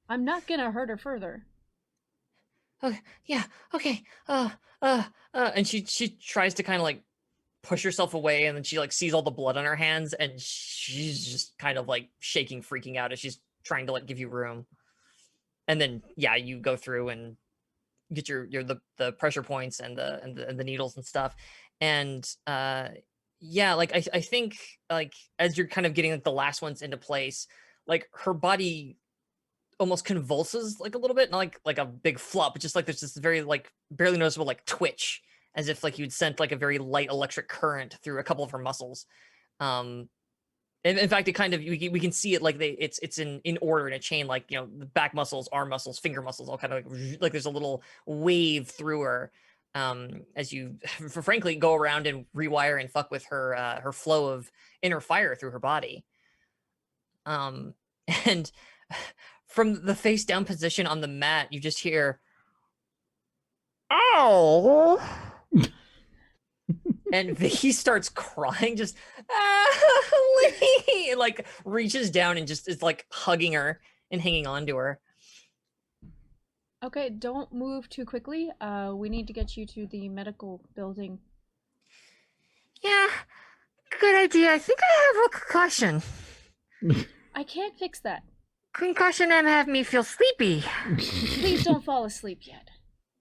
I'm not gonna hurt her further. Okay, yeah, okay. And she tries to kind of like push herself away, and then she like sees all the blood on her hands, and she's just kind of like shaking, freaking out as she's trying to like give you room. And then yeah, you go through and get the pressure points and the needles and stuff. And yeah, like I think like as you're kind of getting like the last ones into place, like her body almost convulses like a little bit, not like a big flop, but just like there's this very like barely noticeable like twitch, as if like you'd sent like a very light electric current through a couple of her muscles. And in fact, it kind of we can see it like it's in order in a chain, like, you know, the back muscles, arm muscles, finger muscles, all kind of like there's a little wave through her. As you frankly go around and rewire and fuck with her flow of inner fire through her body. And from the face down position on the mat, you just hear, "Ow!" And he starts crying, just Lee! And like reaches down and just is like hugging her and hanging on to her. Okay, don't move too quickly. We need to get you to the medical building. Yeah, good idea. I think I have a concussion. I can't fix that. Concussion and have me feel sleepy. Please don't fall asleep yet.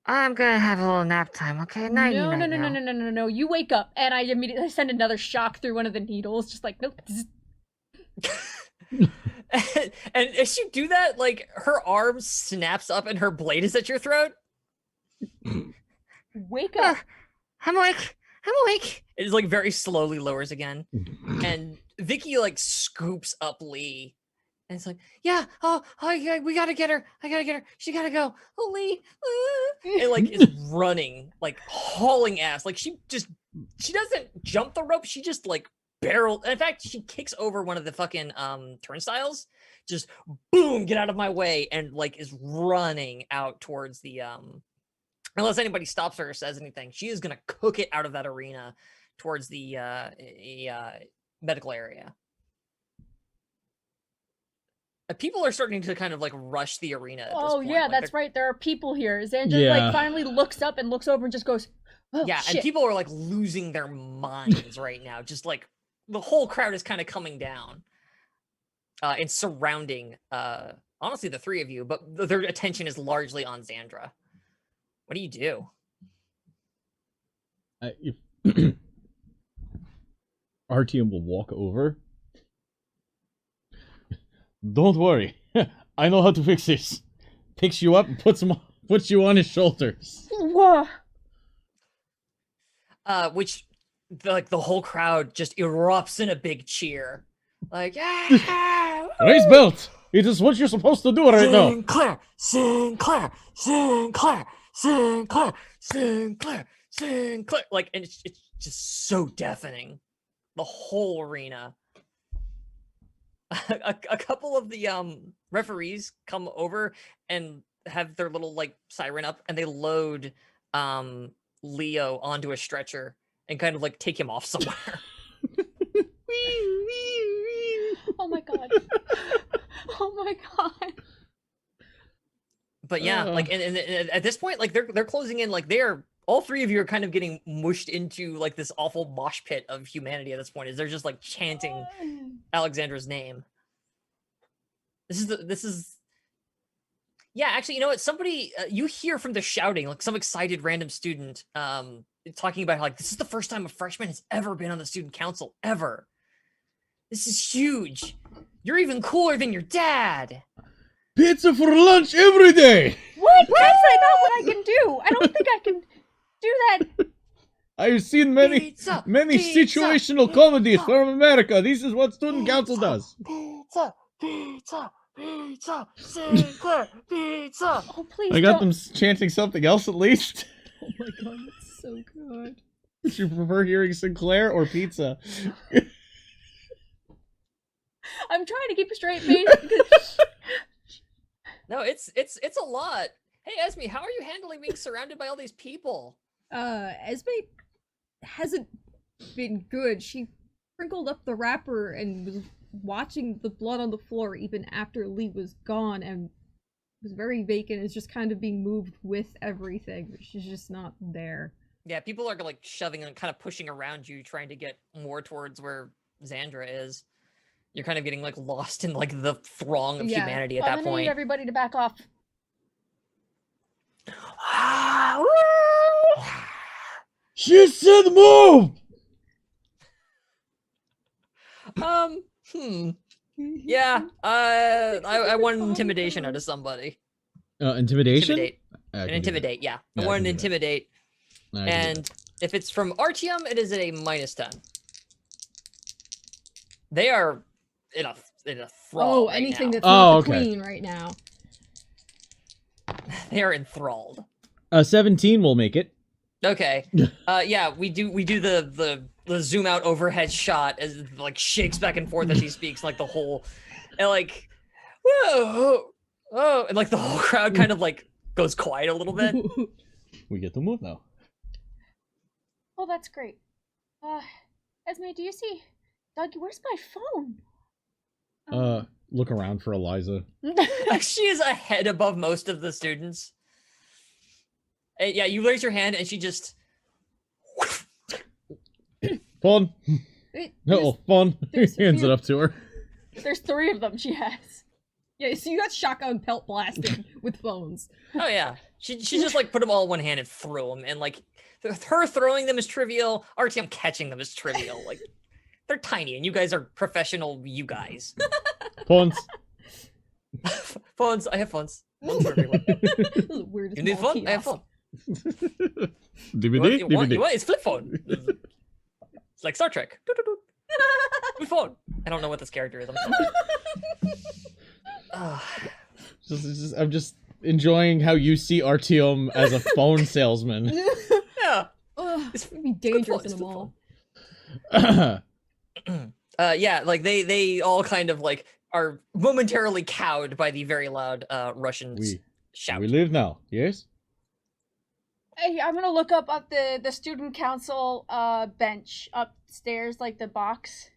I'm gonna have a little nap time, okay? No. You wake up, and I immediately send another shock through one of the needles, just like, nope. And as you do that, like, her arm snaps up and her blade is at your throat. Wake up. I'm awake. It like very slowly lowers again. And Vicky like scoops up Lee. And it's like, yeah, we gotta get her. I gotta get her. She gotta go. Oh, Lee. And like is running, like hauling ass. Like she doesn't jump the rope. She just like barrel. In fact, she kicks over one of the fucking turnstiles. Just boom, get out of my way, and like is running out towards the unless anybody stops her or says anything, she is gonna cook it out of that arena towards the medical area. People are starting to kind of like rush the arena at this point. Yeah, like, that's right. There are people here. Xandra like finally looks up and looks over and just goes, "Oh, yeah, shit." And people are like losing their minds right now. Just like the whole crowd is kind of coming down and surrounding honestly the three of you, but their attention is largely on Xandra. What do you do? Artyom will walk over. Don't worry, I know how to fix this. Picks you up and puts you on his shoulders. Whoa. Which the whole crowd just erupts in a big cheer. Like, yeah! Raise belt! It is what you're supposed to do right now. Sinclair. Like, and it's just so deafening. The whole arena. A couple of the referees come over and have their little like siren up, and they load Leo onto a stretcher and kind of like take him off somewhere. Oh my god. Oh my god. But yeah, like and at this point, like they're closing in, like they're all three of you are kind of getting mushed into like this awful mosh pit of humanity at this point, as they're just like chanting Alexandra's name. This is yeah, actually, you know what? Somebody you hear from the shouting, like some excited random student talking about how, like, this is the first time a freshman has ever been on the student council ever. This is huge. You're even cooler than your dad. Pizza for lunch every day. What? That's not what I can do. I don't think I can do that. I've seen many Pizza, many pizza, situational comedies pizza, from America. This is what student council does. Pizza, pizza, pizza, Sinclair, pizza. Oh, please I got don't. them chanting something else at least. Oh my god, that's so good. Would you prefer hearing Sinclair or pizza? I'm trying to keep a straight face. No, it's a lot. Hey, Esme, how are you handling being surrounded by all these people? Esme hasn't been good. She sprinkled up the wrapper and was watching the blood on the floor even after Lee was gone and was very vacant. It's just kind of being moved with everything. She's just not there. Yeah, people are like shoving and kind of pushing around you, trying to get more towards where Xandra is. You're kind of getting like lost in like the throng of Yeah. humanity at I'm that gonna need point. everybody to back off. She said move! Yeah, I want an intimidation out of somebody. Intimidation? Intimidate. I can do that. Intimidate, yeah. Yeah, I I want can an do that. intimidate. I can do And that. if it's from Artyom, it is a -10. They are in a thrall. Oh, right anything now. that's Oh, not the okay. queen right now. They are enthralled. 17 will make it. Okay. Yeah, we do the zoom out overhead shot as it, like shakes back and forth as he speaks, like the whole and like whoa, oh, and like the whole crowd kind of like goes quiet a little bit. We get to move now. Oh, that's great. Esme, do you see? Doug, where's my phone? Look around for Eliza. She is a head above most of the students. And yeah, you raise your hand and she just Fun. It- No, fun. He there's a hands few- it up to her. There's 3 of them she has. Yeah, so you got shotgun pelt blasting with phones. oh yeah, she just like put them all in one hand and threw them, and like her throwing them is trivial. RTM catching them is trivial. Like they're tiny, and you guys are professional. You guys. Phones. Phones. I have phones. Phones for everyone. Weirdest You need mall phone? I have kiosk. phone. DVD? You want, DVD. it's flip phone. It's like Star Trek. Flip phone. I don't know what this character is. I'm sorry. I'm just enjoying how you see Artyom as a phone salesman. Yeah. Ugh, It's it'd be Flip dangerous phone, in it's a flip mall. phone. Yeah, like they all kind of like are momentarily cowed by the very loud Russian shout. We leave now, yes? Hey, I'm gonna look up the student council bench upstairs, like the box.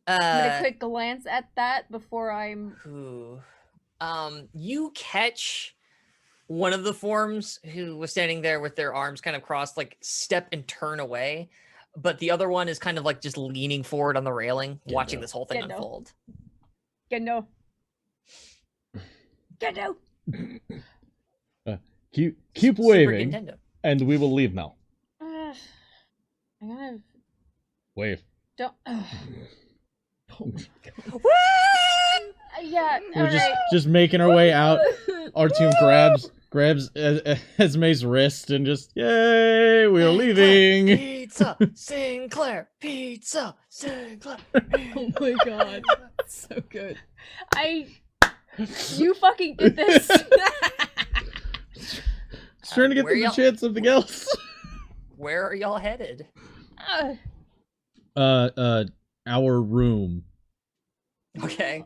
I'm gonna quick glance at that before I'm. Ooh. You catch one of the forms who was standing there with their arms kind of crossed, like step and turn away, but the other one is kind of like just leaning forward on the railing, watching this whole thing Gendo. unfold. Gendo. Gendo. Keep Super waving, Nintendo. and we will leave now. I gotta Wave. don't. Oh my god. Yeah. We're Alright. just making our way out. Artyom grabs Esme's wrist and just, yay, we're leaving. Pizza, Sinclair, pizza, Sinclair. Oh my god. So good. You fucking did this. Just trying to get Where them to y'all- chant something else. Where are y'all headed? Our room. Okay.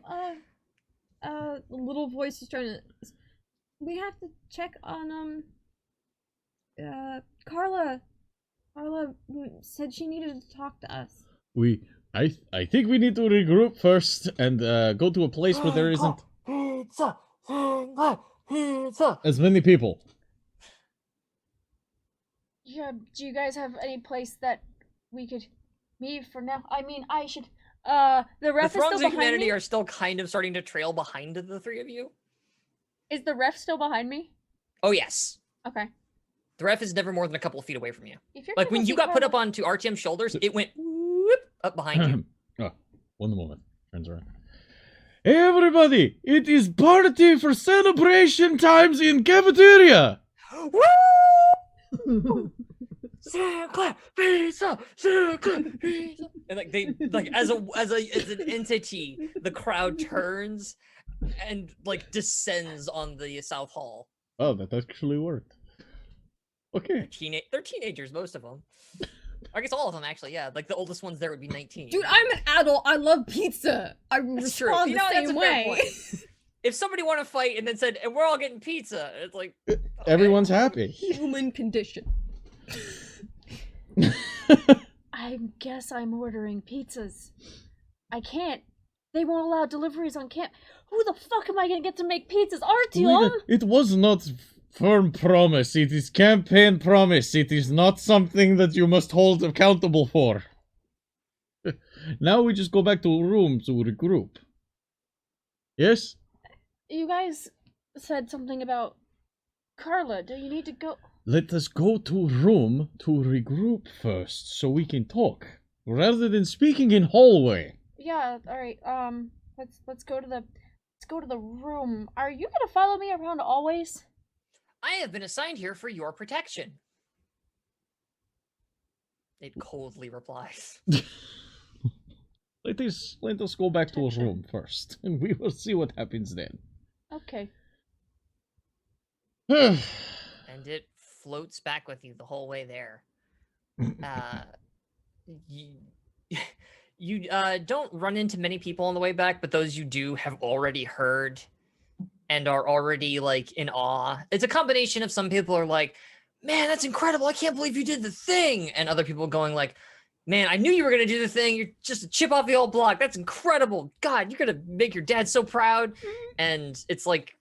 The little voice is trying to. We have to check on Carla. Carla said she needed to talk to us. I think we need to regroup first and go to a place where there isn't Pizza, Sinclair, pizza. as many people. Yeah. Do you guys have any place that we could meet for now? I mean, I should. The The ref is throngs still of behind humanity me. are still kind of starting to trail behind the three of you. Is the ref still behind me? Oh yes. Okay. The ref is never more than a couple of feet away from you. If you're Like gonna when you see got put up Carla- onto RTM's shoulders, it went whoop up behind you. Oh, one moment. Turns around. Hey everybody! It is party for celebration times in cafeteria! Woo! Sinclair pizza, Sinclair pizza, and like they like as an entity, the crowd turns and like descends on the South Hall. Oh, that actually worked. Okay. They're teenagers, most of them. I guess all of them actually. Yeah, like the oldest ones there would be 19. Dude, I'm an adult. I love pizza. I That's true. respond You the know, that's same a fair way. point. If somebody want to fight and then said, "And we're all getting pizza," it's like okay. Everyone's happy. Human condition. I guess I'm ordering pizzas. I can't. They won't allow deliveries on camp. Who the fuck am I gonna get to make pizzas? Artyom! It was not firm promise. It is campaign promise. It is not something that you must hold accountable for. Now we just go back to a room to regroup. Yes? You guys said something about Carla. Do you need to go? Let us go to a room to regroup first, so we can talk, rather than speaking in hallway. Yeah. All right. Let's go to the room. Are you gonna follow me around always? I have been assigned here for your protection. It coldly replies. Let us go back to a room first, and we will see what happens then. Okay. And it floats back with you the whole way there. You don't run into many people on the way back, but those you do have already heard and are already like in awe. It's a combination of some people are like, "Man, that's incredible! I can't believe you did the thing," and other people going like, "Man, I knew you were gonna do the thing. You're just a chip off the old block. That's incredible! God, you're gonna make your dad so proud." And it's like,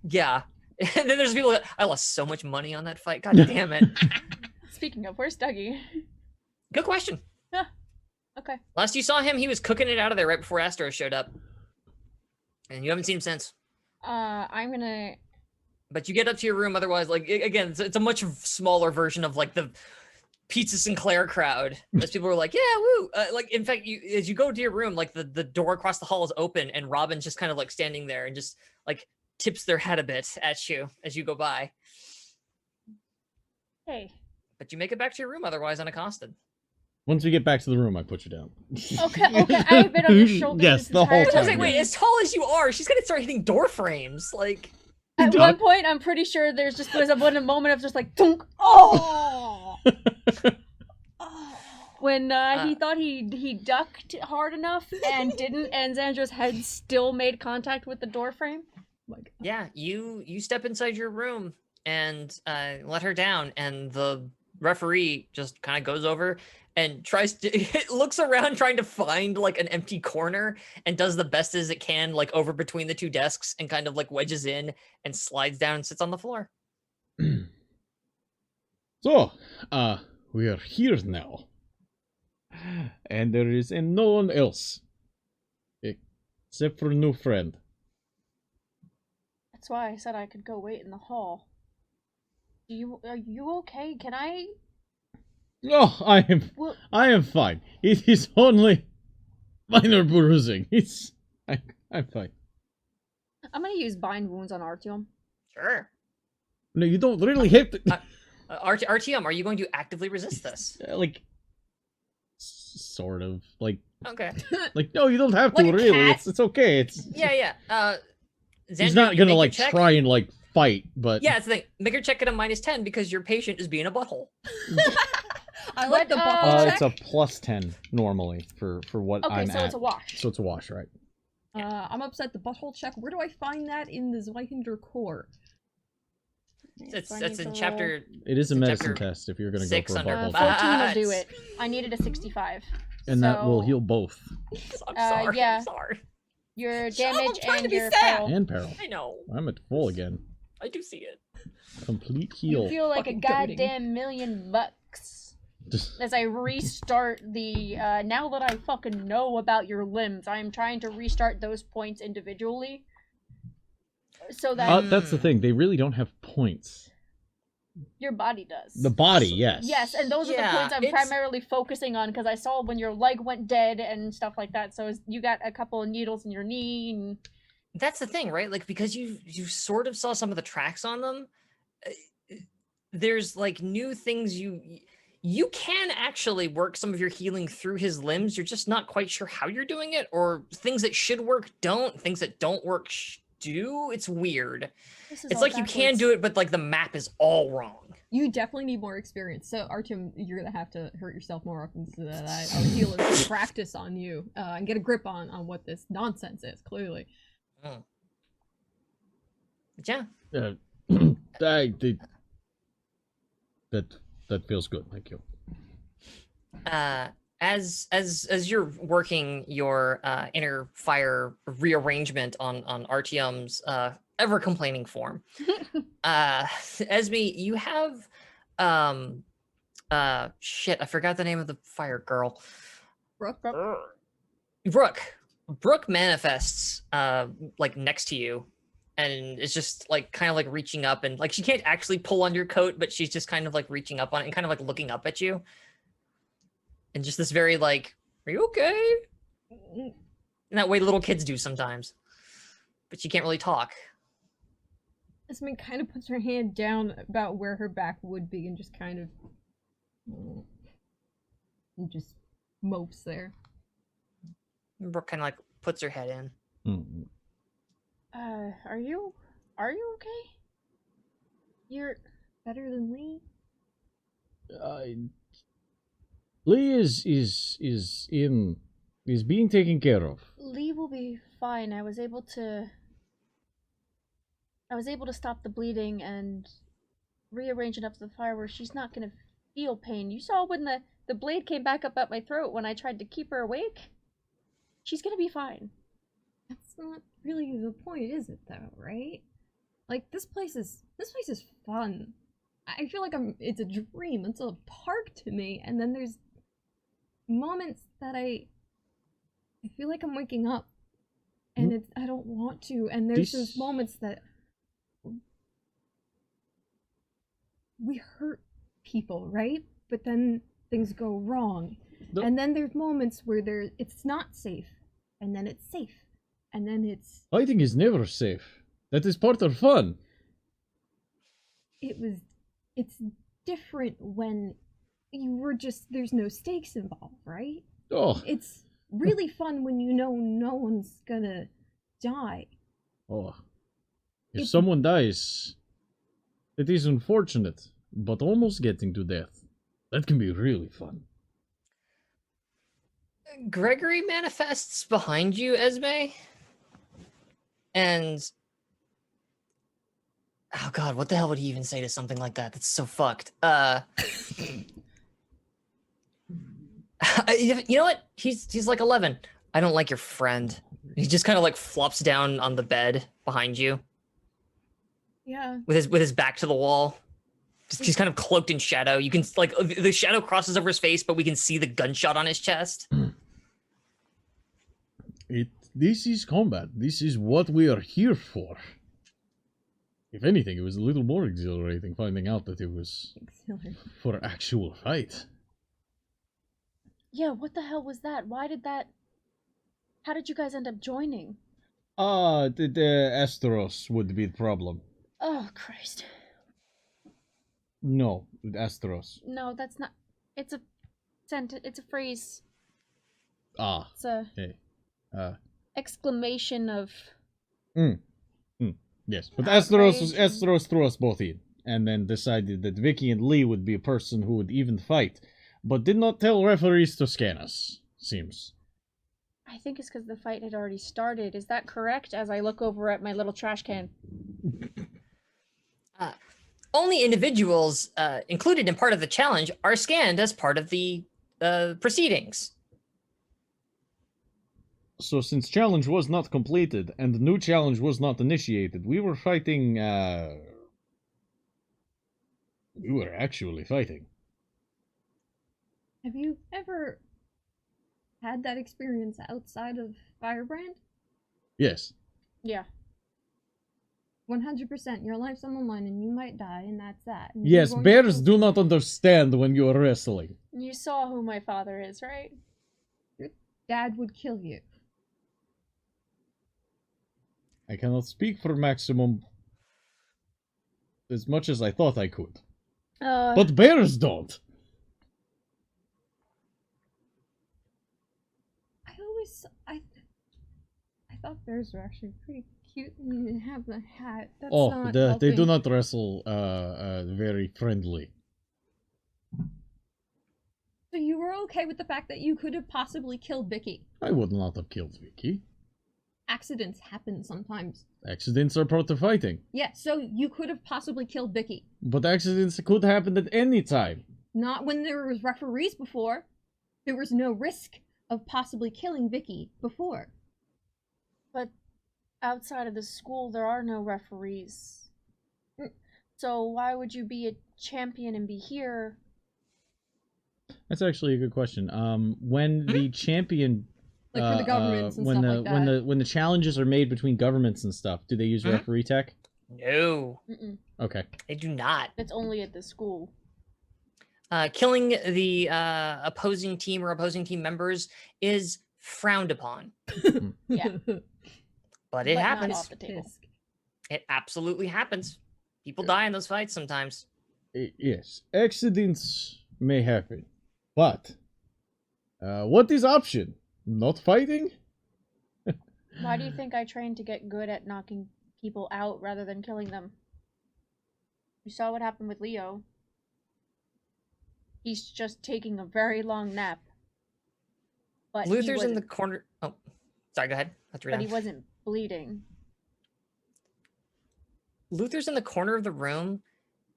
yeah. And then there's people that I lost so much money on that fight. God damn it. Speaking of, where's Dougie? Good question. Okay. Last you saw him, he was cooking it out of there right before Astro showed up. And you haven't seen him since. I'm gonna. But you get up to your room, otherwise, like, again, it's a much smaller version of, like, the Pizza Sinclair crowd. As people are like, yeah, woo! Like, in fact, as you go to your room, like, the door across the hall is open, and Robin's just kind of, like, standing there and just, like, tips their head a bit at you as you go by. Hey. But you make it back to your room, otherwise unaccosted. Once we get back to the room, I put you down. Okay. I've been on your shoulder. Yes, this the whole entire I was time. like, wait, as tall as you are, she's gonna start hitting door frames. Like, At one point, I'm pretty sure there's a moment of just like, thunk, oh! When he thought he ducked hard enough and didn't, and Xandra's head still made contact with the door frame. Like, yeah, you step inside your room and let her down, and the referee just kind of goes over and looks around trying to find like an empty corner and does the best as it can, like over between the two desks, and kind of like wedges in and slides down and sits on the floor. So, we are here now. And there is no one else. Except for a new friend. That's why I said I could go wait in the hall. Are you okay? Can I? Oh, I Well, am fine. It is only minor bruising. I'm fine. I'm gonna use bind wounds on Artyom. Sure. No, you don't really have to. RTM, are you going to actively resist this? Like, sort of. Like, Okay. no, you don't have to Like a really. cat? It's okay. It's Yeah. he's Xander, not you gonna make like your check. try and like fight, but Yeah, it's the thing. Make your check at a -10 because your patient is being a butthole. I like the But, buckle check. it's a +10 normally for what Okay, I'm so at. it's a wash. So it's a wash, right? I'm upset the butthole check. Where do I find that in the Zweihander core? It's So I need in to roll- chapter. It is a It's medicine chapter test if you're gonna go 6 for a under butthole. 14 will do Bats. it. I needed a 65. And that will So, heal both. I'm sorry. yeah. I'm sorry. your Shut up, I'm damage trying to and be your sad. peril. And peril. I know. I'm at full again. I do see it. Complete heal. You feel like a Fucking goading. goddamn $1,000,000 as I restart the. Now that I fucking know about your limbs, I am trying to restart those points individually, so that That's the thing. They really don't have points. your body does. The body, yes. Yes, and those are the Yeah, points I'm it's- primarily focusing on because I saw when your leg went dead and stuff like that. So you got a couple of needles in your knee. And... That's the thing, right? Like, because you sort of saw some of the tracks on them. There's like new things you can actually work some of your healing through his limbs. You're just not quite sure how you're doing it, or things that should work don't, things that don't work do. It's weird. This is It's all like you can backwards. do it, but like the map is all wrong. You definitely need more experience. So, Artyom, you're gonna have to hurt yourself more often so that our healers can practice on you and get a grip on what this nonsense is. Clearly, But yeah, That feels good. Thank you. as you're working your inner fire rearrangement on Artyom's ever complaining form, Esme, you have shit, I forgot the name of the fire girl. Brooke manifests like next to you, and it's just like kind of like reaching up, and like she can't actually pull on your coat, but she's just kind of like reaching up on it and kind of like looking up at you, and just this very like, are you okay? In that way little kids do sometimes, but she can't really talk. Esme kind of puts her hand down about where her back would be and just kind of and just mopes there. Brooke kind of like puts her head in. Mm. Are you okay? You're Better than Lee? Lee is being taken care of. Lee will be fine. I was able to stop the bleeding and rearrange enough of the fire where she's not gonna feel pain. You saw when the blade came back up at my throat when I tried to keep her awake? She's gonna be fine. That's not really the point, is it though, right? Like this place is fun. I feel like it's a dream. It's a park to me, and then there's moments that I feel like I'm waking up and I don't want to, and there's those moments that we hurt people, right? But then things go wrong. And then there's moments where it's not safe, and then it's safe, and then it's Fighting is never safe. That is part of fun. it's different when there's no stakes involved, right? Oh, It's really fun when you know no one's gonna die. oh. If It's- someone dies, it is unfortunate, but almost getting to death. That can be really fun. Gregory manifests behind you, Esme, and oh god, what the hell would he even say to something like that? That's so fucked. You know what? He's like 11. I don't like your friend. He just kind of like flops down on the bed behind you Yeah. with his back to the wall. He's kind of cloaked in shadow. You can like the shadow crosses over his face, but we can see the gunshot on his chest. This is combat. This is what we are here for. If anything, it was a little more exhilarating finding out that it was for actual fight. Yeah, what the hell was that? How did you guys end up joining? The Astros would be the problem. Oh, Christ. No, Astros. No, that's not. It's a it's a phrase. Ah, It's a okay. exclamation of. Yes, but Outrage. Astros threw us both in, and then decided that Vicky and Lee would be a person who would even fight, but did not tell referees to scan us, seems. I think it's because the fight had already started. Is that correct? As I look over at my little trash can. Only individuals included in part of the challenge are scanned as part of the proceedings. So since challenge was not completed, and the new challenge was not initiated, we were fighting, we were actually fighting. Have you ever had that experience outside of Firebrand? Yes. Yeah. 100%. Your life's on the line and you might die, and that's that. And you're Yes, going bears to- do not understand when you are wrestling. You saw who my father is, right? Your dad would kill you. I cannot speak for Maximum as much as I thought I could. Uh, But bears don't! I thought bears were actually pretty cute and have the hat. That's Oh, not they do helping. not wrestle very friendly. So you were okay with the fact that you could have possibly killed Vicky? I would not have killed Vicky. Accidents happen sometimes. Accidents are part of fighting. Yeah, so you could have possibly killed Vicky. But accidents could happen at any time. Not when there was referees before. There was no risk of possibly killing Vicky before. But outside of the school, there are no referees. So why would you be a champion and be here? That's actually a good question. When the champion, Like for the governments and when stuff the like that. when the challenges are made between governments and stuff, do they use referee tech? No, Mm-mm. Okay. they do not. It's only at the school. Killing the opposing team or opposing team members is frowned upon, Yeah. but it But not happens. off the table. It absolutely happens. People die in those fights sometimes. Yes, accidents may happen, but what is option? Not fighting? Why do you think I trained to get good at knocking people out rather than killing them? You saw what happened with Leo. He's just taking a very long nap. But Luther's in the corner. Oh, sorry. Go ahead. Let's read But on. he wasn't bleeding. Luther's in the corner of the room,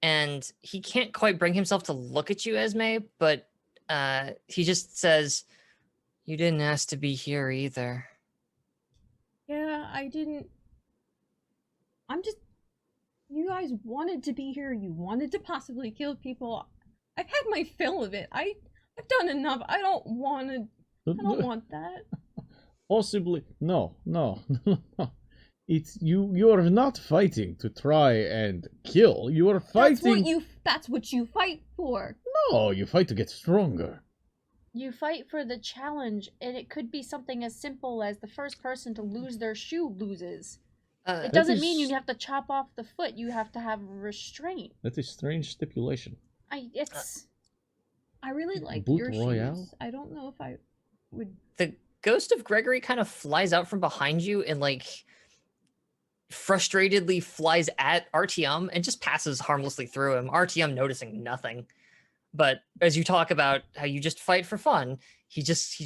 and he can't quite bring himself to look at you, Esme, but he just says, "You didn't ask to be here either." Yeah, I didn't. You guys wanted to be here. You wanted to possibly kill people. I've had my fill of it. I've done enough. I don't want that. Possibly no. It's you are not fighting to try and kill. You are fighting. That's what you fight for. No, you fight to get stronger. You fight for the challenge, and it could be something as simple as the first person to lose their shoe loses. It doesn't mean you have to chop off the foot. You have to have restraint. That is strange stipulation. I really like Boot your Royale? shoes. I don't know if I would. The ghost of Gregory kind of flies out from behind you and frustratedly flies at Artyom and just passes harmlessly through him. Artyom noticing nothing. But as you talk about how you just fight for fun, he just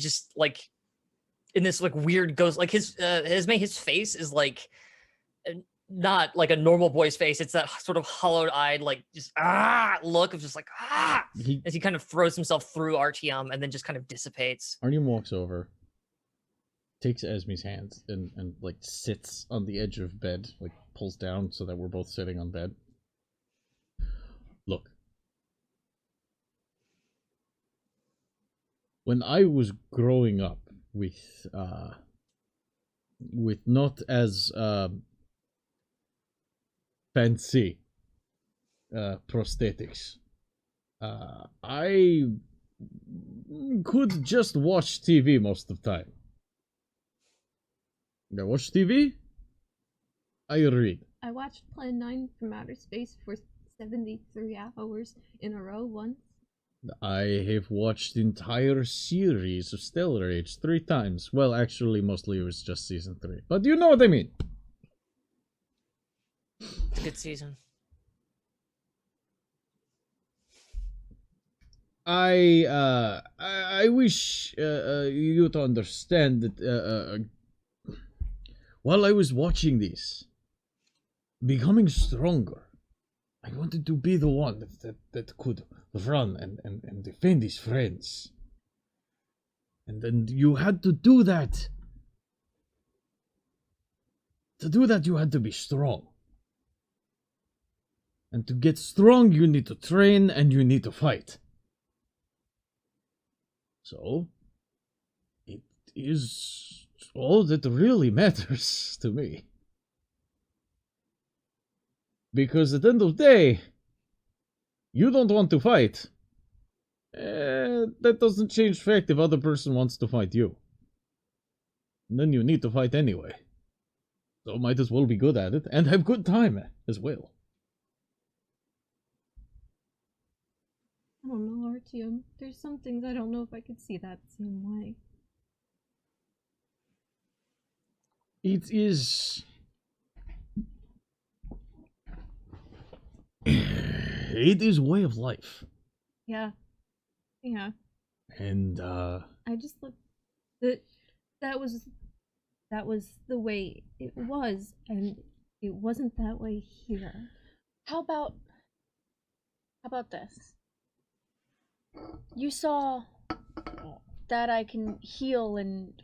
in this weird ghost, his face is not like a normal boy's face. It's that sort of hollowed-eyed, look of just as he kind of throws himself through Artyom and then just kind of dissipates. Artyom walks over, takes Esme's hand, and sits on the edge of bed, pulls down so that we're both sitting on bed. Look. When I was growing up with not as fancy prosthetics, I could just watch TV most of the time. I watch TV, I read. I watched Plan 9 from Outer Space for 73 hours in a row once. I have watched the entire series of Stellar Age 3 times. Well, actually, mostly it was just season 3. But you know what I mean. It's a good season. I wish you to understand that while I was watching this, becoming stronger, I wanted to be the one that could run and defend his friends. And then you had to do that. To do that, you had to be strong. And to get strong, you need to train and you need to fight. So, it is all that really matters to me. Because at the end of the day, you don't want to fight. That doesn't change the fact if other person wants to fight you. And then you need to fight anyway. So might as well be good at it and have good time as well. I don't know, Artyom. There's some things I don't know if I could see that same way. It is... It is way of life. Yeah. Yeah. And, I just looked that was the way it was, and it wasn't that way here. How about this? You saw that I can heal and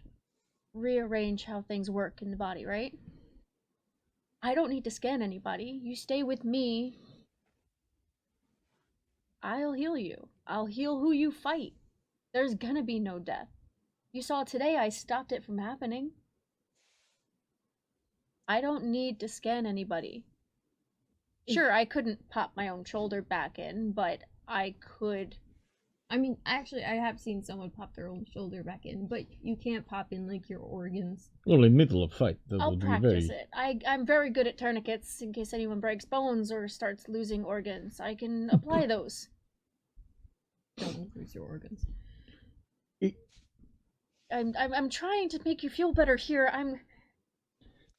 rearrange how things work in the body, right? I don't need to scan anybody. You stay with me. I'll heal you. I'll heal who you fight. There's gonna be no death. You saw today I stopped it from happening. I don't need to scan anybody. Sure, I couldn't pop my own shoulder back in, but I could. I mean, actually, I have seen someone pop their own shoulder back in, but you can't pop in, like, your organs. well, in middle of fight, that I'll would be practice very... it. I'm very good at tourniquets in case anyone breaks bones or starts losing organs. I can apply those. Don't lose your organs. I'm trying to make you feel better here.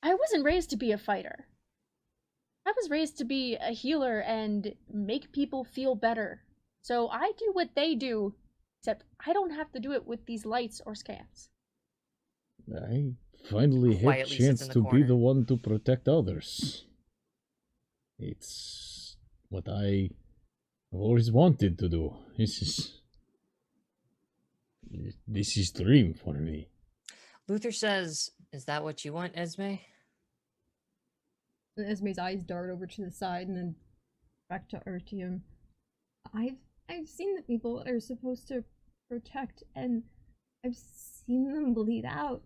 I wasn't raised to be a fighter. I was raised to be a healer and make people feel better. So I do what they do, except I don't have to do it with these lights or scans. I finally had Quietly sits chance in the to corner. be the one to protect others. It's what I always wanted to do. This is dream for me. Luther says, "Is that what you want, Esme?" And Esme's eyes dart over to the side and then back to Artyom. I've seen the people that are supposed to protect, and I've seen them bleed out.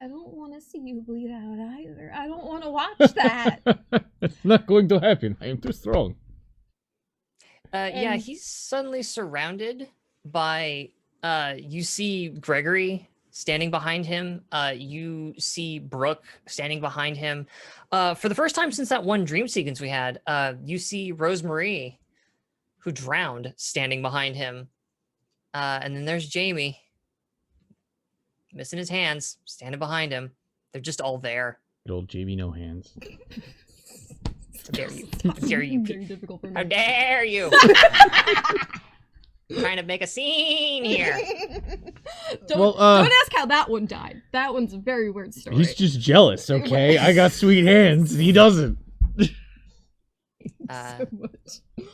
I don't want to see you bleed out either. I don't want to watch that. It's not going to happen. I am too strong. Yeah, And- he's suddenly surrounded by. You see Gregory standing behind him. You see Brooke standing behind him. For the first time since that one dream sequence we had, you see Rosemarie, who drowned, standing behind him. And then there's Jamie, missing his hands, standing behind him. They're just all there. Good old JB no hands. How dare you? How dare you? Very difficult for me. How dare you? Trying to make a scene here. Don't ask how that one died. That one's a very weird story. He's just jealous, okay? I got sweet hands, and he doesn't. So much.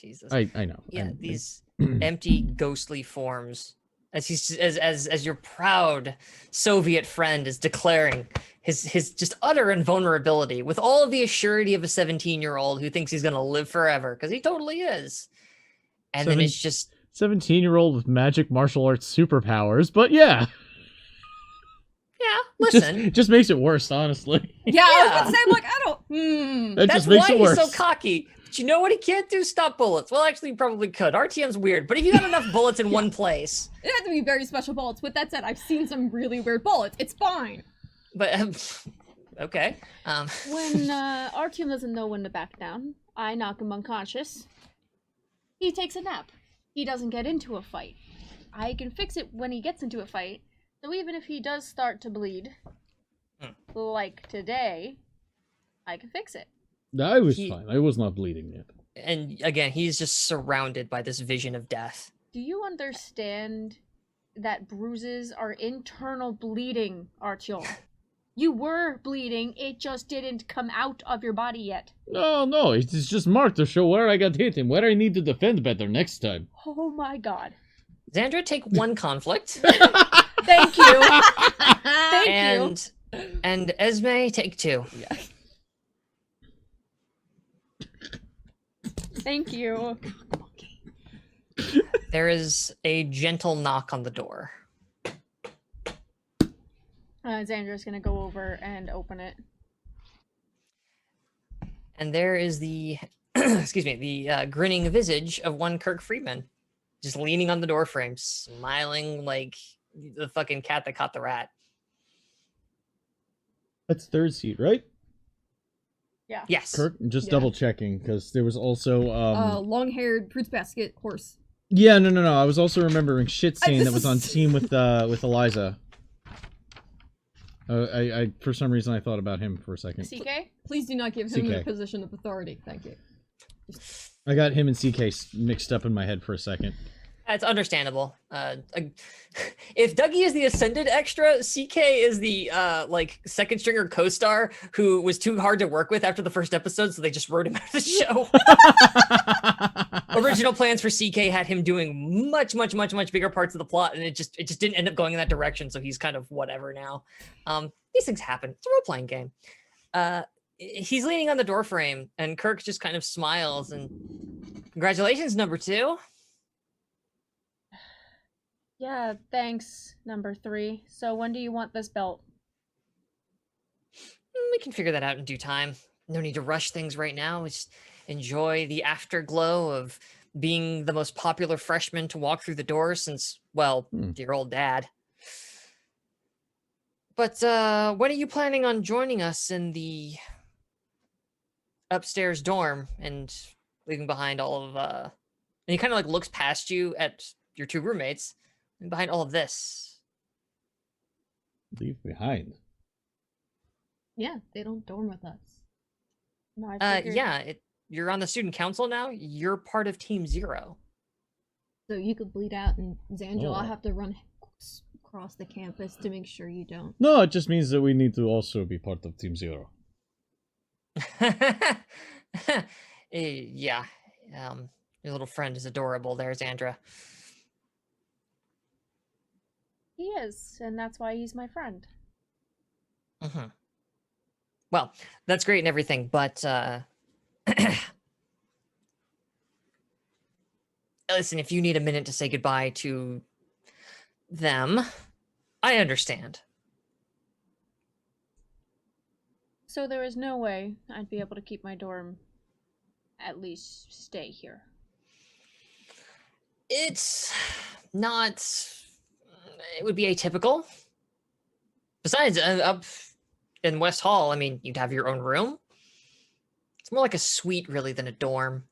Jesus. I know. Yeah, these empty, ghostly forms. As he's as your proud Soviet friend is declaring his just utter invulnerability with all of the assurity of a 17-year-old who thinks he's gonna live forever, because he totally is. And then it's just 17-year-old with magic martial arts superpowers, but yeah. yeah. Listen, Just makes it worse, honestly. Yeah, I was gonna say, I'm like, I don't. That that's just makes why it worse. he's so cocky. But you know what he can't do? Stop bullets. Well, actually, he probably could. RTM's weird, but if you got enough bullets in one place, It had to be very special bullets. With that said, I've seen some really weird bullets. It's fine. but okay. When our team doesn't know when to back down, I knock him unconscious. He takes a nap. He doesn't get into a fight. I can fix it when he gets into a fight. So even if he does start to bleed, like today, I can fix it. I was He- fine. I was not bleeding yet. And again, he's just surrounded by this vision of death. Do you understand that bruises are internal bleeding, Artyom? You were bleeding, it just didn't come out of your body yet. No, it's just marked to show where I got hit and where I need to defend better next time. Oh my god. Xandra, take one conflict, Thank you. Thank you. and Esme, take two. Thank you. There is a gentle knock on the door. Xandra's gonna go over and open it. And there is the, excuse me, the grinning visage of one Kirk Friedman, just leaning on the doorframe, smiling like the fucking cat that caught the rat. That's third seat, right? Yeah. Yes. Kirk, just Yeah. double checking because there was also Long-haired fruits basket horse. yeah, no. I was also remembering shit scene this that was on is- team with Eliza. I for some reason I thought about him for a second. CK? Please do not give him CK. a position of authority. Thank you. I got him and CK mixed up in my head for a second. It's understandable. If Dougie is the ascended extra, CK is the like second stringer co-star who was too hard to work with after the first episode, so they just wrote him out of the show. Original plans for CK had him doing much bigger parts of the plot, and it just didn't end up going in that direction. So he's kind of whatever now. These things happen. It's a role-playing game. He's leaning on the door frame, and Kirk just kind of smiles and congratulations, number 2. Yeah, thanks, number 3. So when do you want this belt? We can figure that out in due time. No need to rush things right now. Just enjoy the afterglow of being the most popular freshman to walk through the door since, well, dear old dad. But when are you planning on joining us in the upstairs dorm and leaving behind all of and he kind of like looks past you at your 2 roommates and behind all of this? Leave behind. Yeah, they don't dorm with us. No, I figured... you're on the student council now. You're part of Team 0. So you could bleed out, and Xandra, Oh. I'll have to run across the campus to make sure you don't. No, it just means that we need to also be part of Team 0. Yeah. Your little friend is adorable there, Xandra. He is, and that's why he's my friend. Mm-hmm. Well, that's great and everything, but listen, if you need a minute to say goodbye to them, I understand. So there is no way I'd be able to keep my dorm, at least stay here. It's not... It would be atypical. Besides, up in West Hall, I mean, you'd have your own room. It's more like a suite, really, than a dorm.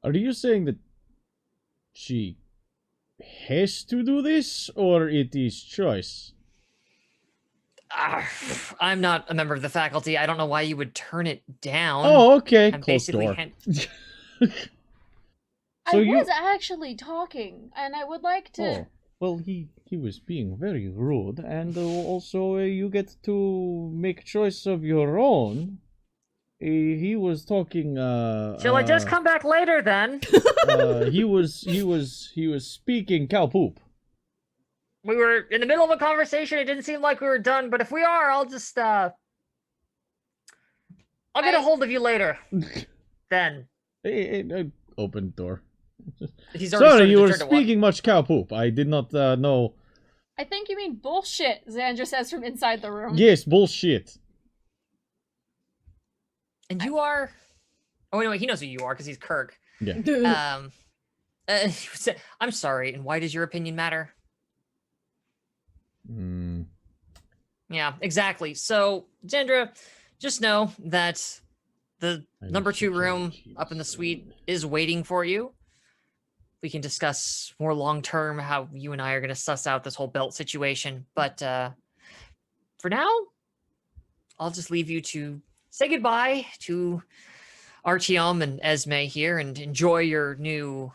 Are you saying that she has to do this, or it is choice? I'm not a member of the faculty. I don't know why you would turn it down. Oh, okay. I'm Close basically door. So I was actually talking, and I would like to... Oh, well, he was being very rude, and also you get to make choice of your own. He was talking. Shall I just come back later then? He was speaking cow poop. We were in the middle of a conversation. It didn't seem like we were done, but if we are, I'll just I'll get a hold of you later. Then. Open door. He's already Sorry, you were started to speaking much cow poop. I did not know. I think you mean bullshit, Xandra says from inside the room. Yes, bullshit. And you are... Oh, wait, he knows who you are because he's Kirk. Yeah. I'm sorry, and why does your opinion matter? Yeah, exactly. So, Xandra, just know that the number 2 room up in the suite is waiting for you. We can discuss more long-term how you and I are going to suss out this whole belt situation. But for now, I'll just leave you to say goodbye to Artyom and Esme here and enjoy your new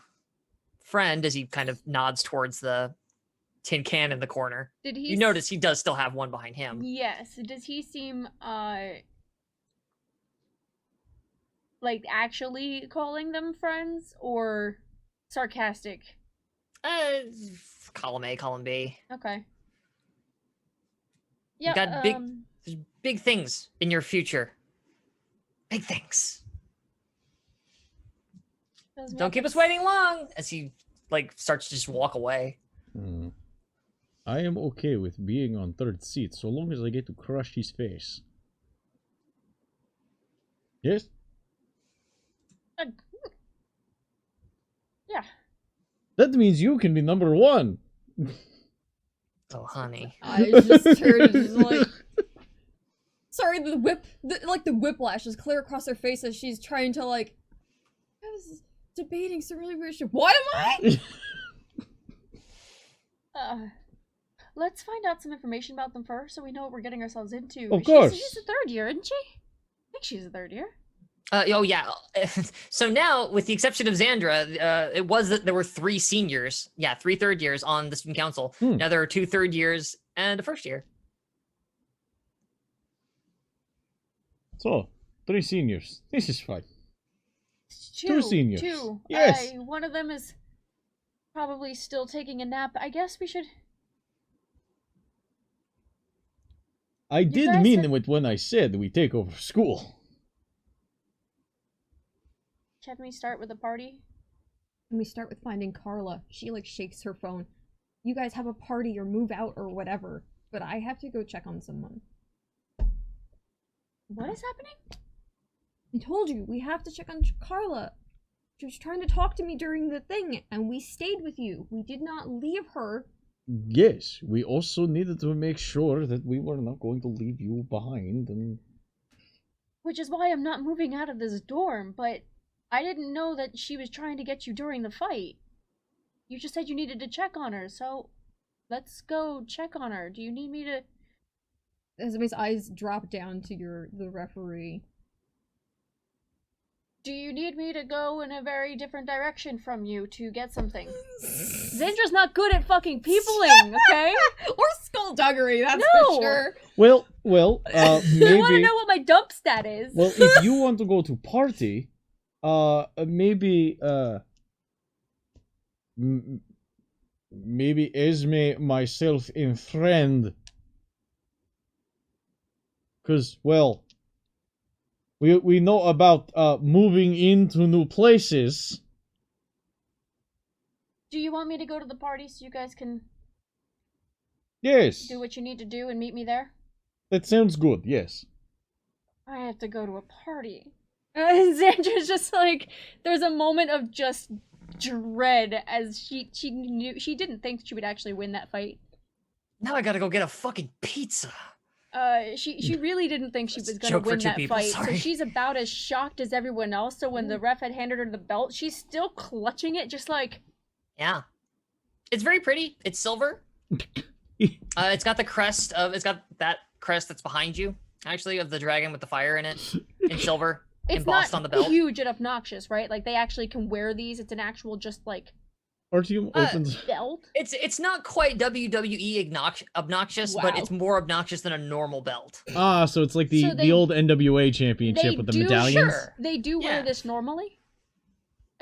friend as he kind of nods towards the tin can in the corner. Did he? You notice he does still have one behind him. Yes. Does he seem like actually calling them friends or sarcastic? Column A, column B. Okay. You Yeah. got there's big things in your future. Big things. Don't keep us waiting long. As he like starts to just walk away. I am okay with being on third seat so long as I get to crush his face. Yes? Yeah. That means you can be number 1. Oh, honey. I just heard just like... Sorry, the whiplash is clear across her face as she's trying to like... I was debating some really weird shit. What am I? let's find out some information about them first, so we know what we're getting ourselves into. Of course. She's a third year, isn't she? I think she's a third year. Oh yeah. So now, with the exception of Xandra, it was that there were 3 seniors. Yeah, 3 third years on the student council. Now there are 2 third years and a first year. So, 3 seniors. This is fine. 2 seniors. 2. Yes. One of them is probably still taking a nap. I guess we should. I did guys mean have- it when I said we take over school. Should we start with the party? And we start with finding Carla. She like shakes her phone. You guys have a party or move out or whatever, but I have to go check on someone. What is happening? I told you, we have to check on Carla. She was trying to talk to me during the thing, and we stayed with you. We did not leave her. Yes, we also needed to make sure that we were not going to leave you behind. And Which is why I'm not moving out of this dorm, but I didn't know that she was trying to get you during the fight. You just said you needed to check on her, so let's go check on her. Do you need me to... Esme's eyes drop down to the referee. Do you need me to go in a very different direction from you to get something? Xandra's not good at fucking peopling, okay? Or skullduggery, that's No! for sure. well, You want to maybe. know what my dump stat is? Well, if you want to go to party, maybe maybe Esme, myself, and friend. Cause well, we know about moving into new places. Do you want me to go to the party so you guys can Yes, do what you need to do and meet me there? that sounds good. Yes. I have to go to a party. Xandra's just like, there's a moment of just dread as she knew she didn't think she would actually win that fight. Now I gotta go get a fucking pizza. She really didn't think she That's was a gonna joke for win 2 that people, fight, so sorry. she's about as shocked as everyone else. So when the ref had handed her the belt, she's still clutching it, just like, Yeah. It's very pretty. It's silver. It's got the crest of. It's got that crest that's behind you, actually, of the dragon with the fire in it, in silver, it's embossed not on the belt. huge and obnoxious, right? Like they actually can wear these. It's an actual just like Artyom opens. belt. It's not quite WWE obnoxious, but Wow. it's more obnoxious than a normal belt. So it's like the So they- the old NWA championship They with the do, medallions. Sure. They do wear Yeah. this normally.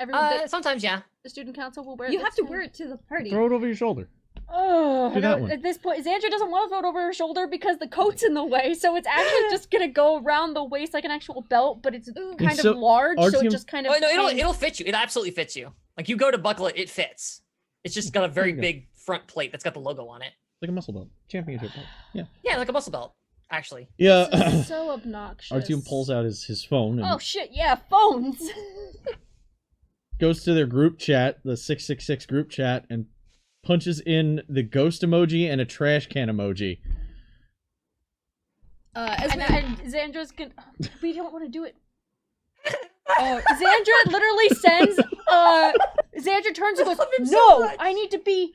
Everyone, Sometimes, yeah. the student council will wear. You this have to too. wear it to the party. Throw it over your shoulder. Oh, Do that one. at this point, Xandra doesn't want to throw it over her shoulder because the coat's in the way, so it's actually just gonna go around the waist like an actual belt, but it's kind so, of large, so it Artyom- just kind of. Oh no, hangs- it'll fit you. It absolutely fits you. Like you go to buckle it, it fits. It's just got a very There you go. big front plate that's got the logo on it. Like a muscle belt. Championship belt. Yeah. Yeah, like a muscle belt, actually. This Yeah. is so obnoxious. Artyom pulls out his phone and Oh shit! Yeah, phones. goes to their group chat, the 666 group chat, and punches in the ghost emoji and a trash can emoji. and Xandra's gonna. We don't want to do it. Xandra literally sends. Xandra turns and goes, love him so "No, much." I need to be.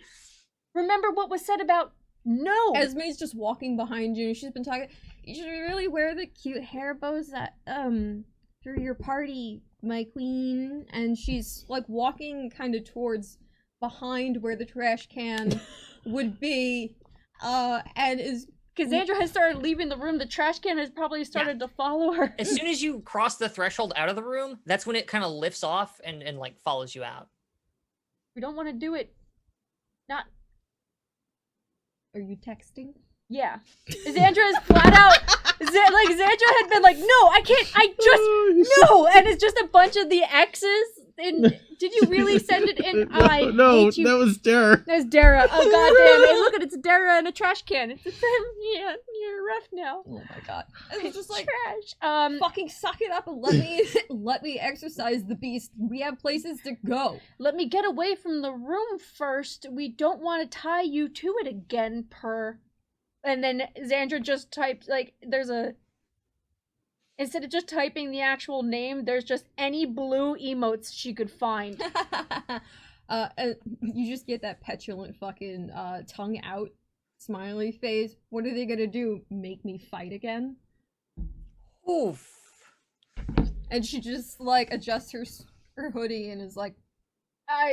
Remember what was said about no." Esme's just walking behind you. She's been talking. You should really wear the cute hair bows that for your party, my queen. And she's like walking kind of towards behind where the trash can would be, and is Because Xandra has started leaving the room, the trash can has probably started to follow her. As soon as you cross the threshold out of the room, that's when it kind of lifts off and like follows you out. We don't want to do it. Not. Are you texting? Yeah. Xandra is flat out. Xandra had been like, no, I can't. I just. No! And it's just a bunch of the X's. And did you really send it in? I no, hate you. that was Dara. There's Dara. Oh goddamn! Hey, look at it's Dara in a trash can. It's yeah, you're rough now. Oh my god! It's just like Trash. fucking suck it up and let me exercise the beast. We have places to go. Let me get away from the room first. We don't want to tie you to it again, per. And then Xandra just types like there's a. Instead of just typing the actual name, there's just any blue emotes she could find. And you just get that petulant fucking tongue out Smiley face. What are they gonna do? Make me fight again? Oof. And she just like adjusts her hoodie and is like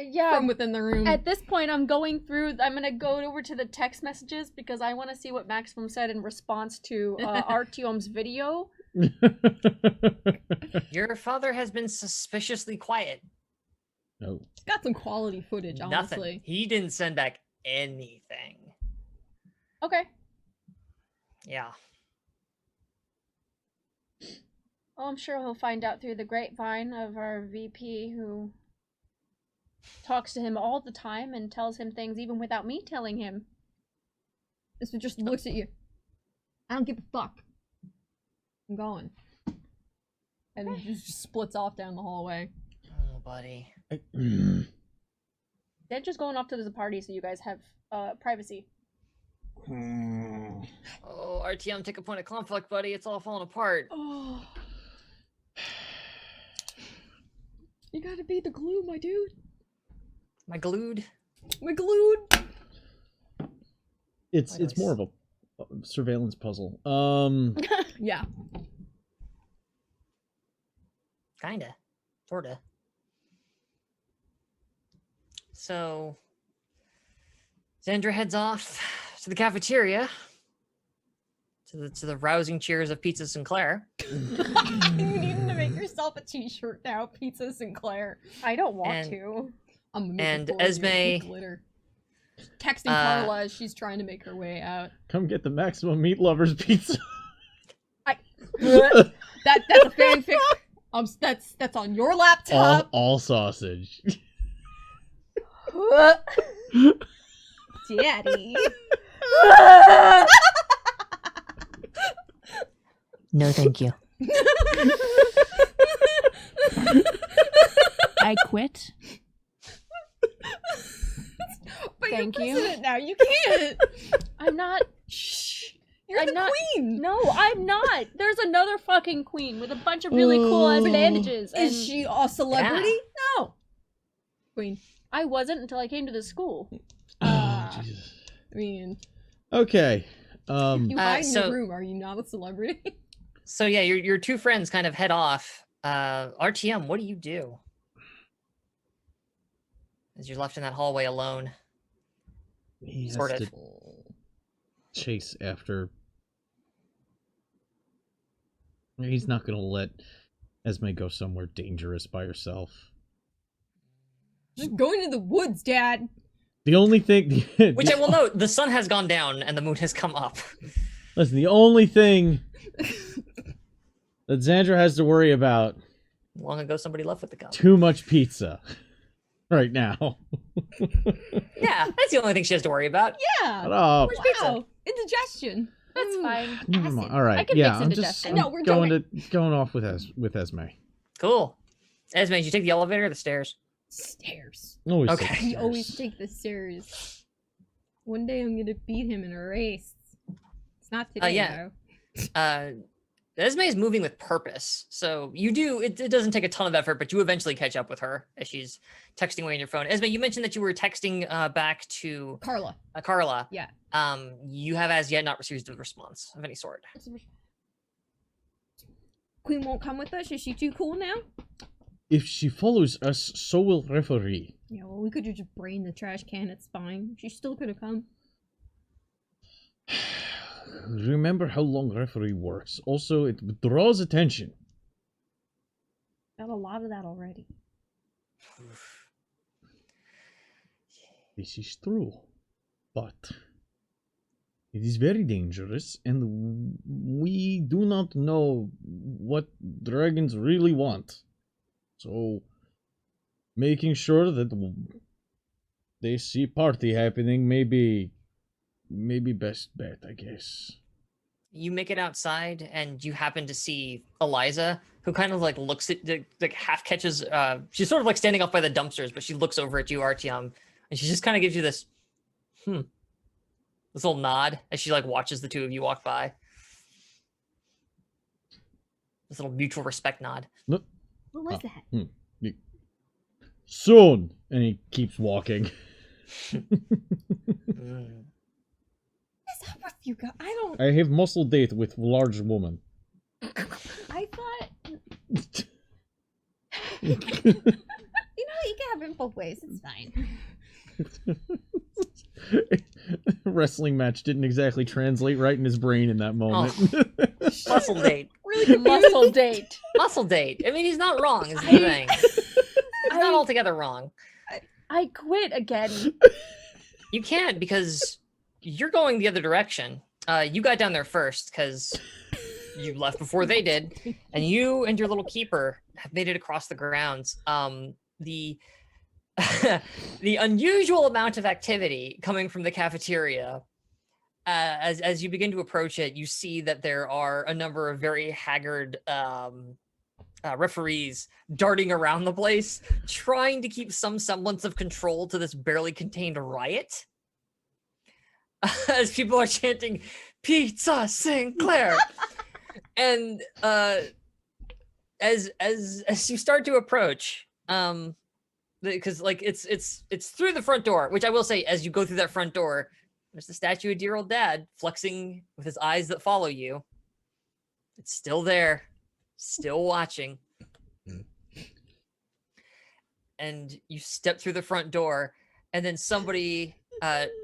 Yeah. from within the room. At this point, I'm gonna go over to the text messages because I want to see what Maximum said in response to Artyom's video. Your father has been suspiciously quiet. No. It's got some quality footage, honestly. Nothing. He didn't send back anything. Okay. Yeah. Well, I'm sure he'll find out through the grapevine of our VP who talks to him all the time and tells him things even without me telling him. This one just looks at you. I don't give a fuck. I'm going. And it just splits off down the hallway. Oh, buddy. They're just going off to the party so you guys have privacy. Oh, RTM, take a point of conflict, buddy. It's all falling apart. Oh. You gotta be the glue, my dude. My glued. My glued. It's more of a surveillance puzzle. Yeah. Kinda. Sorta. So, Xandra heads off to the cafeteria to the rousing cheers of Pizza Sinclair. You need to make yourself a t-shirt now, Pizza Sinclair. I don't want And- to. I'm gonna make And it for you Esme- with glitter. Texting Carla as she's trying to make her way out. Come get the Maximum Meat Lovers pizza. That's a fanfic. That's on your laptop. all sausage. Daddy. No, thank you. I quit. But Thank you're you. president now. You can't. I'm not. Shh. You're I'm the not- queen. No, I'm not. There's another fucking queen with a bunch of really cool ass bandages. And Is she a celebrity? No. Queen. I wasn't until I came to the school. Jesus. I mean, Okay. you hide in so- your room. Are you not a celebrity? So yeah, your two friends kind of head off. RTM, what do you do? As you're left in that hallway alone. He has Sort of. to chase after. He's not gonna let Esme go somewhere dangerous by herself. Just go into the woods, Dad. The only thing. Which I will note, the sun has gone down and the moon has come up. Listen, the only thing that Xandra has to worry about, Long ago, somebody left with the cup. too much pizza right now. Yeah, that's the only thing she has to worry about. Yeah. Shut up. Where's Pizza. wow. Indigestion. That's Mm. fine. Never mind. acid. All right. I can Yeah, fix I'm indigestion. just No, I'm we're going off with Esme. Cool. Esme, did you take the elevator or the stairs? Stairs. Always Okay. take the We stairs. always take the stairs. One day I'm gonna beat him in a race. It's not today, yeah. though. Esme is moving with purpose. So you do, it doesn't take a ton of effort, but you eventually catch up with her as she's texting away on your phone. Esme, you mentioned that you were texting back to Carla. Carla. Yeah. You have as yet not received a response of any sort. Queen won't come with us? Is she too cool now? If she follows us, so will referee. Yeah, well, we could just brain the trash can. It's fine. She still could have come. Remember how long referee works. Also, it draws attention. Got a lot of that already. This is true. But it is very dangerous, and we do not know what dragons really want. So, making sure that they see party happening may be best bet, I guess. You make it outside and you happen to see Eliza, who kind of like looks at, like half catches, she's sort of like standing up by the dumpsters, but she looks over at you, Artyom, and she just kind of gives you this, this little nod as she like watches the two of you walk by. This little mutual respect nod. What was that? Soon! And he keeps walking. Mm. You go. I don't. I have muscle date with large woman. I thought. You can have it both ways. It's fine. Wrestling match didn't exactly translate right in his brain in that moment. Muscle date. Really confused. Muscle date. Muscle date. I mean, he's not wrong, is the thing. He's not altogether wrong. I quit again. You can't, because you're going the other direction. You got down there first, because you left before they did, and you and your little keeper have made it across the grounds. The the unusual amount of activity coming from the cafeteria, as you begin to approach it, you see that there are a number of very haggard referees darting around the place, trying to keep some semblance of control to this barely contained riot. As people are chanting, "Pizza Sinclair!" And as you start to approach, because like it's through the front door, which I will say, as you go through that front door, there's the statue of dear old dad flexing with his eyes that follow you. It's still there, still watching. And you step through the front door, and then somebody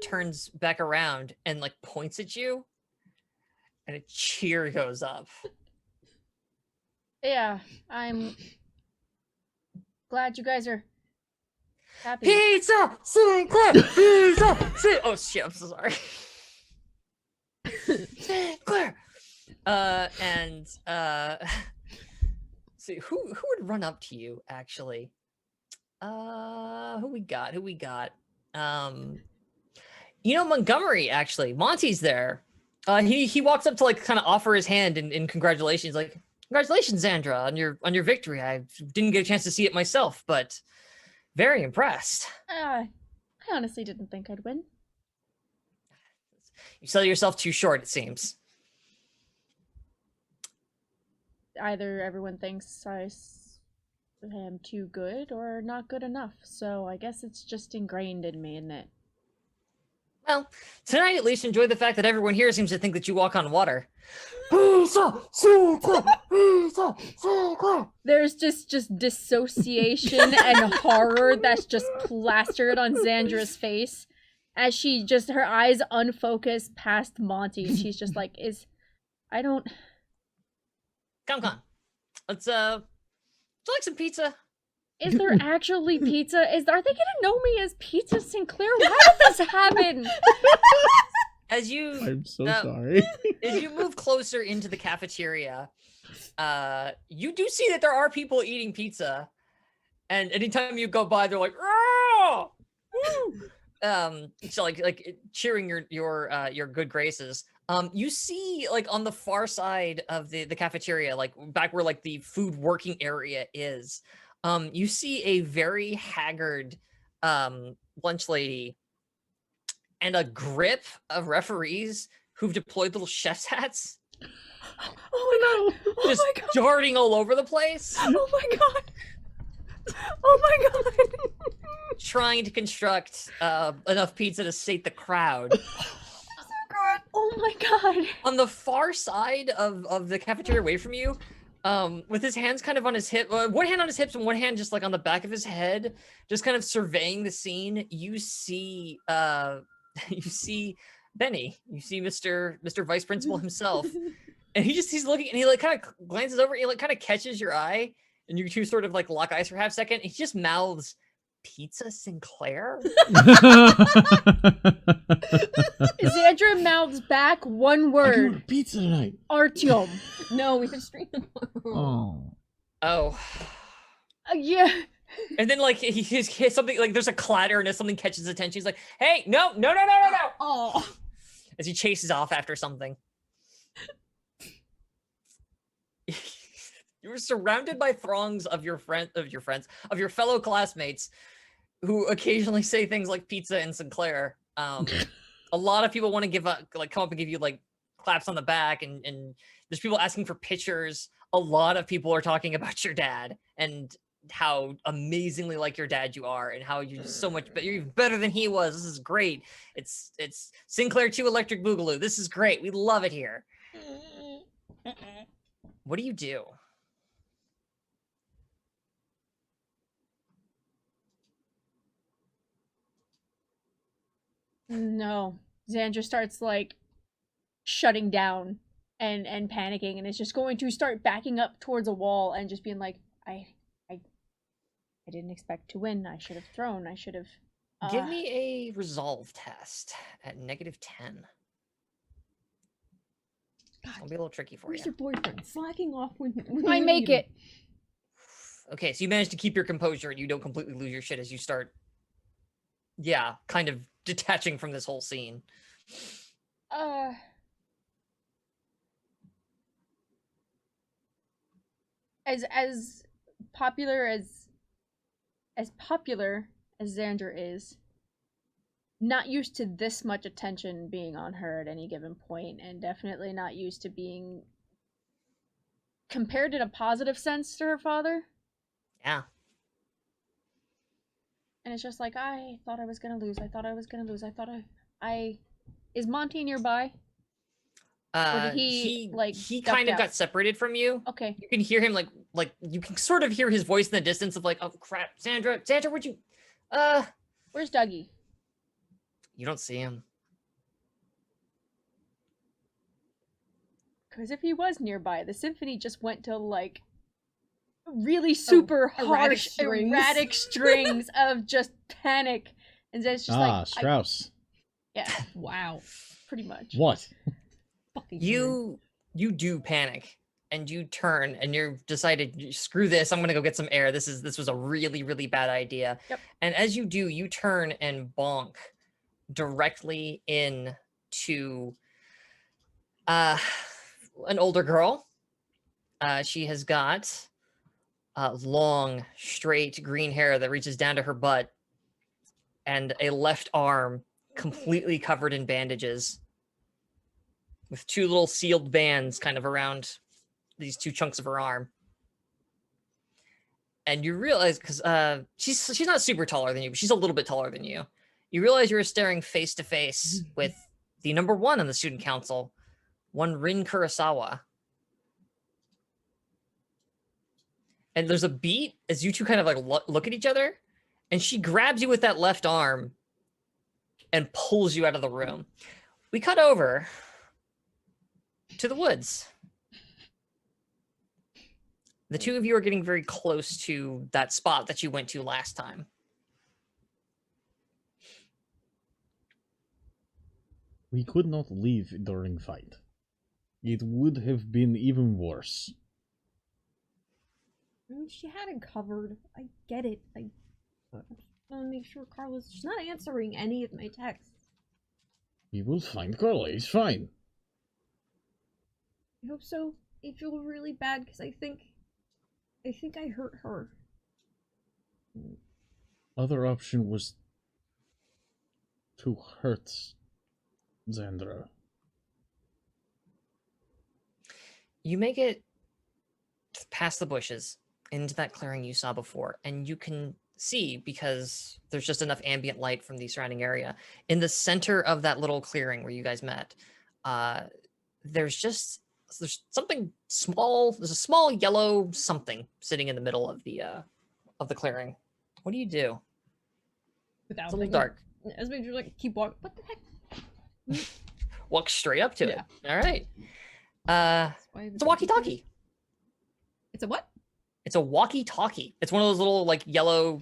turns back around and like points at you, and a cheer goes up. Yeah, I'm glad you guys are happy. Pizza Sinclair! Pizza Sinclair! Oh shit, I'm so sorry. Sinclair! See, who would run up to you, actually? Who we got? Montgomery, actually. Monty's there. He walks up to like kind of offer his hand in congratulations, like, "Congratulations, Xandra, on your victory. I didn't get a chance to see it myself, but very impressed." I honestly didn't think I'd win. You sell yourself too short, it seems. Either everyone thinks I am too good or not good enough, so I guess it's just ingrained in me, isn't it? Well, tonight at least enjoy the fact that everyone here seems to think that you walk on water. Pizza Sinclair! Pizza Sinclair! There's just dissociation and horror that's just plastered on Xandra's face as she just, her eyes unfocused past Monty, and she's just like, Come on. Let's, would you like some pizza? is there actually pizza? Are they gonna know me as Pizza Sinclair? Why did this happen? As you, I'm so sorry. as you move closer into the cafeteria, you do see that there are people eating pizza, and anytime you go by, they're like, "Oh!" So like cheering your good graces. You see, like, on the far side of the cafeteria, like back where like the food working area is, you see a very haggard lunch lady and a grip of referees who've deployed little chef's hats. Oh my god! Oh Just my god! darting all over the place. Oh my god! Oh my god! Trying to construct enough pizza to sate the crowd. Oh my god! On the far side of the cafeteria away from you, with his hands kind of on his hip, one hand on his hips and one hand just like on the back of his head, just kind of surveying the scene, you see Benny. You see Mr. Vice Principal himself. And he's looking, and he like kind of glances over, and he like kind of catches your eye, and you two sort of like lock eyes for half a second. He just mouths, "Pizza Sinclair?" Xandra mouths back one word. Pizza tonight. Artyom. No, we can stream. Oh. Yeah. And then like he hits something, like there's a clatter and as something catches his attention, he's like, "Hey, no. Oh. As he chases off after something. You were surrounded by throngs of your fellow classmates who occasionally say things like pizza and Sinclair. A lot of people want to come up and give you like claps on the back, and there's people asking for pictures. A lot of people are talking about your dad, and how amazingly like your dad you are, and how you're so much better. You're even better than he was. This is great. It's Sinclair 2 Electric Boogaloo. This is great. We love it here. What do you do? No. Xandra starts like shutting down and panicking, and is just going to start backing up towards a wall and just being like, I didn't expect to win. I should have thrown. I should have Give me a resolve test at -10. It'll be a little tricky for Where's you. your boyfriend? Slacking off when I you make need him. it. Okay, so you manage to keep your composure and you don't completely lose your shit as you start, kind of detaching from this whole scene. As popular as Xander is, not used to this much attention being on her at any given point, and definitely not used to being compared in a positive sense to her father. Yeah. And it's just like, I thought I was gonna lose. Is Monty nearby? Or did he duck kind of out? got separated from you. Okay. You can hear him like you can sort of hear his voice in the distance of like, oh crap, Sandra, where'd you Where's Dougie? You don't see him. Because if he was nearby, the symphony just went to like really super erratic harsh, strings. erratic strings of just panic. And then it's just like, Strauss. yeah, Wow. pretty much. What? Fucking You do panic and you turn and you're decided, screw this, I'm gonna go get some air. This was a really, really bad idea. Yep. And as you do, you turn and bonk directly into an older girl. She has got long, straight green hair that reaches down to her butt, and a left arm completely covered in bandages, with two little sealed bands kind of around these two chunks of her arm. And you realize, because she's not super taller than you, but she's a little bit taller than you. You realize you're staring face to face with the number one on the student council, one Rin Kurosawa. And there's a beat as you two kind of like look at each other, and she grabs you with that left arm and pulls you out of the room. We cut over to the woods. The two of you are getting very close to that spot that you went to last time. We could not leave during fight. It would have been even worse. I mean, she had it covered. I get it. I want to make sure Carla's. She's not answering any of my texts. We will find Carla. It's fine. I hope so. I feel really bad because I think I hurt her. Other option was to hurt Xandra. You make it past the bushes into that clearing you saw before, and you can see, because there's just enough ambient light from the surrounding area, in the center of that little clearing where you guys met, there's something small. There's a small yellow something sitting in the middle of the clearing. What do you do? Without It's a little dark. As we just like keep walking. What the heck? Walk straight up to Yeah. it. All right. It's a walkie-talkie. It's a what? It's a walkie-talkie. It's one of those little like yellow,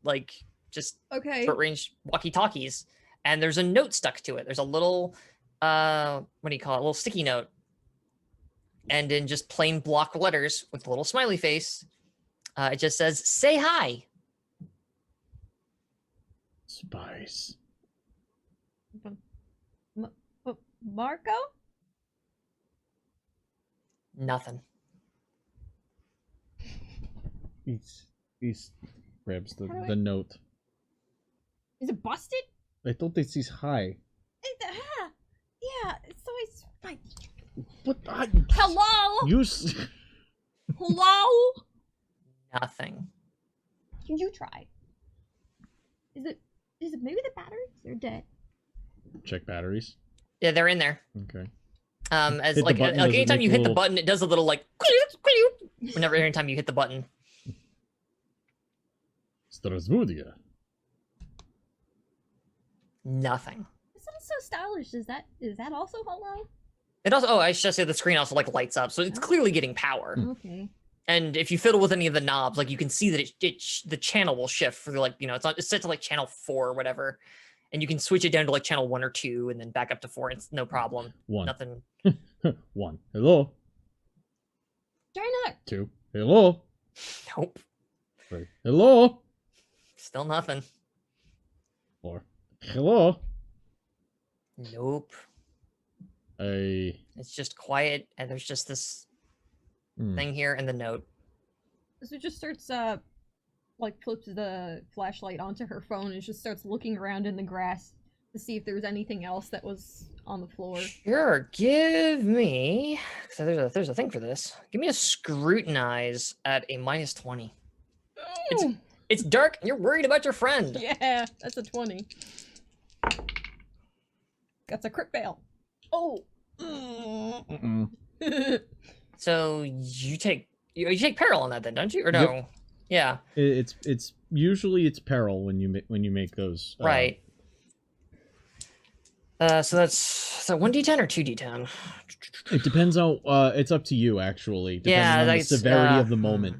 like just Okay. short-range walkie-talkies, and there's a note stuck to it. There's a little, what do you call it? A little sticky note, and in just plain block letters with a little smiley face, it just says, "Say hi." Spies. Marco? Nothing. He's grabs How do the note. Is it busted? I thought it says hi. Yeah. So it's fine. What? Hello. Use. Hello. Nothing. You try. Is it maybe the batteries are dead? Check batteries. Yeah, they're in there. Okay. As Hit the like button, does it anytime make you a hit the little- button, it does a little like whenever every time you hit the button. Strasburgia. Nothing. This sounds so stylish. Is that also hollow? It also I should say the screen also like lights up, so it's clearly getting power. Okay. And if you fiddle with any of the knobs, like you can see that the channel will shift for like it's set to like channel 4 or whatever, and you can switch it down to like channel 1 or 2 and then back up to 4. It's no problem. 1. Nothing. 1. Hello. Try not. 2. Hello. Nope. 3. Hello. Still nothing. 4. Hello. Nope. I. It's just quiet, and there's just this Hmm. thing here and the note. So it just starts like flips the flashlight onto her phone and just starts looking around in the grass to see if there was anything else that was on the floor. Sure, give me. So there's a thing for this. Give me a scrutinize at a -20. It's dark, and you're worried about your friend. Yeah, that's a 20. That's a crit fail. Oh. Mm-mm. So you take peril on that then, don't you? Or no? Yep. Yeah. It's usually peril when you make those. Right. So that's 1d10 or 2d10. It depends on. It's up to you actually. Depending Yeah, on the that's, severity of the moment.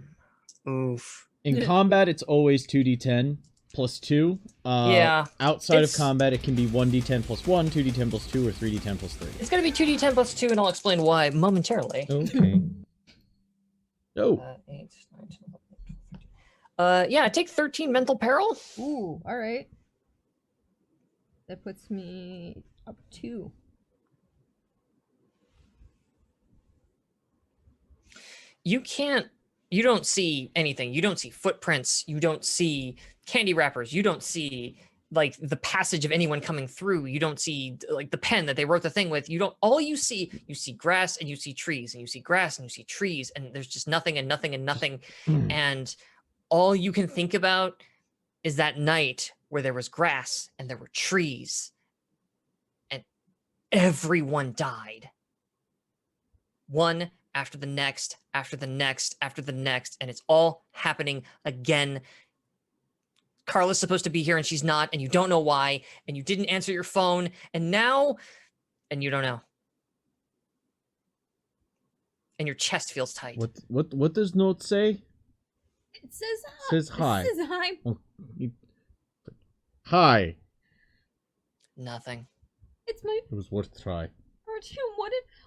Oof. In combat, it's always 2d10 plus 2. Yeah. Outside of It's- combat, it can be 1d10 plus 1, 2d10 plus 2, or 3d10 plus 3. It's gonna be 2d10 plus 2, and I'll explain why momentarily. Okay. Oh. 8, 9, 10, 11, yeah, I take 13 mental peril. Ooh, alright. That puts me up 2. You don't see anything. You don't see footprints. You don't see candy wrappers. You don't see like the passage of anyone coming through. You don't see like the pen that they wrote the thing with. All you see grass and you see trees and you see grass and you see trees, and there's just nothing and nothing and nothing. And all you can think about is that night where there was grass and there were trees and everyone died. One after the next, after the next, after the next, and it's all happening again. Carla's supposed to be here and she's not, and you don't know why, and you didn't answer your phone, and now, and you don't know. And your chest feels tight. What does note say? It says Says hi. It says hi. Oh, hi. Nothing. It's my It was worth a try. Artyom.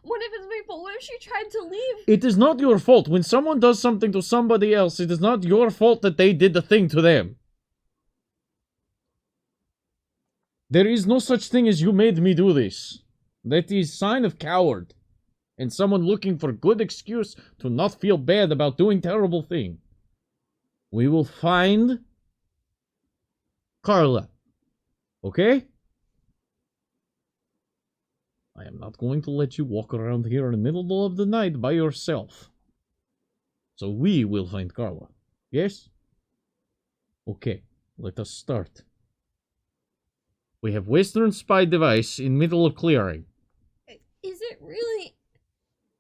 What if it's my fault? What if she tried to leave? It is not your fault. When someone does something to somebody else, it is not your fault that they did the thing to them. There is no such thing as you made me do this. That is sign of coward. And someone looking for good excuse to not feel bad about doing terrible thing. We will find Carla. Okay? I am not going to let you walk around here in the middle of the night by yourself. So we will find Carla. Yes? Okay, let us start. We have Western spy device in middle of clearing. Is it really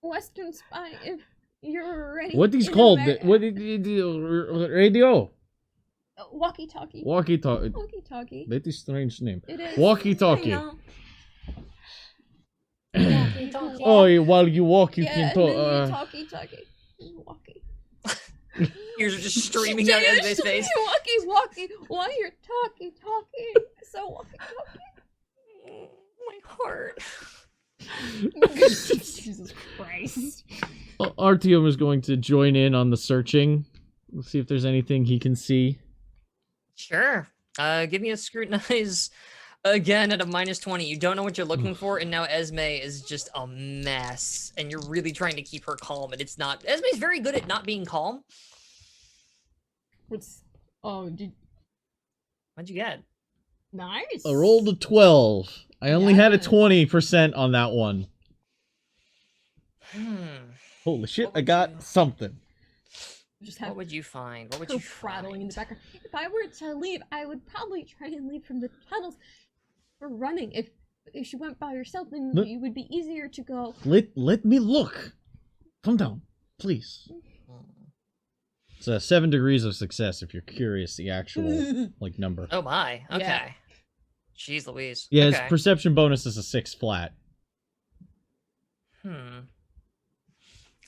Western spy if you're already What is in called? America? What is radio? Walkie-talkie. Walkie-talkie. Walkie-talkie. That is strange name. It is. Walkie-talkie. I know. Oh, while you walk, you Yeah, can and talk. then you talkie-talkie. Walkie. Ears are just streaming out of his face. Walkie-walkie. Why you're talkie-talkie? So walkie-talkie. My heart. Jesus Christ. Artyom is going to join in on the searching. Let's see if there's anything he can see. Sure. Give me a scrutinize again at a -20. You don't know what you're looking for, and now Esme is just a mess, and you're really trying to keep her calm, and it's not. Esme's very good at not being calm. What's... Oh, did... What'd you get? Nice. I rolled a 12. I only had a Yes. 20% on that one. Hmm. Holy shit, What I would got you- something. Just have What would you find? What would her you prattling in the find? background. If I were to leave, I would probably try and leave from the tunnels for running. If she went by herself, then Look. it would be easier to go. Let me look. Calm down, please. It's 7 degrees of success if you're curious the actual like number. Oh my. Okay. Yeah. Jeez Louise. Yeah, okay. his perception bonus is a 6 flat.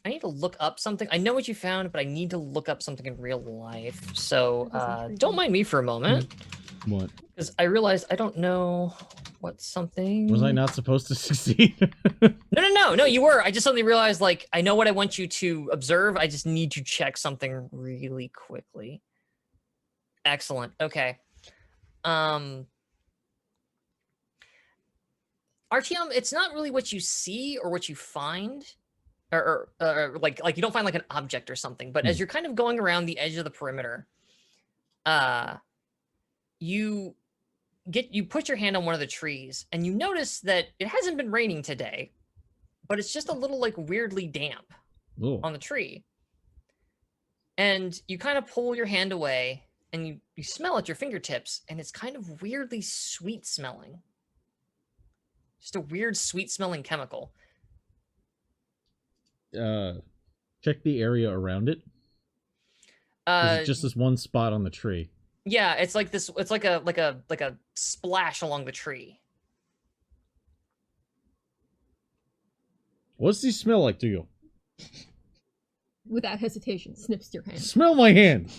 I need to look up something. I know what you found, but I need to look up something in real life. So don't mind me for a moment. What? Because I realized I don't know what something... Was I not supposed to succeed? No, you were. I just suddenly realized, like, I know what I want you to observe. I just need to check something really quickly. Excellent. Okay. RTM, it's not really what you see or what you find. Or like you don't find like an object or something, but as you're kind of going around the edge of the perimeter, you put your hand on one of the trees and you notice that it hasn't been raining today, but it's just a little like weirdly damp on the tree. And you kind of pull your hand away and you smell at your fingertips and it's kind of weirdly sweet smelling. Just a weird sweet smelling chemical. Check the area around it. It's just this one spot on the tree. Yeah, it's like this. It's like a splash along the tree. What's the smell like to you? Without hesitation, sniffs your hand. Smell my hand.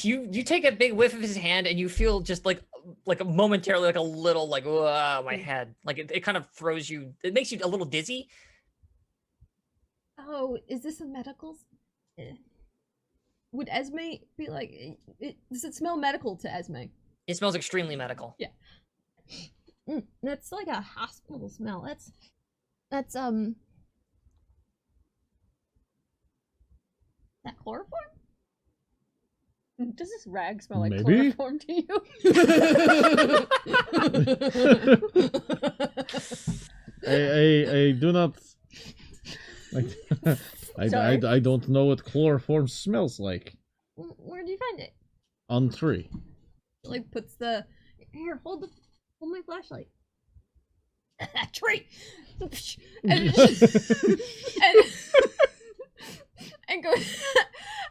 You take a big whiff of his hand and you feel just like momentarily like a little like my head. Like it kind of throws you. It makes you a little dizzy. Oh, is this a medical? Would Esme be like? Does it smell medical to Esme? It smells extremely medical. Yeah. That's like a hospital smell. That's that chloroform? Does this rag smell like Maybe? chloroform to you? I do not. Sorry. I don't know what chloroform smells like. Where do you find it? On tree. Like puts the here. Hold my flashlight. Tree. and and go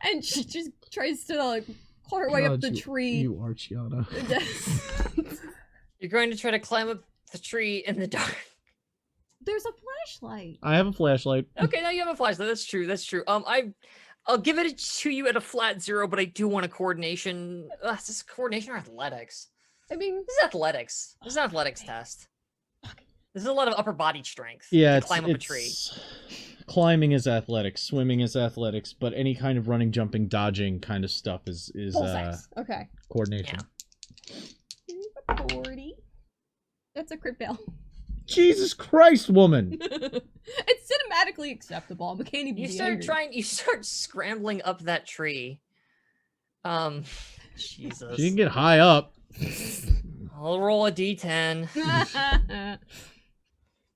and she just tries to like claw her way up the tree. You Archiana. You're going to try to climb up the tree in the dark. There's a flashlight. I have a flashlight. Okay, now you have a flashlight. That's true. That's true. I'll give it to you at a flat 0, but I do want a coordination. Is this coordination or athletics? I mean, This is athletics. This is an athletics test. This is a lot of upper body strength. Yeah, to climb up a tree. Climbing is athletics, swimming is athletics, but any kind of running, jumping, dodging kind of stuff is okay. coordination. Yeah. 40. That's a crit fail. Jesus Christ, woman! It's cinematically acceptable. I can't even. You start scrambling up that tree. Jesus. She can get high up. I'll roll a d10.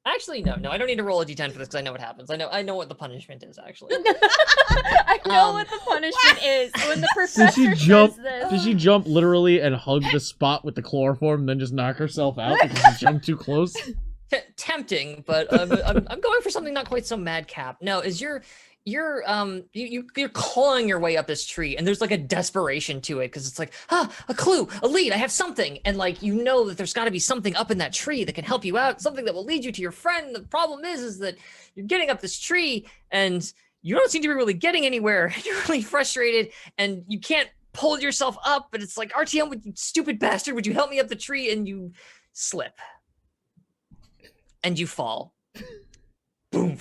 Actually, no, I don't need to roll a d10 for this because I know what happens. I know what the punishment is actually. I know what the punishment is. When the professor says this. Did she jump literally and hug the spot with the chloroform, and then just knock herself out because she jumped too close? Tempting, but I'm going for something not quite so madcap. No, is you're clawing your way up this tree, and there's like a desperation to it because it's like a clue, a lead. I have something, and like you know that there's got to be something up in that tree that can help you out, something that will lead you to your friend. The problem is that you're getting up this tree and you don't seem to be really getting anywhere. You're really frustrated, and you can't pull yourself up. But it's like RTM, you stupid bastard, would you help me up the tree? And you slip. And you fall. Boom.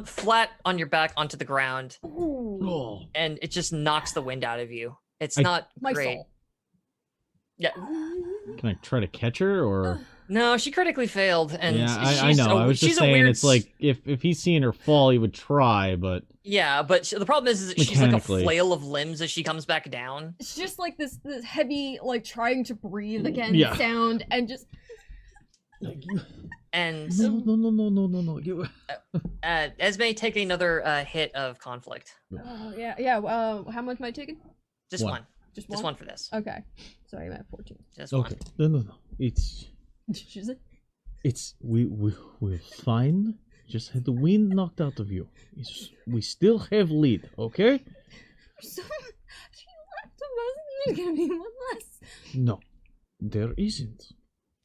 Flat on your back onto the ground. Oh. And it just knocks the wind out of you. It's I- not My great. soul. Yeah. Can I try to catch her, or? No, she critically failed. And Yeah, I she's know. I was she's just a saying, weird it's like if he's seeing her fall, he would try, but Yeah, but the problem is that she's like a Mechanically. flail of limbs as she comes back down. It's just like this heavy, like trying to breathe again Yeah. sound, and just And No. You... Esme, take another hit of conflict. Oh yeah. How much am I taking? Just One. one. Just one for this. Okay. Sorry, I'm at 14. Just one. Okay. No. She's like, We're fine. Just had the wind knocked out of you. We still have lead, okay? so she left of us. There's gonna be one less. No, there isn't.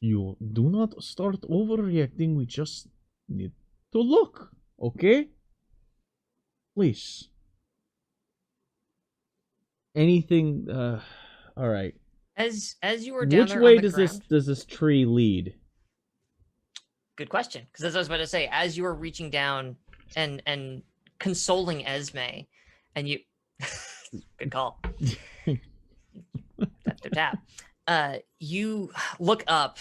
You do not start overreacting. We just need to look, okay? Please. Anything? All right. As you were down Which there way on the does ground, this tree lead? Good question. Because as I was about to say, as you were reaching down and consoling Esme, and you, good call. Tap. You look up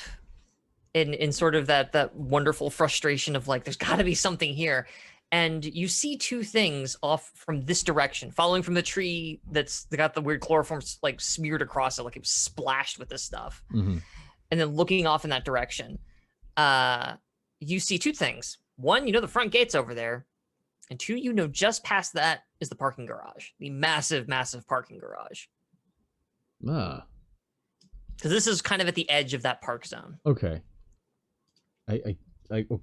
in sort of that wonderful frustration of like, there's got to be something here, and you see two things off from this direction, following from the tree that's got the weird chloroform like smeared across it, like it was splashed with this stuff, Mm-hmm. and then looking off in that direction. You see two things. One, you know the front gate's over there. And two, you know just past that is the parking garage. The massive, massive parking garage. Ah, Because this is kind of at the edge of that park zone. okay. Oh.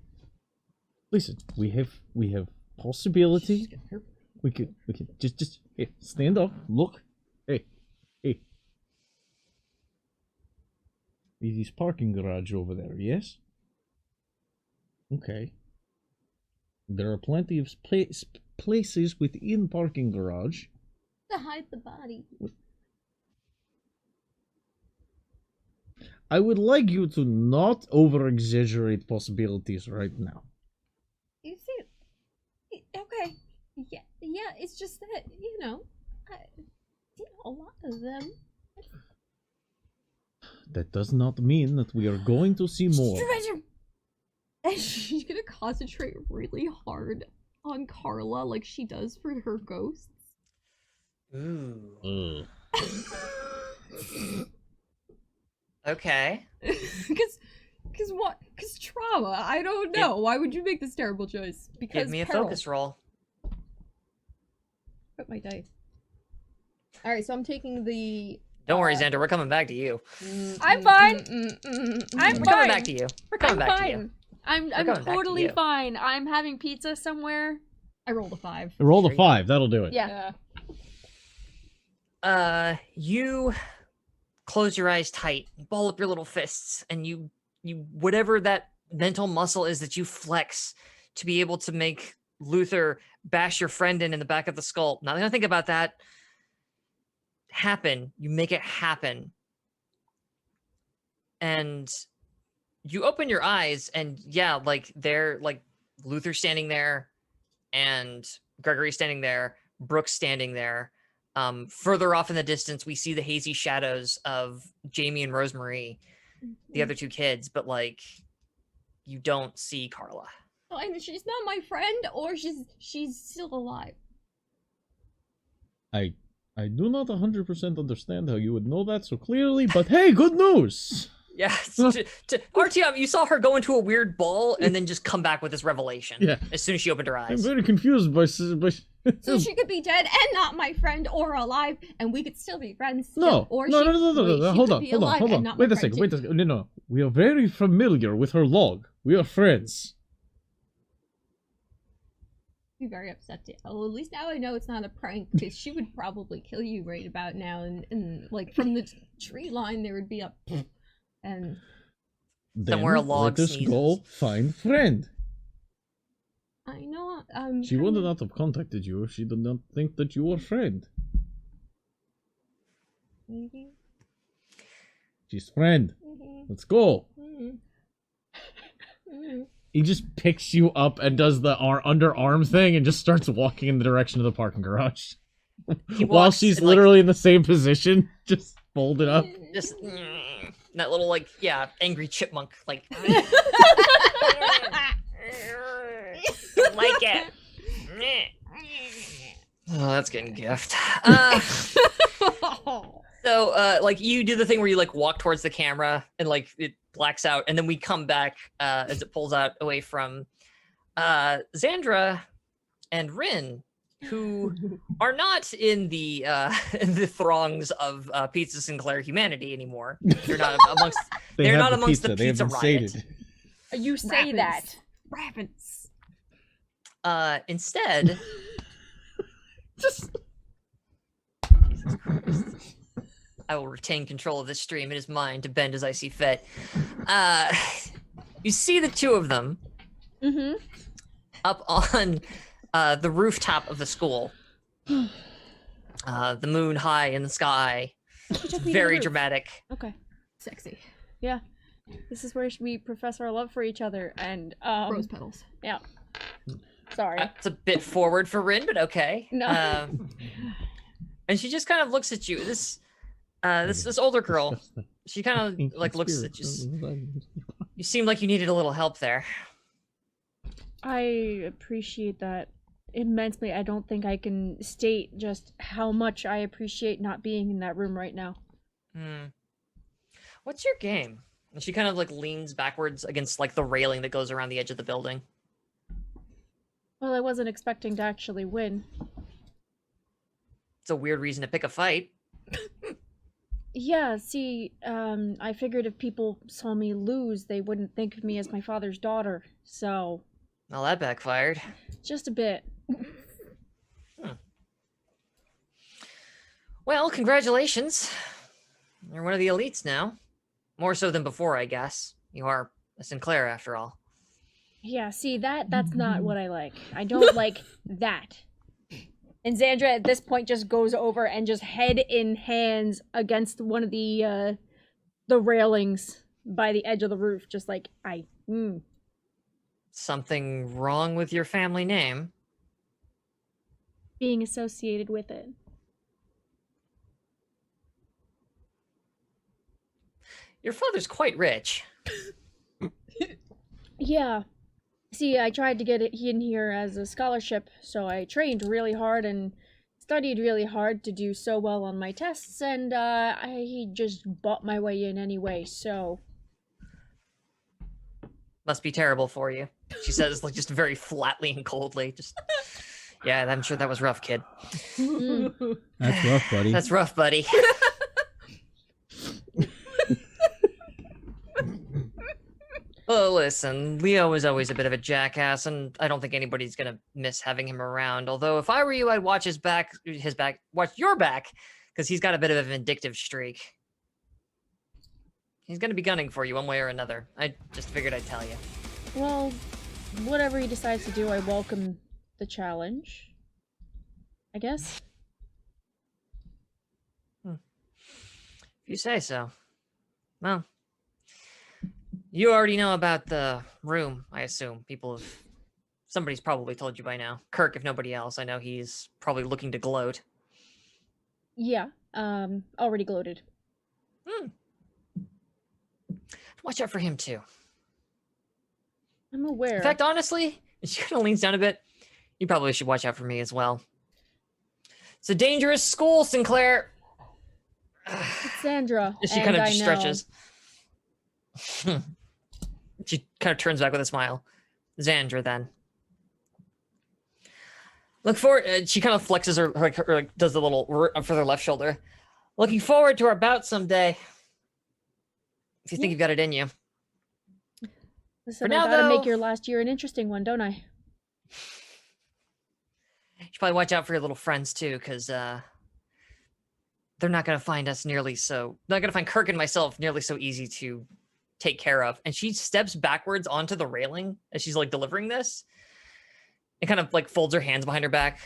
Listen, we have possibility. We could just hey, stand up, look. Hey. It is parking garage over there, yes? Okay. There are plenty of places within parking garage. To hide the body. I would like you to not over-exaggerate possibilities right now. You see, okay, yeah. It's just that a lot of them. That does not mean that we are going to see more. And she's gonna concentrate really hard on Carla, like she does for her ghosts. Ooh. Okay. Because what? Because trauma. I don't know. Why would you make this terrible choice? Because Give me a peril. focus roll. Put my dice. All right, so I'm taking the. Don't worry, Xander. We're coming back to you. I'm fine. I'm We're fine. coming back to you. We're coming I'm back to fine. you. I'm coming back to totally you. fine. I'm having pizza somewhere. I rolled a 5. Roll Sure a you- 5, that'll do it. Yeah. You close your eyes tight, ball up your little fists, and you whatever that mental muscle is that you flex to be able to make Luther bash your friend in the back of the skull. Not gonna think about that. Happen. You make it happen. And you open your eyes, and yeah, like they're like Luther standing there, and Gregory standing there, Brooks standing there. Further off in the distance, we see the hazy shadows of Jamie and Rosemary, the other two kids, but like you don't see Carla. Oh, and she's not my friend, or she's still alive. I do not 100% understand how you would know that so clearly, but hey, good news! Yes, RTM, you saw her go into a weird ball and then just come back with this revelation. Yeah. As soon as she opened her I'm eyes. very confused by So she could be dead and not my friend, or alive, and we could still be friends. Still. No, Or no, she, no, no, no, wait, no, she hold could on, be hold on, alive hold and on. not my Wait a friend, second, too. wait a second. No. We are very familiar with her log. We are friends. Be very upset. Well, at least now I know it's not a prank, because she would probably kill you right about now, and like from the tree line there would be a and Then Somewhere a log let us sneezes. go find friend. I know She would not have contacted you if she did not think that you were friend. maybe. She's friend. Let's go. He just picks you up and does the underarm thing and just starts walking in the direction of the parking garage. He While walks she's and, like, literally in the same position, just folded up. just that little like angry chipmunk like like it. Oh, that's getting gift. So, like, you do the thing where you like walk towards the camera and like it blacks out, and then we come back as it pulls out away from Xandra and Rin, who are not in the in the throngs of Pizza Sinclair humanity anymore. They're not amongst. They're not amongst the They have pizza been riot. sated. You say that. Rabbits. Instead, Just Jesus Christ. I will retain control of this stream. It is mine to bend as I see fit. You see the two of them Mm-hmm. up on the rooftop of the school. The moon high in the sky. Very dramatic. Okay. Sexy. Yeah. This is where we profess our love for each other, and Rose petals. yeah. Sorry. It's a bit forward for Rin, but okay. No. And she just kind of looks at you. This older girl. She kind of like looks at you. You seem like you needed a little help there. I appreciate that immensely. I don't think I can state just how much I appreciate not being in that room right now. What's your game? And she kind of like leans backwards against like the railing that goes around the edge of the building. Well, I wasn't expecting to actually win. It's a weird reason to pick a fight. Yeah, see, I figured if people saw me lose, they wouldn't think of me as my father's daughter. So, Well, that backfired. just a bit. Well, congratulations. You're one of the elites now. More so than before, I guess. You are a Sinclair, after all. Yeah, see, that's not what I like. I don't like that. And Xandra at this point just goes over and just head in hands against one of the railings by the edge of the roof, just like Something wrong with your family name? being associated with it. Your father's quite rich. Yeah. See, I tried to get it in here as a scholarship, so I trained really hard and studied really hard to do so well on my tests, and I just bought my way in anyway, so... Must be terrible for you. She says, like, just very flatly and coldly. Just, yeah, I'm sure that was rough, kid. That's rough, buddy. That's rough, buddy. Well, listen, Leo was always a bit of a jackass, and I don't think anybody's gonna miss having him around. Although, if I were you, I'd watch watch your back, because he's got a bit of a vindictive streak. He's gonna be gunning for you one way or another. I just figured I'd tell you. Well, whatever he decides to do, I welcome the challenge. I guess. If you say so. Well, you already know about the room, I assume. Somebody's probably told you by now. Kirk, if nobody else. I know he's probably looking to gloat. Yeah, already gloated. Watch out for him, too. I'm aware. In fact, honestly, she kind of leans down a bit. You probably should watch out for me as well. It's a dangerous school, Sinclair. It's Sandra. She and kind of I just know. stretches. She kind of turns back with a smile. Xandra, then. Look forward. She kind of flexes her does the little for her left shoulder. Looking forward to our bout someday. If you think you've got it in you. Listen, For now, I gotta make though- your last year an interesting one, don't I? You should probably watch out for your little friends too, because they're not gonna find us not gonna find Kirk and myself nearly so easy to take care of. And she steps backwards onto the railing as she's like delivering this, and kind of like folds her hands behind her back.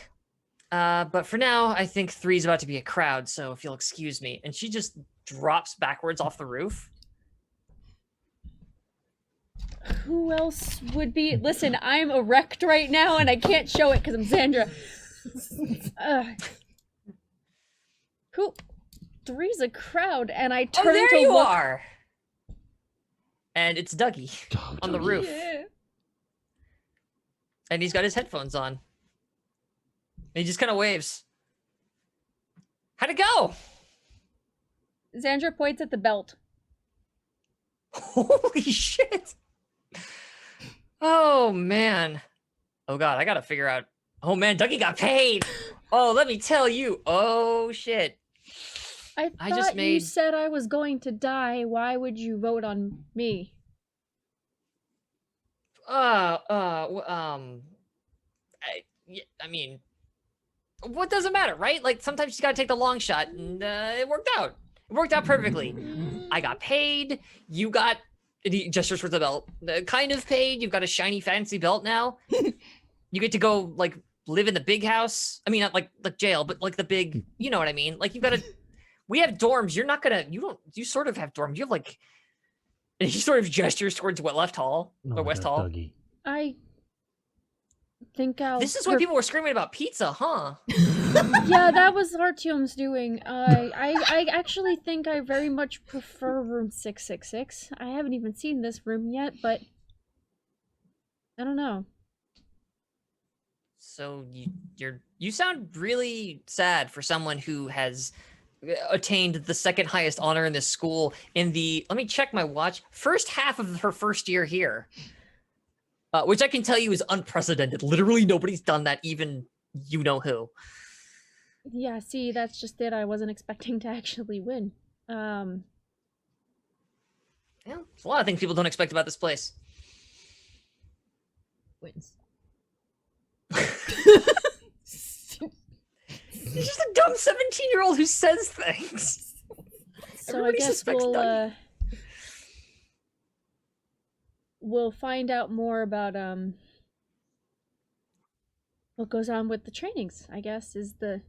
But for now, I think 3's about to be a crowd, so if you'll excuse me. And she just drops backwards off the roof. Who else would be? Listen, I'm erect right now and I can't show it because I'm Sandra. Who? 3's a crowd, and I turn Oh, there to you look. are. And it's Dougie on the roof. Yeah. And he's got his headphones on. And he just kind of waves. How'd it go? Xandra points at the belt. Holy shit! Oh man. Oh god, I gotta figure out. Oh man, Dougie got paid. Oh, let me tell you. Oh shit. I I thought just you made- said I was going to die. Why would you vote on me? I mean, what doesn't matter, right? Like sometimes you just gotta take the long shot, and it worked out. It worked out perfectly. I got paid. You got. And he gestures for the belt. Kind of paid. You've got a shiny, fancy belt now. You get to go like live in the big house. I mean, not like jail, but like the big. You know what I mean? Like you've got to. We have dorms. You're not gonna. You don't. You sort of have dorms. You have like. And he sort of gestures towards West Hall or West Hall. Dougie. I think I'll. This is why people were screaming about pizza, huh? Yeah, that was Artyom's doing. I actually think I very much prefer room 666. I haven't even seen this room yet, but I don't know. So you sound really sad for someone who has attained the second highest honor in this school in the, let me check my watch, first half of her first year here. Which I can tell you is unprecedented. Literally nobody's done that, even you know who. Yeah, see, that's just it. I wasn't expecting to actually win. Yeah, there's a lot of things people don't expect about this place. Wins. He's just a dumb 17-year-old who says things. So Everybody I guess suspects Dougie. We'll find out more about what goes on with the trainings, I guess, is the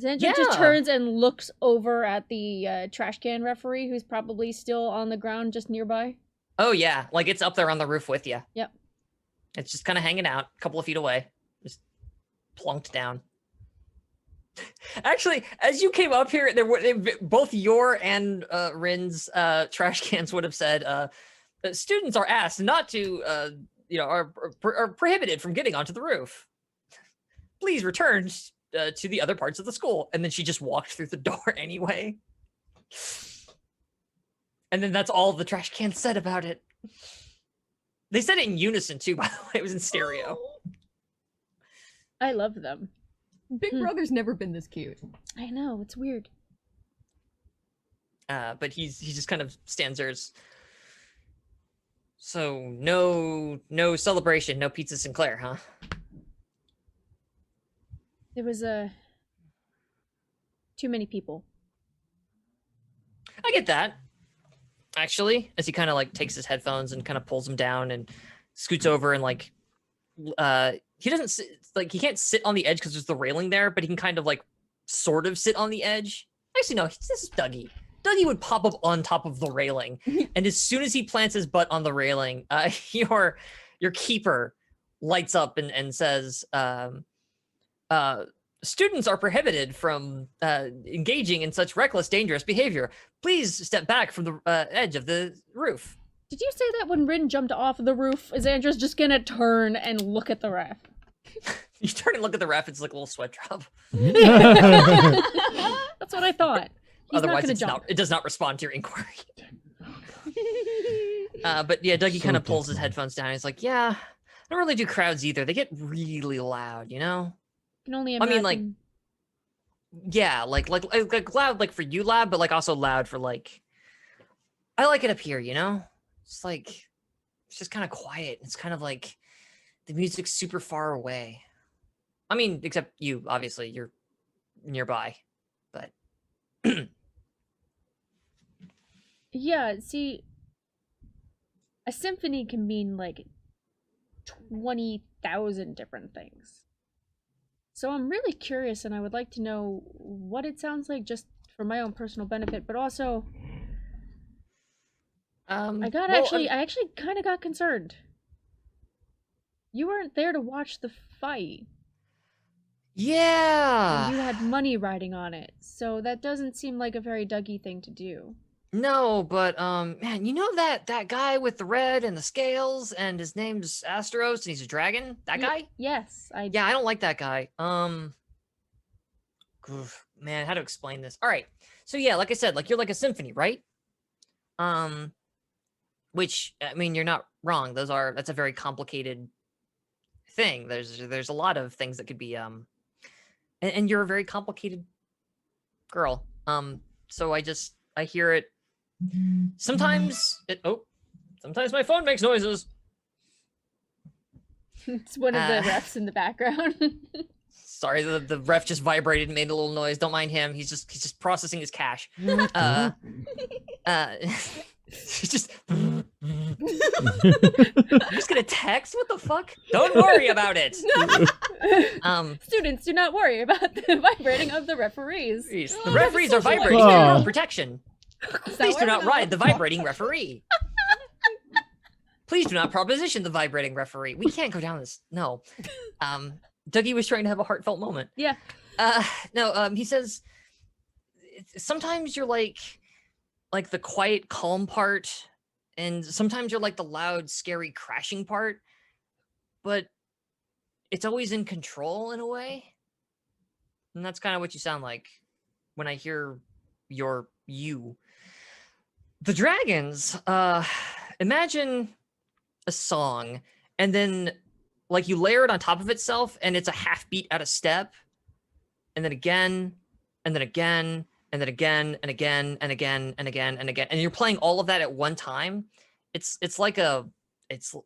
Xandra just Yeah. turns and looks over at the trash can referee who's probably still on the ground just nearby. Oh yeah, like it's up there on the roof with you. Yep. It's just kind of hanging out a couple of feet away. Just plunked down. Actually, as you came up here, there were both your and Rin's trash cans would have said, students are asked not to, are prohibited from getting onto the roof. Please return to the other parts of the school. And then she just walked through the door anyway. And then that's all the trash cans said about it. They said it in unison too, by the way. It was in stereo. I love them. Big Brother's never been this cute. I know, it's weird. But he just kind of stands there. So no celebration, no pizza Sinclair, huh? There was too many people. I get that. Actually, as he kind of like takes his headphones and kind of pulls them down and scoots over and like, he doesn't sit, like he can't sit on the edge because there's the railing there, but he can kind of like sort of sit on the edge. Actually, no, this is Dougie. Dougie would pop up on top of the railing, and as soon as he plants his butt on the railing, your keeper lights up and says, students are prohibited from engaging in such reckless, dangerous behavior. Please step back from the edge of the roof. Did you say that when Rin jumped off the roof, Xandra's just gonna turn and look at the ref? You turn and look at the ref, it's like a little sweat drop. That's what I thought. He's Otherwise, not gonna jump. it does not respond to your inquiry. But yeah, Dougie kind of pulls his headphones down. He's like, yeah, I don't really do crowds either. They get really loud, you know? Can only I imagine. mean, like, yeah, like loud, like for you loud, but like also loud for like, I like it up here, you know? It's like, it's just kind of quiet. It's kind of like the music's super far away. I mean, except you, obviously, you're nearby, but. Yeah, see, a symphony can mean like 20,000 different things. So I'm really curious, and I would like to know what it sounds like just for my own personal benefit, but also I actually kind of got concerned. You weren't there to watch the fight. Yeah. And you had money riding on it, so that doesn't seem like a very Dougie thing to do. No, but man, you know that guy with the red and the scales, and his name's Astros, and he's a dragon. That guy? Yes, Yeah, I don't like that guy. man, how to explain this? All right. So yeah, like I said, like you're like a symphony, right? Which I mean, you're not wrong. That's a very complicated thing. There's a lot of things that could be and you're a very complicated girl. So I hear it. Sometimes sometimes my phone makes noises. It's one of the Uh, refs in the background. Sorry, the ref just vibrated and made a little noise. Don't mind him. He's just processing his cash. He's just I'm just gonna text. What the fuck? Don't worry about it. Students, do not worry about the vibrating of the referees. The referees are vibrating Oh. for protection. Please do not ride the vibrating referee. Please do not proposition the vibrating referee. We can't go down this. No. Dougie was trying to have a heartfelt moment. Yeah. No, he says sometimes you're like the quiet, calm part, and sometimes you're like the loud, scary, crashing part, but it's always in control in a way. And that's kind of what you sound like when I hear you. The dragons, imagine a song and then like you layer it on top of itself and it's a half beat at a step, and then again, and then again, and then again, and again, and again, and again, and again, and you're playing all of that at one time. It's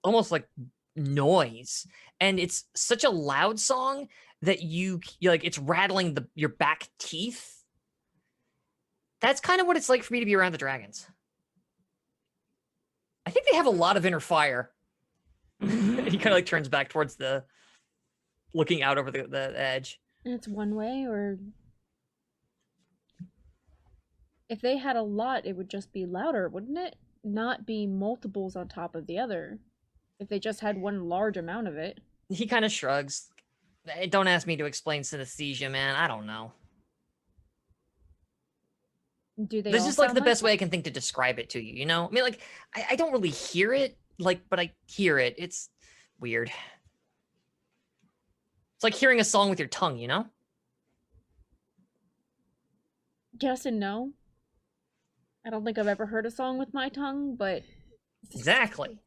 almost like noise, and it's such a loud song that you like it's rattling your back teeth. That's kind of what it's like for me to be around the dragons. I think they have a lot of inner fire. He kind of like turns back towards looking out over the edge. And it's one way, or if they had a lot, it would just be louder, wouldn't it? Not be multiples on top of the other. If they just had one large amount of it. He kind of shrugs. Don't ask me to explain synesthesia, man. I don't know. Do they? This all is like sound the best way I can think to describe it to you. You know, I mean, like I don't really hear it, but I hear it. It's weird. It's like hearing a song with your tongue. You know? Yes and no. I don't think I've ever heard a song with my tongue, but Exactly.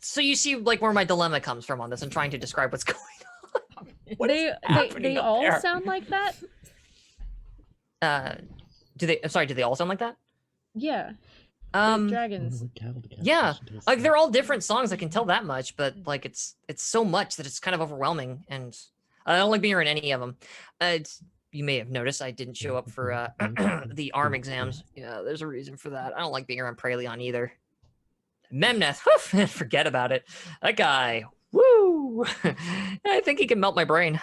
So you see, like, where my dilemma comes from on this. I'm trying to describe what's going on. What is happening they up all there? sound like that. Do they all sound like that? Yeah. The dragons. Yeah, like they're all different songs. I can tell that much, but like it's so much that it's kind of overwhelming, and I don't like being around any of them. You may have noticed I didn't show up for the ARM exams. Yeah, there's a reason for that. I don't like being around Praleon either. Memneth, whew, forget about it. That guy, woo! I think he can melt my brain.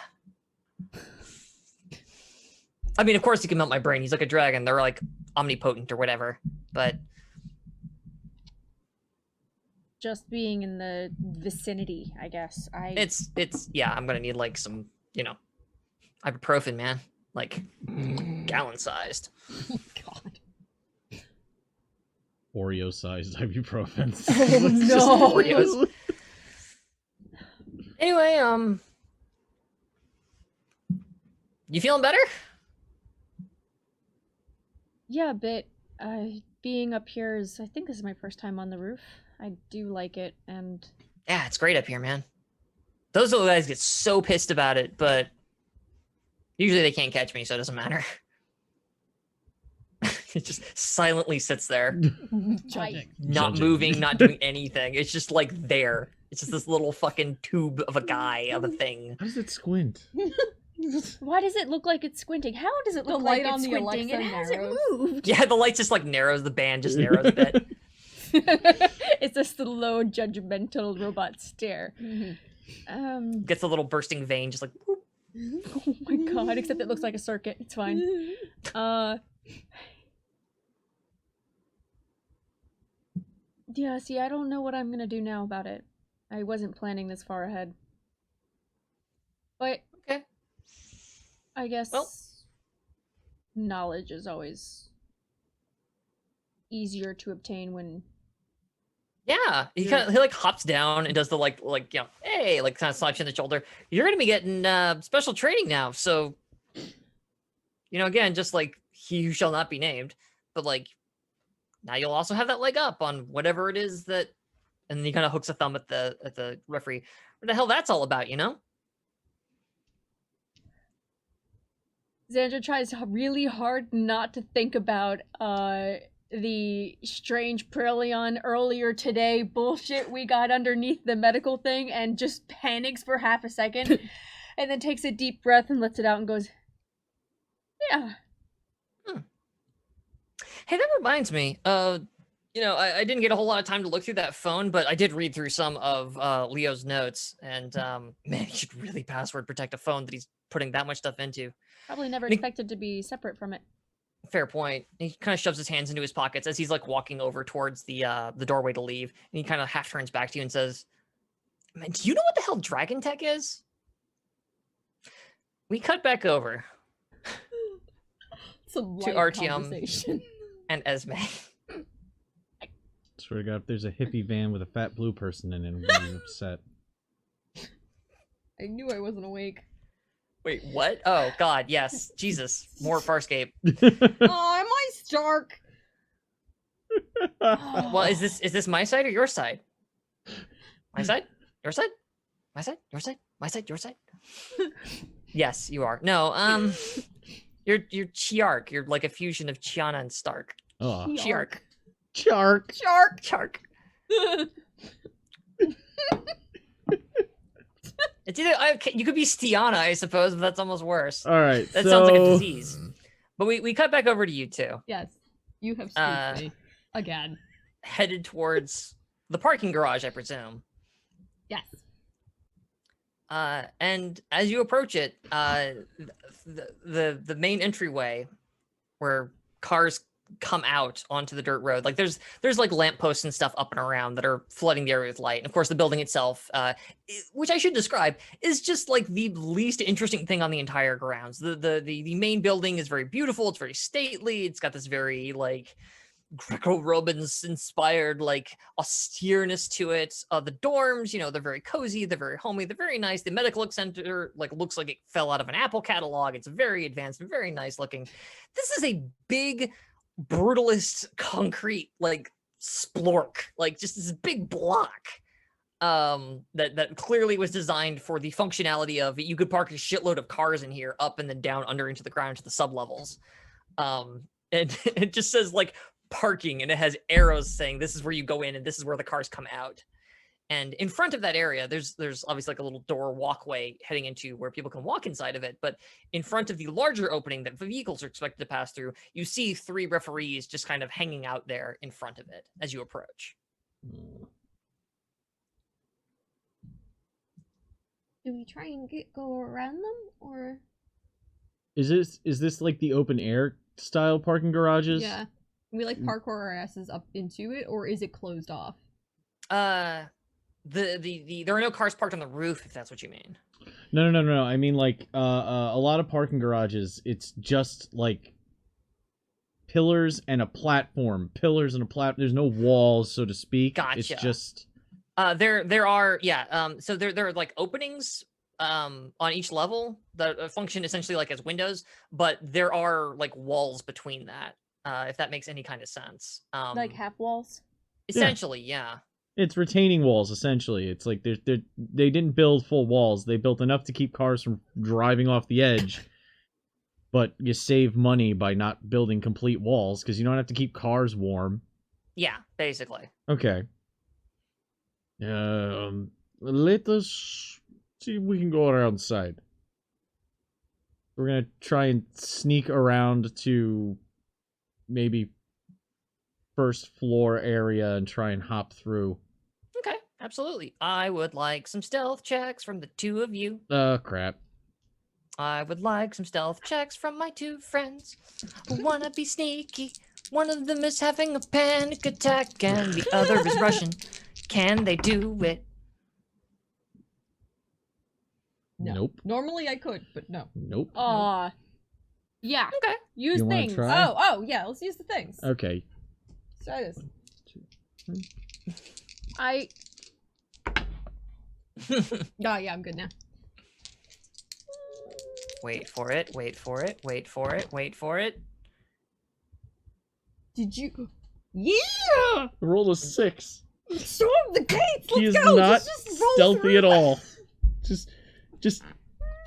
I mean, of course he can melt my brain. He's like a dragon. They're like omnipotent or whatever. But Just being in the vicinity, I guess. it's yeah. I'm gonna need like some ibuprofen, man. Like gallon sized. God. Oreo-sized ibuprofen. Oh no! Oreos. Anyway, you feeling better? Yeah, a bit. Being up here is, I think this is my first time on the roof. I do like it, and Yeah, it's great up here, man. Those little guys get so pissed about it, but usually they can't catch me, so it doesn't matter. It just silently sits there, Judging. not Judging. moving, not doing anything. It's just like there. It's just this little fucking tube of a guy, of a thing. How does it squint? why does it look like it's squinting? How does it The look light like on it's the squinting? It Alexa hasn't narrows. moved. Yeah, the light just like narrows, the band just narrows a bit. It's a slow, judgmental robot stare. Gets a little bursting vein, just like, whoop. Oh my god, except it looks like a circuit. It's fine. Yeah, see, I don't know what I'm gonna do now about it. I wasn't planning this far ahead. But Okay. I guess Well. knowledge is always easier to obtain when Yeah, he like hops down and does the like hey, like kind of slaps you on the shoulder. You're gonna be getting special training now, so You know, again, just like he who shall not be named, but like now you'll also have that leg up on whatever it is that. And then he kind of hooks a thumb at the referee. What the hell that's all about, you know? Xandra tries really hard not to think about the strange Prillion earlier today bullshit we got underneath the medical thing and just panics for half a second and then takes a deep breath and lets it out and goes, yeah. Hey, that reminds me. You know, I didn't get a whole lot of time to look through that phone, but I did read through some of Leo's notes, and man, he should really password protect a phone that he's putting that much stuff into. Probably never Nick- expected to be separate from it. Fair point. He kind of shoves his hands into his pockets as he's like walking over towards the doorway to leave, and he kind of half turns back to you and says, "Man, do you know what the hell Dragon Tech is?" We cut back over Some To light RTM. conversation. and Esme. Swear to God, if there's a hippie van with a fat blue person in it, I'm gonna be upset. I knew I wasn't awake. Wait, what? Oh God, yes. Jesus, more Farscape. Oh, am I Stark? Well, is this my side or your side? My side? Your side? My side? Your side? My side? Your side? Yes, you are. No, you're Chiark. You're like a fusion of Chiana and Stark. Oh, Chiark. Shark. Shark. Chark. It's either you could be Stiana, I suppose, but that's almost worse. All right, That so... sounds like a disease. But we cut back over to you two, Yes, you have Uh, spooked me again. headed towards the parking garage, I presume. Yes. And as you approach it, the main entryway where cars come out onto the dirt road, like there's like lampposts and stuff up and around that are flooding the area with light. And of course, the building itself, which I should describe, is just like the least interesting thing on the entire grounds. The main building is very beautiful. It's very stately. It's got this very like Greco-Romans inspired like austereness to it. The dorms, you know, they're very cozy, they're very homey, they're very nice. The medical center like looks like it fell out of an Apple catalog. It's very advanced and very nice looking. This is a big brutalist concrete like splork, like just this big block that clearly was designed for the functionality of you could park a shitload of cars in here up and then down under into the ground to the sublevels. And it just says like parking, and it has arrows saying this is where you go in and this is where the cars come out. And in front of that area, there's obviously like a little door walkway heading into where people can walk inside of it. But in front of the larger opening that vehicles are expected to pass through, you see 3 referees just kind of hanging out there in front of it as you approach. Do we try and go around them, or Is this like the open air style parking garages? Yeah. Can we like parkour our asses up into it, or is it closed off? There are no cars parked on the roof, if that's what you mean. No. I mean, like, a lot of parking garages, it's just like pillars and a platform. There's no walls, so to speak. Gotcha. It's just... There are, yeah. So there are like openings on each level that function essentially like as windows, but there are like walls between that, if that makes any kind of sense. Like half walls. Essentially, yeah. It's retaining walls, essentially. It's like they didn't build full walls. They built enough to keep cars from driving off the edge. But you save money by not building complete walls, because you don't have to keep cars warm. Yeah, basically. Okay. Let us see if we can go around the side. We're gonna try and sneak around to maybe first floor area and try and hop through. Okay, absolutely. I would like some stealth checks from the 2 of you. Crap. I would like some stealth checks from my 2 friends who wanna be sneaky. One of them is having a panic attack and the other is Russian. Can they do it? No. Nope. Normally I could, but no. Nope. Yeah. Okay. Use You wanna things. try? Oh, yeah. Let's use the things. Okay. Let's try this. I Oh, yeah, I'm good now. Wait for it, wait for it, wait for it, wait for it. Did you? Yeah! Roll a 6. Show him the gates. He is Let's go. not Just roll stealthy through. at all. Just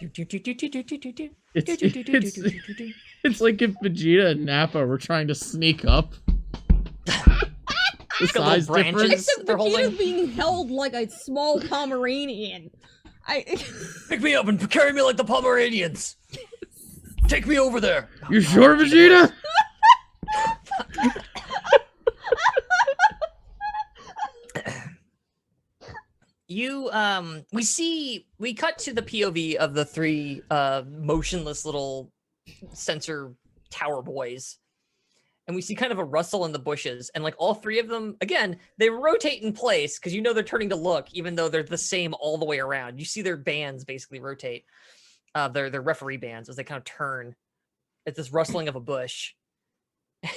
Do-do-do-do-do-do-do-do. it's Do-do-do-do-do-do-do-do. it's like if Vegeta and Nappa were trying to sneak up. The Got little size branches. difference. Except They're Vegeta's holding- being held like a small Pomeranian. Pick me up and carry me like the Pomeranians. Take me over there. You sure, Vegeta? We cut to the POV of the three motionless little sensor tower boys. And we see kind of a rustle in the bushes, and like all three of them, again, they rotate in place because you know they're turning to look, even though they're the same all the way around. You see their bands basically rotate, their referee bands as they kind of turn. It's this rustling of a bush,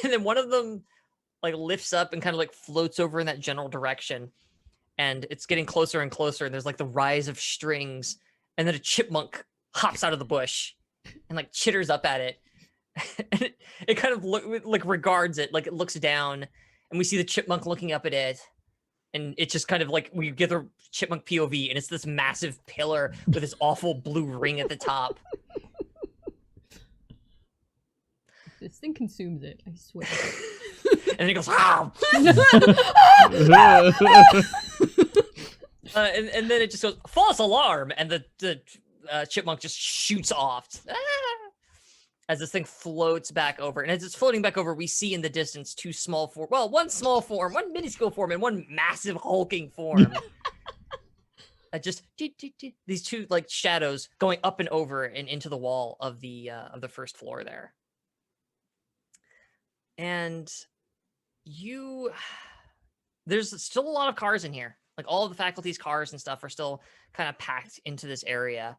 and then one of them like lifts up and kind of like floats over in that general direction, and it's getting closer and closer. And there's like the rise of strings, and then a chipmunk hops out of the bush and like chitters up at it. And it kind of like regards it, like it looks down, and we see the chipmunk looking up at it, and it's just kind of like we get the chipmunk POV, and it's this massive pillar with this awful blue ring at the top. This thing consumes it, I swear. And it goes, ah! And then it just goes, false alarm, and the chipmunk just shoots off. Ah! As this thing floats back over. And as it's floating back over, we see in the distance one small form, one minuscule form, and one massive hulking form. Just these two like shadows going up and over and into the wall of the first floor there. And there's still a lot of cars in here. Like all of the faculty's cars and stuff are still kind of packed into this area.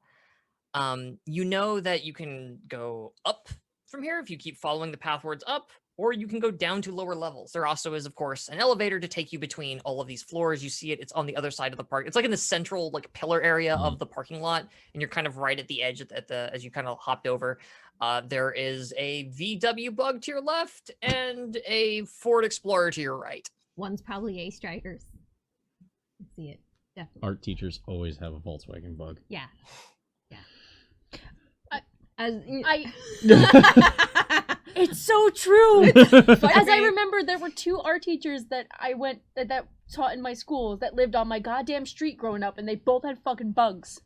You know that you can go up from here if you keep following the pathwards up, or you can go down to lower levels. There also is, of course, an elevator to take you between all of these floors. You see it, it's on the other side of the park. It's like in the central like pillar area of the parking lot, and you're kind of right at the edge as you kind of hopped over. There is a VW Bug to your left and a Ford Explorer to your right. One's probably A Strikers. Let's see it. Definitely. Art teachers always have a Volkswagen Bug. Yeah. It's so true. As I remember, there were 2 art teachers that I went that taught in my schools that lived on my goddamn street growing up, and they both had fucking bugs.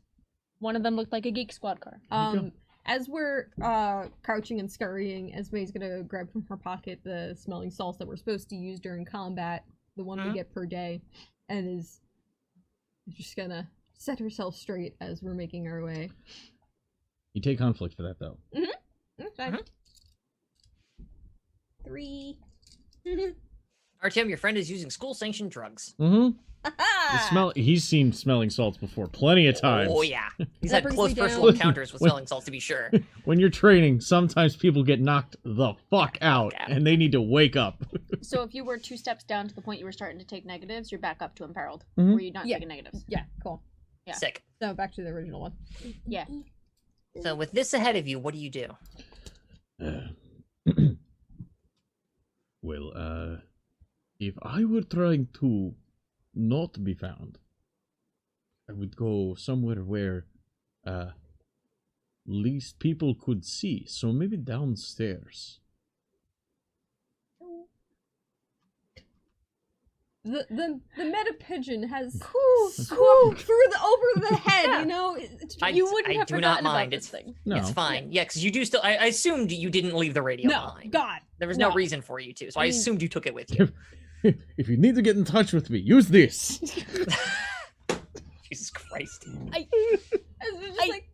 One of them looked like a Geek Squad car. As we're crouching and scurrying, Esme's gonna grab from her pocket the smelling salts that we're supposed to use during combat, the one we get per day, and is just gonna set herself straight as we're making our way. You take conflict for that, though. Okay. 3. Artyom, your friend is using school-sanctioned drugs. He's seen smelling salts before plenty of times. Oh yeah, he's That had brings close me down. personal encounters with smelling salts, to be sure. When you're training, sometimes people get knocked the fuck out, and they need to wake up. So if you were 2 steps down to the point you were starting to take negatives, you're back up to imperiled. Mhm. Were you not Yeah. taking negatives? Yeah, cool. Yeah. Sick. So back to the original one. Yeah. So with this ahead of you, what do you do? Well, if I were trying to not be found, I would go somewhere where least people could see. So maybe downstairs. The meta pigeon has Cool. swooped over the head, Yeah. you know? You wouldn't I have do forgotten not about mind. this thing. No. It's fine. Yeah, because you do still. I assumed you didn't leave the radio No, behind. God. There was no no. reason for you to, so I I mean- assumed you took it with you. If you need to get in touch with me, use this. Jesus Christ. It's just I- like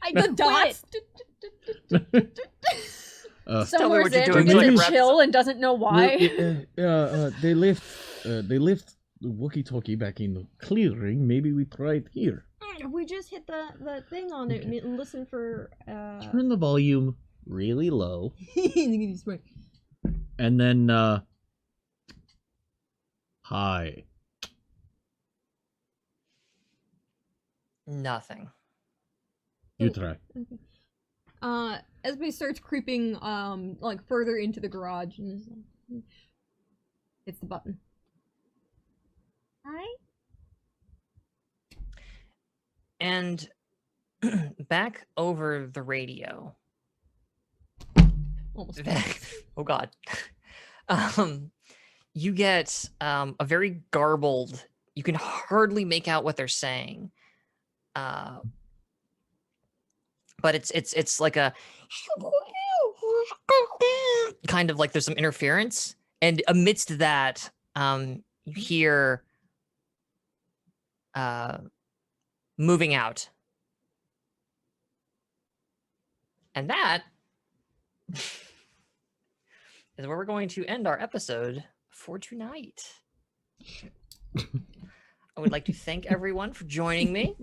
I the quit. dots. Tell me what Somewhere you're Xander doing, gets so I in wrap this chill and doesn't know why. They left the walkie-talkie back in the clearing. Maybe we try it here. We just hit the thing on it and listen for Turn the volume really low, Right. and then hi. Nothing. You try. Esme starts creeping, like further into the garage and hits the button. Hi. And back over the radio. Almost. Oh God. You get a very garbled. You can hardly make out what they're saying. But it's like a kind of like there's some interference, and amidst that, you hear moving out, and that is where we're going to end our episode for tonight. I would like to thank everyone for joining me.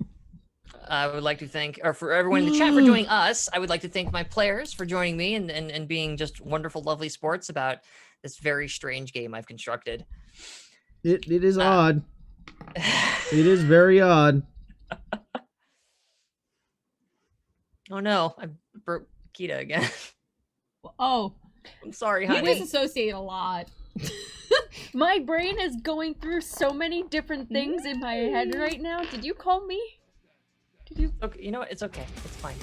I would like to thank, or for everyone in the chat for joining us. I would like to thank my players for joining me and being just wonderful, lovely sports about this very strange game I've constructed. It is odd. It is very odd. Oh no, I broke Kita again. Oh, I'm sorry, we honey. disassociate a lot. My brain is going through so many different things in my head right now. Did you call me? Did you? Okay, you know what? It's okay. It's fine.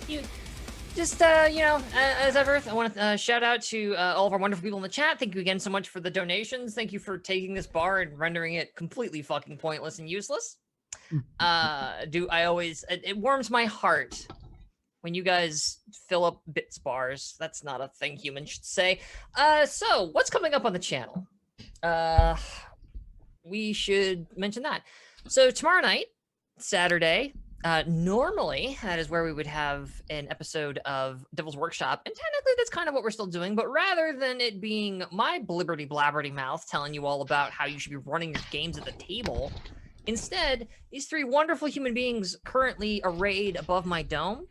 You just, as ever, I want to shout out to all of our wonderful people in the chat. Thank you again so much for the donations. Thank you for taking this bar and rendering it completely fucking pointless and useless. It warms my heart when you guys fill up bits bars. That's not a thing humans should say. So what's coming up on the channel? We should mention that. So tomorrow night, Saturday, normally that is where we would have an episode of Devil's Workshop, and technically that's kind of what we're still doing, but rather than it being my blibberty blabberty mouth telling you all about how you should be running your games at the table, instead these three wonderful human beings currently arrayed above my dome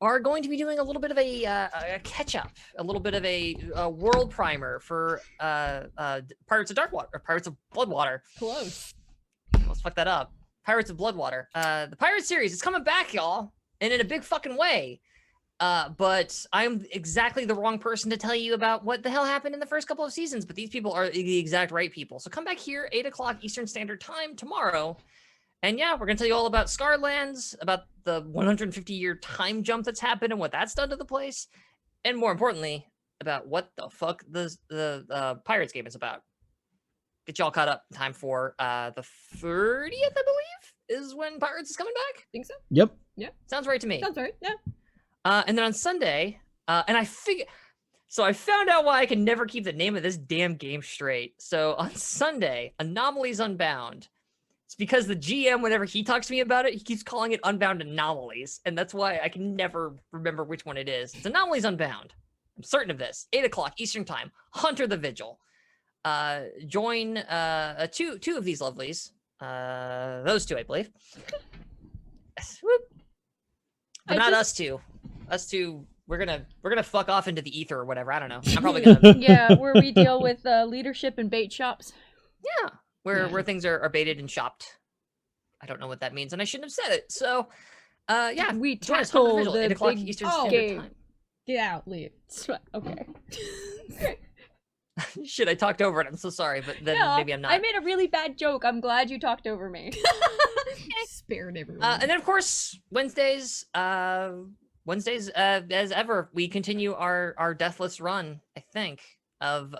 are going to be doing a little bit of a catch-up, a little bit of a world primer for Pirates of Darkwater, or Pirates of Bloodwater. Close. Let's fuck that up. Pirates of Bloodwater. The Pirate series is coming back, y'all, and in a big fucking way. But I'm exactly the wrong person to tell you about what the hell happened in the first couple of seasons, but these people are the exact right people. So come back here, 8 o'clock Eastern Standard Time tomorrow. And yeah, we're going to tell you all about Scarlands, about the 150-year time jump that's happened and what that's done to the place. And more importantly, about what the fuck the Pirates game is about. Get y'all caught up in time for the 30th, I believe, is when Pirates is coming back. Think so? Yep. Sounds right to me. Sounds right. Yeah. And then on Sunday, so I found out why I can never keep the name of this damn game straight. So on Sunday, Anomalies Unbound. It's because the GM, whenever he talks to me about it, he keeps calling it Unbound Anomalies. And that's why I can never remember which one it is. It's Anomalies Unbound. I'm certain of this. 8 o'clock Eastern Time. Hunter the Vigil. Join two of these lovelies. Those two, I believe. But not us two. Us two, we're gonna fuck off into the ether or whatever. I don't know. I'm probably gonna Yeah, where we deal with leadership and bait shops. yeah. Where things are baited and shopped. I don't know what that means, and I shouldn't have said it. So, yeah, We join us, Hunter the tackle Vigil, the 8 o'clock big Eastern Standard game. Time. Get out. Leave. Okay. Shit, I talked over it. I'm so sorry, but then Yeah, maybe I'm not. I made a really bad joke. I'm glad you talked over me. Spared everyone. And then of course Wednesdays, as ever, we continue our deathless run. I think of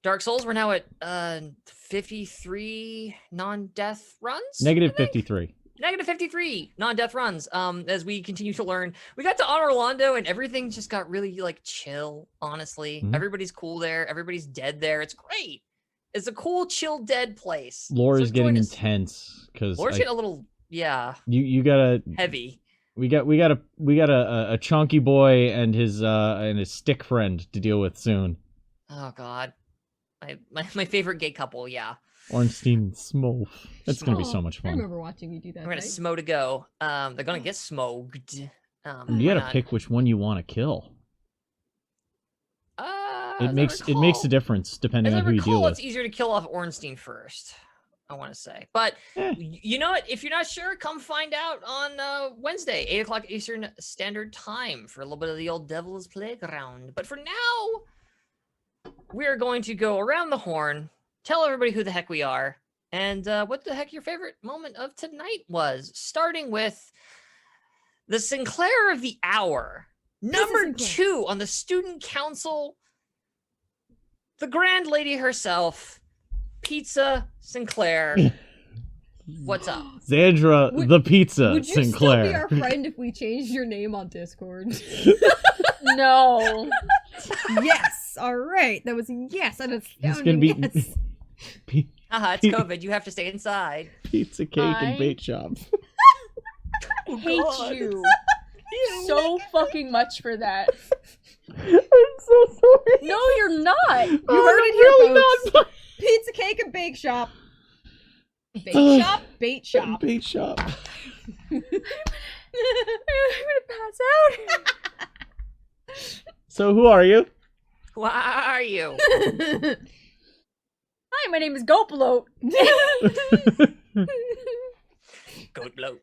Dark Souls. We're now at 53 non-death runs. Negative 53. Negative 53 non-death runs. As we continue to learn, we got to Honor Orlando, and everything just got really like chill. Honestly, Mhm. everybody's cool there. Everybody's dead there. It's great. It's a cool, chill, dead place. Lore So is getting join us. intense because Lore's getting a little, you gotta heavy. we got a chunky boy and his stick friend to deal with soon. Oh God, my favorite gay couple. Yeah, Ornstein and Smolf. That's gonna be Oh, so much I fun. remember watching you do that. we're gonna right? smo to go. They're gonna get smoked. You why gotta not? pick which one you want to kill. As It I makes a recall- difference depending As I on who you deal recall, with. it's easier to kill off Ornstein first. I want to say. But Eh. you know what? If you're not sure, come find out on Wednesday, 8 o'clock Eastern Standard Time for a little bit of the old Devil's Playground. But for now, we're going to go around the horn, tell everybody who the heck we are, and what the heck your favorite moment of tonight was. Starting with the Sinclair of the Hour. Number Sinclair. 2 on the student council, the grand lady herself, Pizza Sinclair. What's up? Xandra the Pizza Would you Sinclair. still be our friend if we changed your name on Discord? No. Yes. All right. That was a yes. An He's gonna be astounding yes. Haha, it's COVID. You have to stay inside. Pizza cake and I- bait shop. Hate you so fucking much for that. I'm so sorry. No, you're not. You Oh, heard I'm it here, really folks. not. Pizza cake and bake shop. Bake shop. Bait shop. Bait shop. I'm gonna pass out. So who are you? Who are you? Hi, my name is Gopalote. Goat bloat.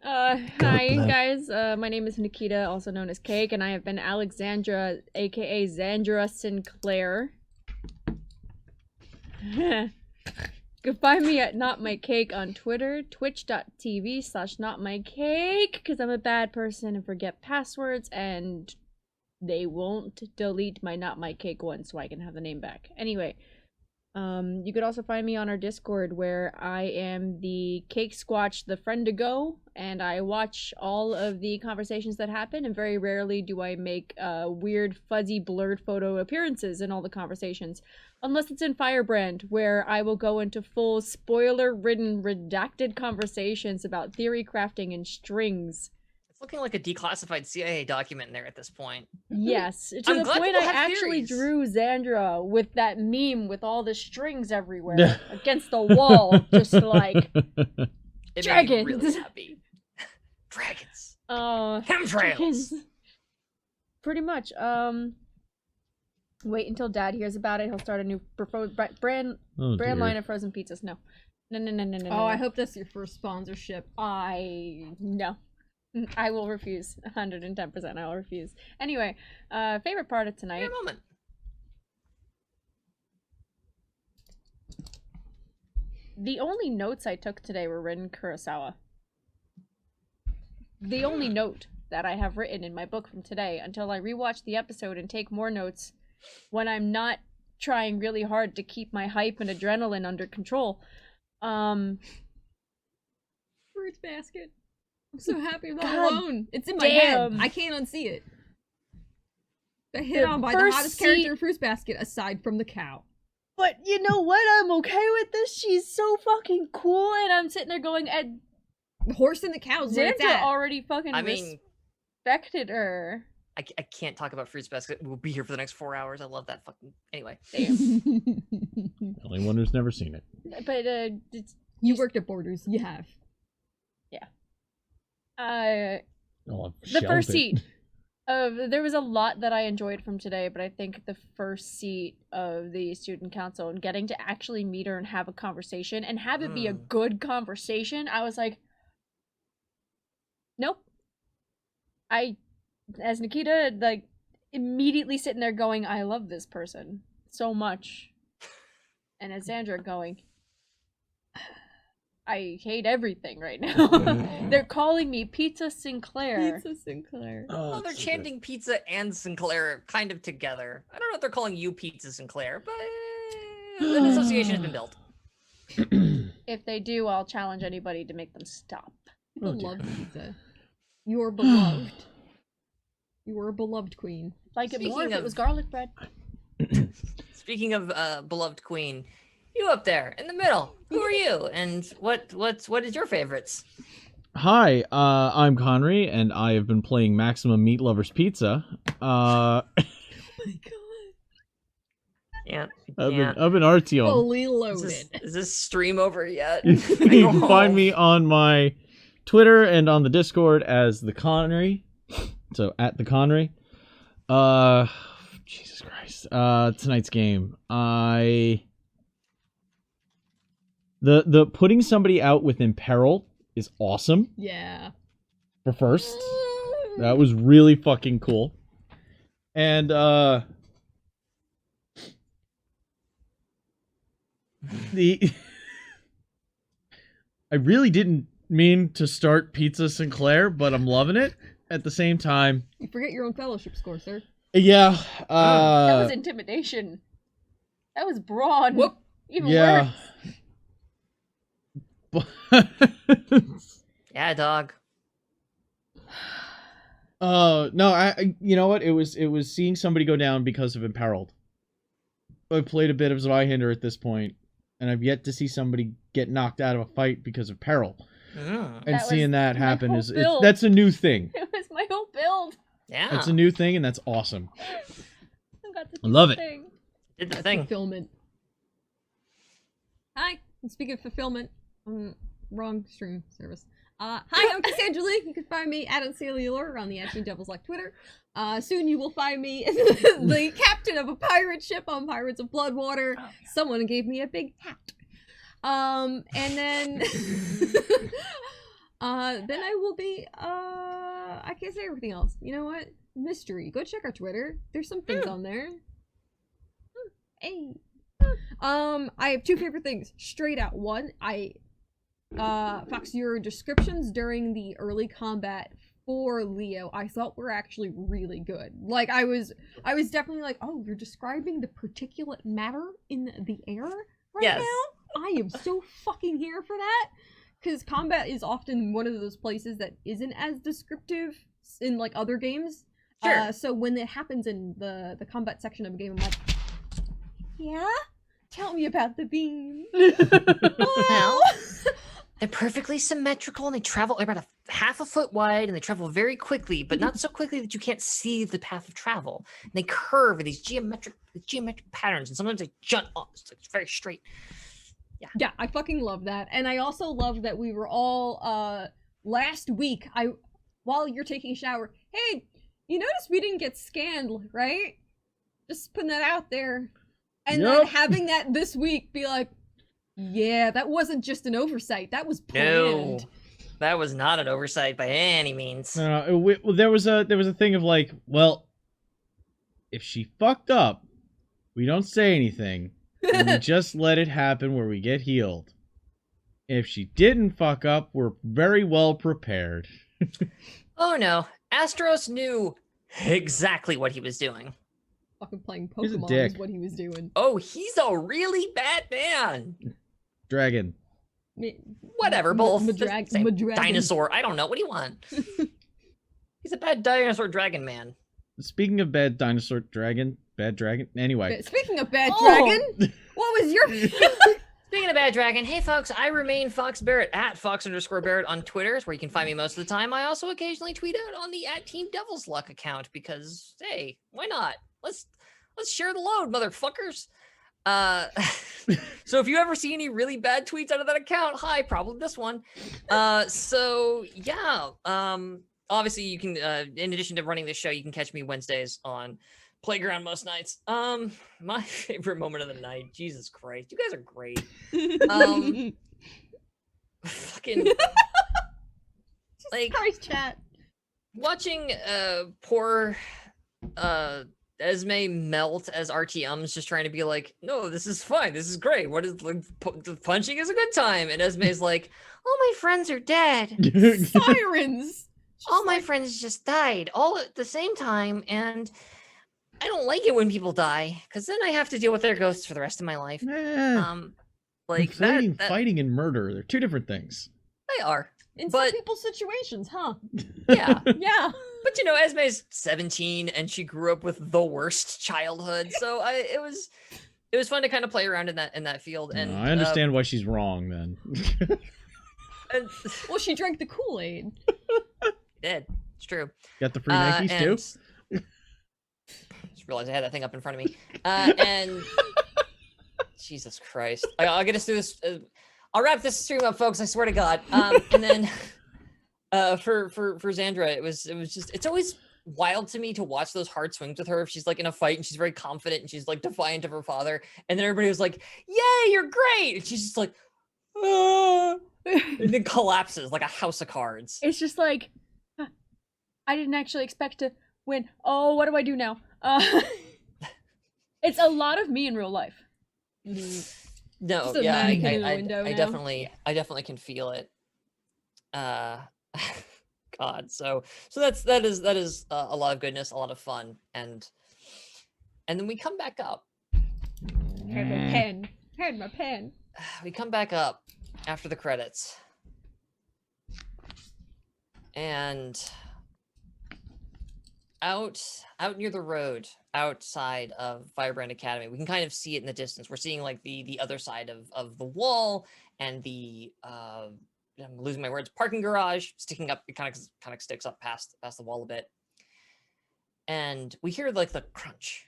Hi guys, my name is Nikita, also known as Cake, and I have been Alexandra, aka Xandra Sinclair. You can find me at Not My Cake on Twitter, twitch.tv/notmycake, because I'm a bad person and forget passwords, and they won't delete my Not My Cake one so I can have the name back. Anyway, you could also find me on our Discord, where I am the Cake Squatch, the friend to go, and I watch all of the conversations that happen, and very rarely do I make weird, fuzzy, blurred photo appearances in all the conversations. Unless it's in Firebrand, where I will go into full spoiler-ridden, redacted conversations about theory crafting and strings. It's looking like a declassified CIA document in there at this point. Yes, to I'm the glad point I people have actually theories. drew Xandra with that meme with all the strings everywhere against the wall, just like It made me Dragons. really happy. Dragons. Chemtrails. dragons. Pretty much. Wait until Dad hears about it. He'll start a new brand Oh, dear. line of frozen pizzas. No. No. Oh, I hope that's your first sponsorship. No. I will refuse. 110%. I will refuse. Anyway, favorite part of tonight. Wait a moment. The only notes I took today were written Kurosawa. The only note that I have written in my book from today, until I rewatch the episode and take more notes when I'm not trying really hard to keep my hype and adrenaline under control. Fruit basket. I'm so happy I'm not God alone. It's in my head. damn. I can't unsee it. Got hit The on by the first hottest character scene- in Fruit Basket aside from the cow. But you know what? I'm okay with this. She's so fucking cool, and I'm sitting there going, and The horse and the cow's where it's Xandra at. already fucking I mean, respected her. I can't talk about Fruits Basket. We'll be here for the next 4 hours. I love that fucking... Anyway. The only one who's never seen it. But it's You worked at Borders. You have. Oh, the first seat of there was a lot that I enjoyed from today, but I think the first seat of the student council and getting to actually meet her and have a conversation and have it be a good conversation, I was like, nope. As Nikita, like, immediately sitting there going, I love this person so much. And as Xandra going, I hate everything right now. They're calling me Pizza Sinclair. Pizza Sinclair. Oh, they're chanting Pizza and Sinclair kind of together. I don't know if they're calling you Pizza Sinclair, but an association has been built. If they do, I'll challenge anybody to make them stop. People dear. love pizza. You're beloved. You are a beloved queen. Like it more Speaking if it of- was garlic bread. Speaking of beloved queen, you up there in the middle. Who are you? And what is your favorites? Hi, I'm Connery, and I have been playing Maximum Meat Lovers Pizza. Oh my god. Yeah. I've been Artyom. Fully Is loaded. this stream over yet? You can find me on my Twitter and on the Discord as the Connery. So at the Connery. Jesus Christ. Tonight's game. The putting somebody out within peril is awesome. Yeah. For first, that was really fucking cool. And the I really didn't mean to start Pizza Sinclair, but I'm loving it at the same time. You forget your own fellowship score, sir. Yeah. That was intimidation. That was brawn. Whoop. Even yeah. worse. Yeah, dog. No, I you know what? It was seeing somebody go down because of Imperiled. I played a bit of Zweihander at this point, and I've yet to see somebody get knocked out of a fight because of peril. And That seeing was that my happen whole is build. that's a new thing. It was my whole build. Yeah. That's a new thing, and that's awesome. I got to I do love the it. thing. Did the thing. Fulfillment. Hi. And speaking of fulfillment, wrong stream service. Hi, I'm Cassandra Lee. You can find me at Unsalient on the Teen Devils like Twitter. Soon you will find me the captain of a pirate ship on Pirates of Bloodwater. Oh, yeah. Someone gave me a big hat. And then then I will be I can't say everything else. You know what? Mystery. Go check our Twitter. There's some things on there. Hey. I have two favorite things. Straight out. One, Fox, your descriptions during the early combat for Leo, I thought were actually really good. Like I was definitely like, oh, you're describing the particulate matter in the air right Yes. now? I am so fucking here for that. Because combat is often one of those places that isn't as descriptive in like other games. Sure. So when it happens in the combat section of a game, I'm like, yeah? Tell me about the beam. Well, they're perfectly symmetrical and they travel about half a foot wide and they travel very quickly, but not so quickly that you can't see the path of travel. And they curve in these geometric patterns, and sometimes they jut up. It's like very straight. Yeah, I fucking love that. And I also love that we were all last week, while you're taking a shower, hey, you notice we didn't get scanned, right? Just putting that out there. And then Yep. having that this week be like, yeah, that wasn't just an oversight. That was No, planned. that was not an oversight by any means. Well, there was a thing of like, well, if she fucked up, we don't say anything. And we just let it happen where we get healed. If she didn't fuck up, we're very well prepared. Oh no, Astros knew exactly what he was doing. Fucking playing He's a Pokemon dick. is what he was doing. Oh, he's a really bad man. Dragon. Whatever, both. Madrag- Same Madragon. dinosaur. I don't know. What do you want? He's a bad dinosaur dragon man. Speaking of bad dinosaur dragon, bad dragon. Anyway, Speaking of bad Oh. dragon, what was your Speaking of bad dragon, hey folks, I remain Fox Barrett at Fox_Barrett on Twitter, is where you can find me most of the time. I also occasionally tweet out on the @Team Devil's Luck account because, hey, why not? Let's share the load, motherfuckers. So if you ever see any really bad tweets out of that account, hi, probably this one. So yeah, obviously you can, in addition to running this show, you can catch me Wednesdays on Playground most nights. My favorite moment of the night, Jesus Christ, you guys are great. Fucking like Christ chat? watching poor Esme melt as RTM's just trying to be like, no, this is fine, this is great, what is like punching is a good time, and Esme's like, all my friends are dead, Sirens. all my friends just died all at the same time, and I don't like it when people die because then I have to deal with their ghosts for the rest of my life. Like fighting, that fighting and murder, they're two different things. they are, In but some people's situations, huh? yeah. Yeah. But you know, Esme's 17 and she grew up with the worst childhood, so it was fun to kind of play around in that field. And I understand why she's wrong then. and Well, she drank the Kool-Aid. did. It's true. Got the free Nikes too. Just realized I had that thing up in front of me. And Jesus Christ, I'll get us through this. I'll wrap this stream up, folks. I swear to God. And then for Xandra, it was just, it's always wild to me to watch those hard swings with her if she's like in a fight and she's very confident and she's like defiant of her father, and then everybody was like, yay, you're great, and she's just like, And then collapses like a house of cards. It's just like, huh, I didn't actually expect to win. Oh, what do I do now? It's a lot of me in real life. No, Just a yeah, mannequin in the window I now. definitely can feel it. God, so that is a lot of goodness, a lot of fun, and then we come back up. Hand my pen. Hand my pen. We come back up after the credits, and out near the road, outside of Firebrand Academy, we can kind of see it in the distance. We're seeing like the other side of the wall and the I'm losing my words, parking garage sticking up. It kind of sticks up past the wall a bit, and we hear like the crunch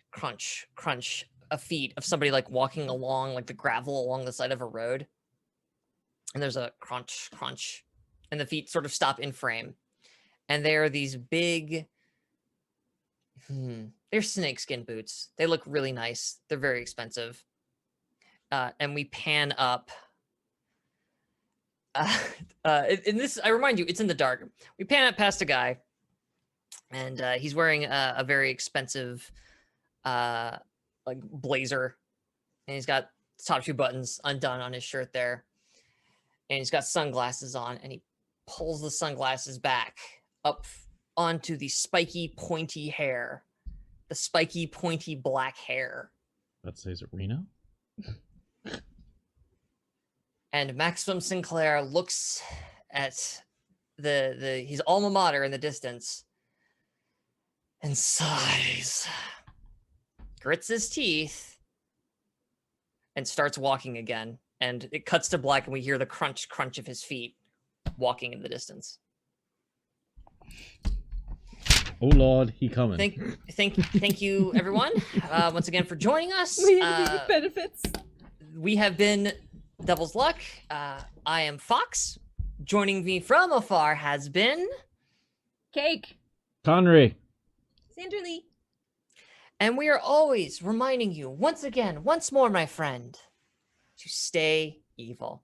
of feet of somebody like walking along like the gravel along the side of a road, and there's a crunch, and the feet sort of stop in frame, and they are these big. They're snakeskin boots. They look really nice. They're very expensive. And we pan up. In this, I remind you, it's in the dark. We pan up past a guy, and he's wearing a very expensive, like blazer, and he's got top 2 buttons undone on his shirt there, and he's got sunglasses on, and he pulls the sunglasses back up onto the spiky, pointy hair, the spiky, pointy black hair. Let's say, is it Reno? And Maximum Sinclair looks at his alma mater in the distance and sighs, grits his teeth, and starts walking again. And it cuts to black, and we hear the crunch of his feet walking in the distance. Oh Lord, he coming. Thank you, everyone, once again for joining us. We need benefits. We have been Devil's Luck. I am Fox. Joining me from afar has been Cake. Conry. Sandra Lee. And we are always reminding you, once more, my friend, to stay evil.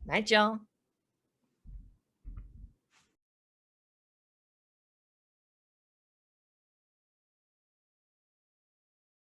Night, y'all.